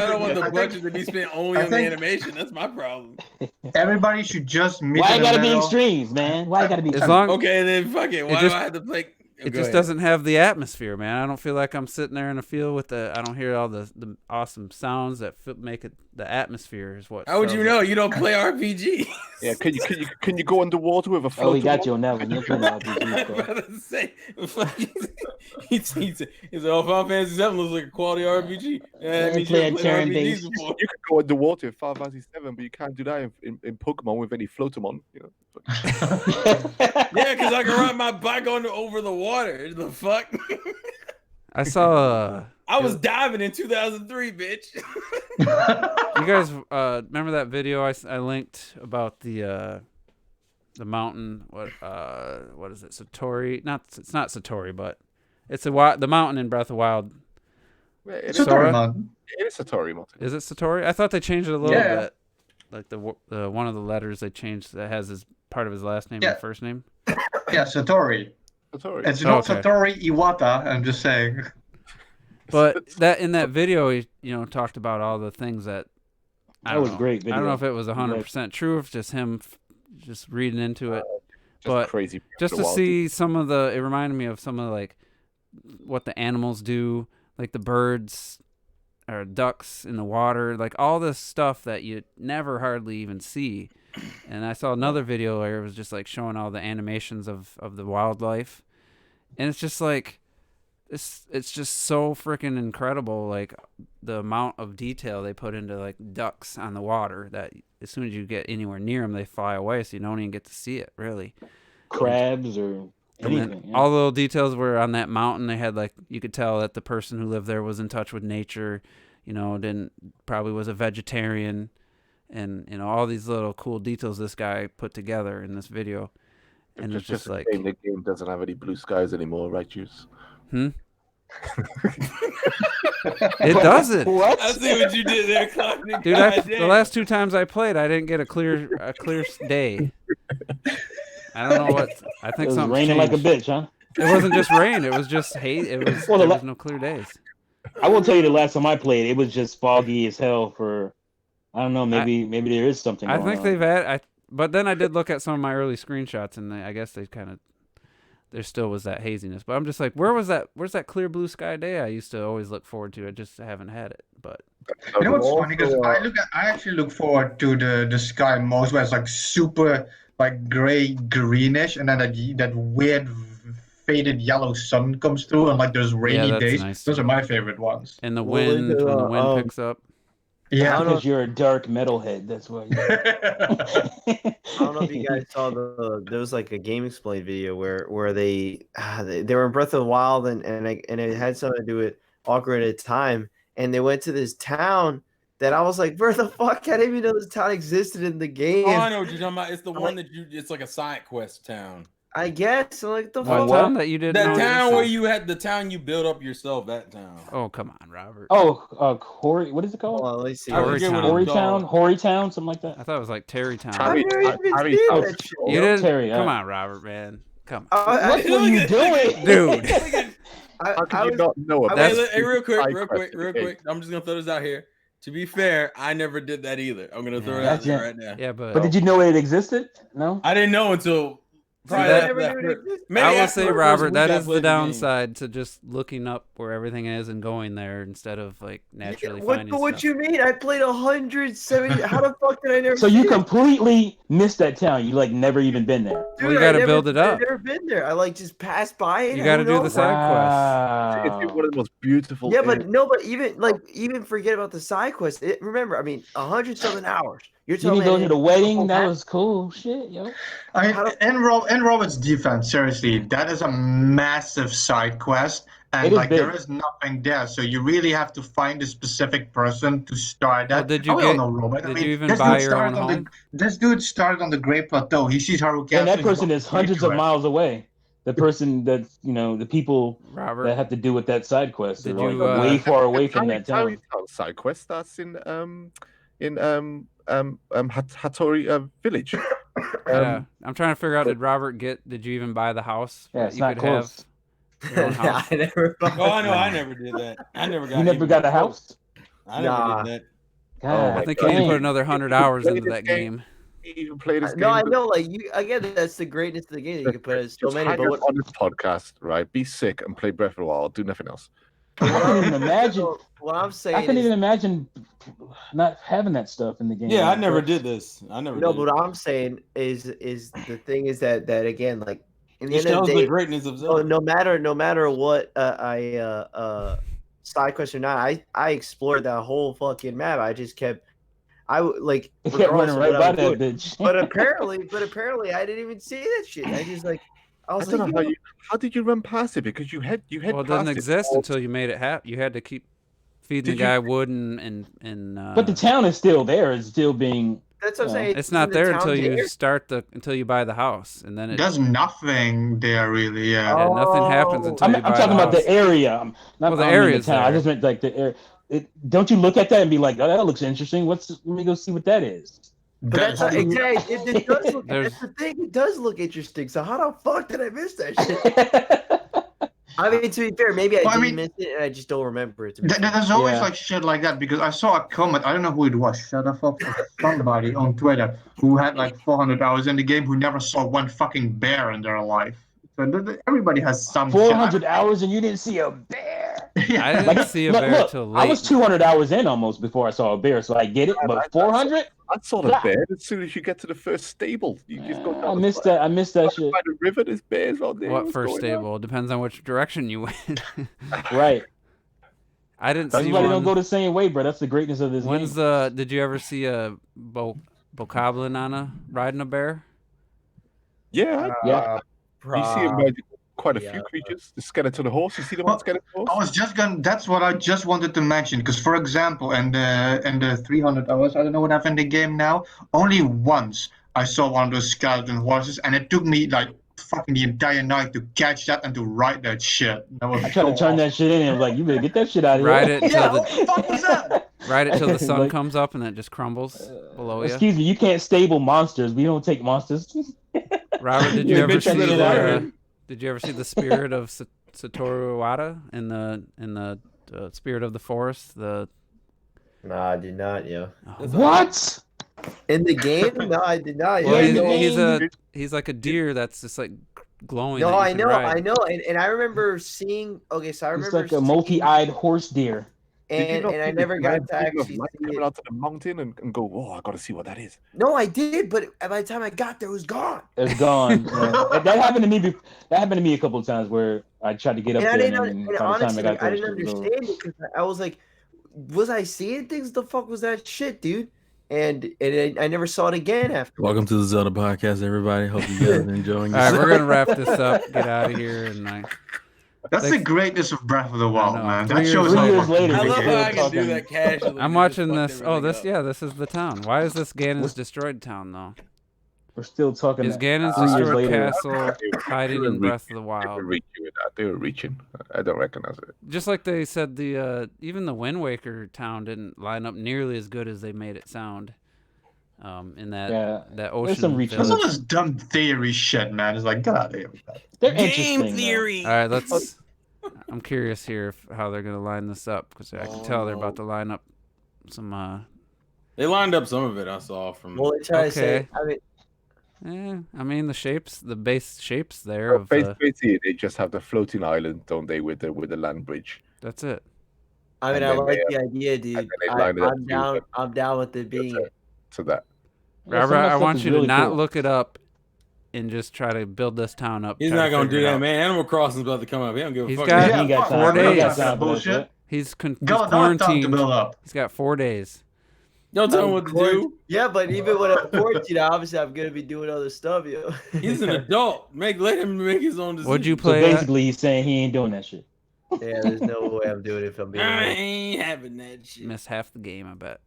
don't want the I think budget to be spent only I on the think- animation. That's my problem. everybody should just meet Why in it the gotta be middle. extremes, man? Why it gotta be As extremes? long Okay, then fuck it. Why just- do I have to play? it Go just ahead. doesn't have the atmosphere, man. I don't feel like I'm sitting there in a field with I don't hear all the awesome sounds that make it. The atmosphere is what. How would sells you it. know? You don't play RPG. Yeah, can you go underwater with a float? Oh, he got you on that one. You're playing I'm RPGs, bro. about to say, he said, "Oh, Final Fantasy 7 looks like a quality RPG." Yeah, that means you play haven't a played turn-based. RPGs before. You could go underwater in Final Fantasy 7, but you can't do that in Pokemon with any Floatamon. You know. Yeah, because I can ride my bike over the water. The fuck? I saw. I was diving in 2003, bitch. You guys remember that video I linked about the mountain? What is it? Satori? It's not Satori, but it's the mountain in Breath of Wild. Yeah, it So is Sora? man. Satori, Martin. Is it Satori? I thought they changed it a little Yeah. bit. Like the one of the letters they changed that has his part of his last name Yeah. and first name. Yeah, Satori. Satori. It's not Okay. Satori Iwata. I'm just saying. But that in that video, he talked about all the things that. I That don't was know. great I don't know if video. it was 100% true, if just him just reading into it. Just but crazy. Just to Wild. see some of it reminded me of some of like what the animals do, like the birds or ducks in the water, like all this stuff that you never hardly even see. And I saw another video where it was just like showing all the animations of the wildlife, and it's just like it's just so freaking incredible, like the amount of detail they put into like ducks on the water, that as soon as you get anywhere near them they fly away, so you don't even get to see it really. Crabs or And then anything. all the little details were on that mountain. They had like, you could tell that the person who lived there was in touch with nature, probably was a vegetarian, and all these little cool details this guy put together in this video. And it's just a like, shame the game doesn't have any blue skies anymore, right, Juice? it doesn't. What? I see what you did there, Clark. Dude, the last 2 times I played, I didn't get a clear day. I don't know what. I It think was something raining like a changed. bitch, huh? It wasn't just rain. It was just hate. It was Well, there was no clear days. I will tell you the last time I played, it was just foggy as hell for, I don't know, maybe there is something I going think on. they've had. But then I did look at some of my early screenshots, and I guess they kind of. There still was that haziness, but I'm just like, where's that clear blue sky day I used to always look forward to? I just haven't had it. But You know what's funny? Because I actually look forward to the sky most, where it's like super like gray greenish, and then that weird faded yellow sun comes through, and like those rainy that's days. nice. Those are my favorite ones. and the Well, wind, into, when the wind picks up. Yeah. Because you're a dark metalhead, that's why. I don't know if you guys saw there was like a Game Explained video where they were in Breath of the Wild and it had something to do with Ocarina of Time, and they went to this town that I was like, where the fuck? I didn't even know this town existed in the game. Oh, I know what you're talking about. It's the one that it's like a side quest town. I guess. So like the What fuck? town that you didn't That know town where existed? you had the town you built up yourself. That town. Oh, come on, Robert. Corey, what is it called? Hold on, let me see. I forget what Town. it's called. Horrytown, something like that. I thought it was like Terrytown. Terry- I've never even Harry- seen Oh, that shit. You didn't? Terry, Come on, Robert, man. Come on. I, What were you doing? Dude. How can I you was- not know about That's- Hey, real quick, side real quest quick, in real the quick. I'm just gonna throw this out here. To be fair, I never did that either. I'm gonna throw it Yeah. out there Gotcha. right now. Yeah, but, But did you know it existed? No? I didn't know until probably that- after I that never knew it first- existed. maybe I will after say, the first Robert, week that I is the played game. downside to just looking up where everything is and going there instead of like naturally finding But what stuff. you mean? I played 170. How the fuck did I never? So see you it? completely missed that town. You like never even been there. Well, you I gotta never- build it up. I've never been there. I like just passed by it. You I gotta don't do know. the side It's one of the most beautiful. Yeah, but no, but even forget about the side quest. Remember, I mean, 100-something hours. You're You telling didn't me go to the wedding? That was cool. Shit, yo. I mean, How do- in Robert's defense, seriously, that is a massive side quest, and It is like there big. is nothing there. So you really have to find a specific person to start Well, that. did you we all get- know Robert. did I mean, you even this buy dude your started own on home? this dude started on the Great Plateau. He sees Haru Castle. And that he person goes is hundreds into of it. miles away. The person that's the people Robert, that have to do with that side quest are Did like you, way far away from Town that town. side quest starts in Hattori village. yeah, I'm trying to figure out. Did Robert Did you even buy the house? Yeah, that it's you not could close. have your own house? I never. Oh, I know. I never did that. I never got. You never even got a close. house. I never Nah. did that. Oh God, my I think God. you need to put dang. another 100 hours Play into this that game. game. You even play this game. No, I know. Like you again, that's the greatness of the game. You can put so Just many. hang But up what, on this podcast, right? Be sick and play Breath of the Wild. Do nothing else. I couldn't even imagine. what I'm saying I couldn't is, even imagine not having that stuff in the game. Yeah, I never did this. I never. no, did but it. what I'm saying is the thing is that again, like in the It end of shows the the day, greatness of no, Zelda. no matter what side quest or not, I explored that whole fucking map. I just kept like He kept regardless running of right what by I that was doing. bitch. But apparently I didn't even see that shit. I just like I I was don't like, know yo, how did you run past it? Because you had Well, it past doesn't it exist all- until you made it happen. You had to keep feeding Did the you- guy wood and But the town is still there. It's still being. that's what I'm Yeah. saying. it's not in the there until town's you area. until you buy the house, and then it There's nothing there really. Yeah. yeah, nothing happens Oh. until I'm you buy talking the about house. the area. I'm not. Well, the I don't mean area's the town. I there. just meant like the area. Don't you look at that and be like, oh, that looks interesting. Let me go see what that is. But that's That's- exactly. It does look. There's- That's the thing. It does look interesting. So how the fuck did I miss that shit? I mean, to be fair, maybe I Well, I did mean- miss it, and I just don't remember it. To be fair. There's always Yeah. like shit like that because I saw a comment. I don't know who it was. Shut the fuck up. Somebody on Twitter who had like 400 hours in the game who never saw one fucking bear in their life. So everybody has some 400 hours and you didn't see a bear. Shit. I Yeah. didn't see a bear look, till I late. was 200 hours in almost before I saw a bear, so I get it. But 400, I saw the Yeah. bear as soon as you get to the first stable. You just go down I the missed side- that. I missed that shit. by the river. There's bears out there. What What's first going on? stable? Depends on which direction you went. Right. I didn't see Everybody one. don't go the same way, bro. That's the greatness of this When's game. Did you ever see a bokoblin on riding a bear? Yeah, Yeah. you see him ride quite a yeah. few creatures. The skeleton horse. You see the Well, one skeleton horse? I was just gonna. That's what I just wanted to mention. Because, for example, in the 300 hours, I don't know what I have in the game now. Only once I saw one of those skeleton horses, and it took me like fucking the entire night to catch that and to ride that shit. That was I tried to so turn that shit in and was like, you better get that shit out of here. Ride it till Yeah, the what the fuck was that? ride it till the sun Like, comes up and then it just crumbles below you. Excuse me, you can't stable monsters. We don't take monsters. Robert, did Yeah, you ever get that see shit out of the here. Did you ever see the spirit of Satoru Iwata in the Spirit of the Forest? The Nah, I did not. Yeah. What? In the game? No, I did not. well, Yeah, he's like a deer that's just like glowing. no, that you I can know, ride. I know, and I remember seeing. Okay, so I It's remember like a seeing- multi-eyed horse deer. Did you and not I see the never got grand to beam of actually light see coming it. out to the mountain and go, oh, I got to see what that is. No, I did, but by the time I got there, it was gone. It's gone. Yeah. That happened to me. That happened to me a couple of times where I tried to get up And I there, didn't, and and by the time honestly, I got like, I there, didn't shit was over. understand it because I was like, was I seeing things? The fuck was that shit, dude? And I never saw it again after. Welcome to the Zelda podcast, everybody. Hope you guys are enjoying All right, this. we're gonna wrap this up. Get out of here, and That's the Thanks. greatness of Breath of the Wild, know. man. 3 That years shows later. how 3 years fucking later, big I it love is. how I Talking- can do that casually. I'm You watching just this. fucked Oh, everything this up. this is the town. Why is this Ganon's destroyed town though? We're still talking. Is Ganon's 3 years destroyed later. castle hiding in Breath of the They were Wild? reaching with that. They were reaching. I don't recognize it. Just like they said, the even the Wind Waker town didn't line up nearly as good as they made it sound. In that Yeah, that there's ocean. some reach. That's village. all this dumb theory shit, man. It's like, get out of here with that. They're interesting. though. All right, let's. I'm curious here how they're gonna line this up because I can tell they're about to line up some. They lined up some of it. I saw from. Well, they try to say. Okay. I mean, I mean the shapes, the base shapes there of. Basically, they just have the floating island, don't they, with the land bridge? That's it. I And I then like they- the idea, dude. then they line it up I'm to down. the- I'm down with it being. it. To that. Yeah, some Robert, of that I stuff want is you to really not cool. look it up and just try to build this town up. He's try not to gonna figure do it that, out. man. Animal Crossing's about to come up. He don't give a He's fuck. got- He ain't got 4 time. He ain't got days. time for that Bullshit. shit. He's Go, don't have time to quarantined. build up. He's got 4 days. Don't tell him what to do. Yeah, but even when I'm 14, obviously I'm gonna be doing other stuff, yo. He's an adult. Let him make his own decision. What'd you So play? basically, he's saying he ain't doing that shit. Yeah, there's no way I'm doing it if I'm being I honest. ain't having that shit. Missed half the game, I bet.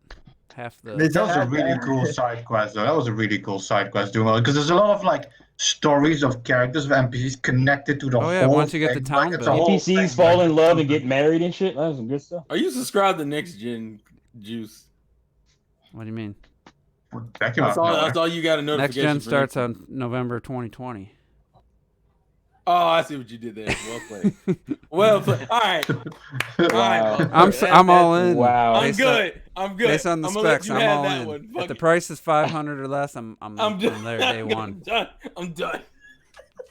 Half the. That was a really cool side quest, though. That was a really cool side quest doing well because there's a lot of like stories of characters of NPCs connected to the Oh, whole. yeah, once you get the thing. town Like, it's a built. whole NPCs thing, fall like, in love and get married and shit. That was some good stuff. Are you subscribed to Next Gen Juice? What do you mean? That came out That's of all. nowhere. That's all you got a Next notification. gen for starts me. on November 2020. Oh, I see what you did there. Well played. Well played. All right. All right. Wow. motherfucker. I'm all in. Wow. I'm Based on- good. I'm good. Based on the I'm gonna let specs, you I'm have all that in. one. If Fuck the it. price is 500 or less, I'm I'm done. there day one. done. I'm done.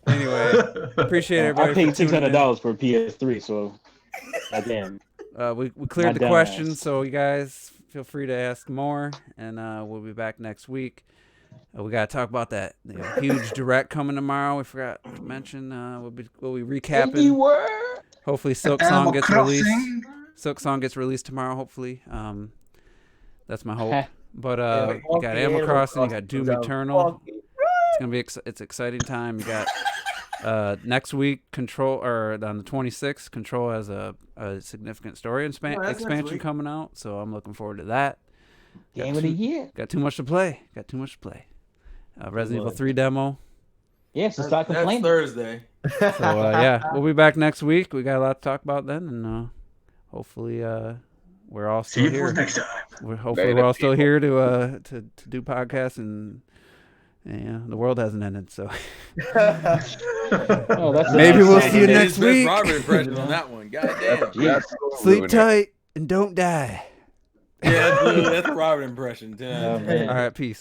Anyway, appreciate everybody I for paid tuning in. $600 for a PS3, so goddamn. We cleared My the dumb questions, ass. so you guys feel free to ask more, and we'll be back next week. We gotta talk about that huge direct coming tomorrow. We forgot to mention. We'll be recapping. word. Hopefully, Silk Animal Song gets Crossing. released. Silk Song gets released tomorrow. Hopefully, that's my hope. But you got Animal Crossing, you got Doom Eternal. It's gonna be it's exciting time. You got next week Control, or on the 26th, Control has a significant story that's next expansion week. coming out, so I'm looking forward to that. Game of the year. Got too much to play. Resident Evil 3 demo. Yeah, so start That's complaining. Thursday. So yeah, we'll be back next week. We got a lot to talk about then, and hopefully we're all See still you for here. next time. Hopefully Later, we're all still people. here to do podcasts, and yeah, the world hasn't ended. So Oh, that's a Maybe nice we'll song. see you That next is best week. Robert impression on that one. God damn. Jeez. sleep tight and don't die. Yeah, that's Robert impression. 10 out of Oh, 10. man. All right, peace.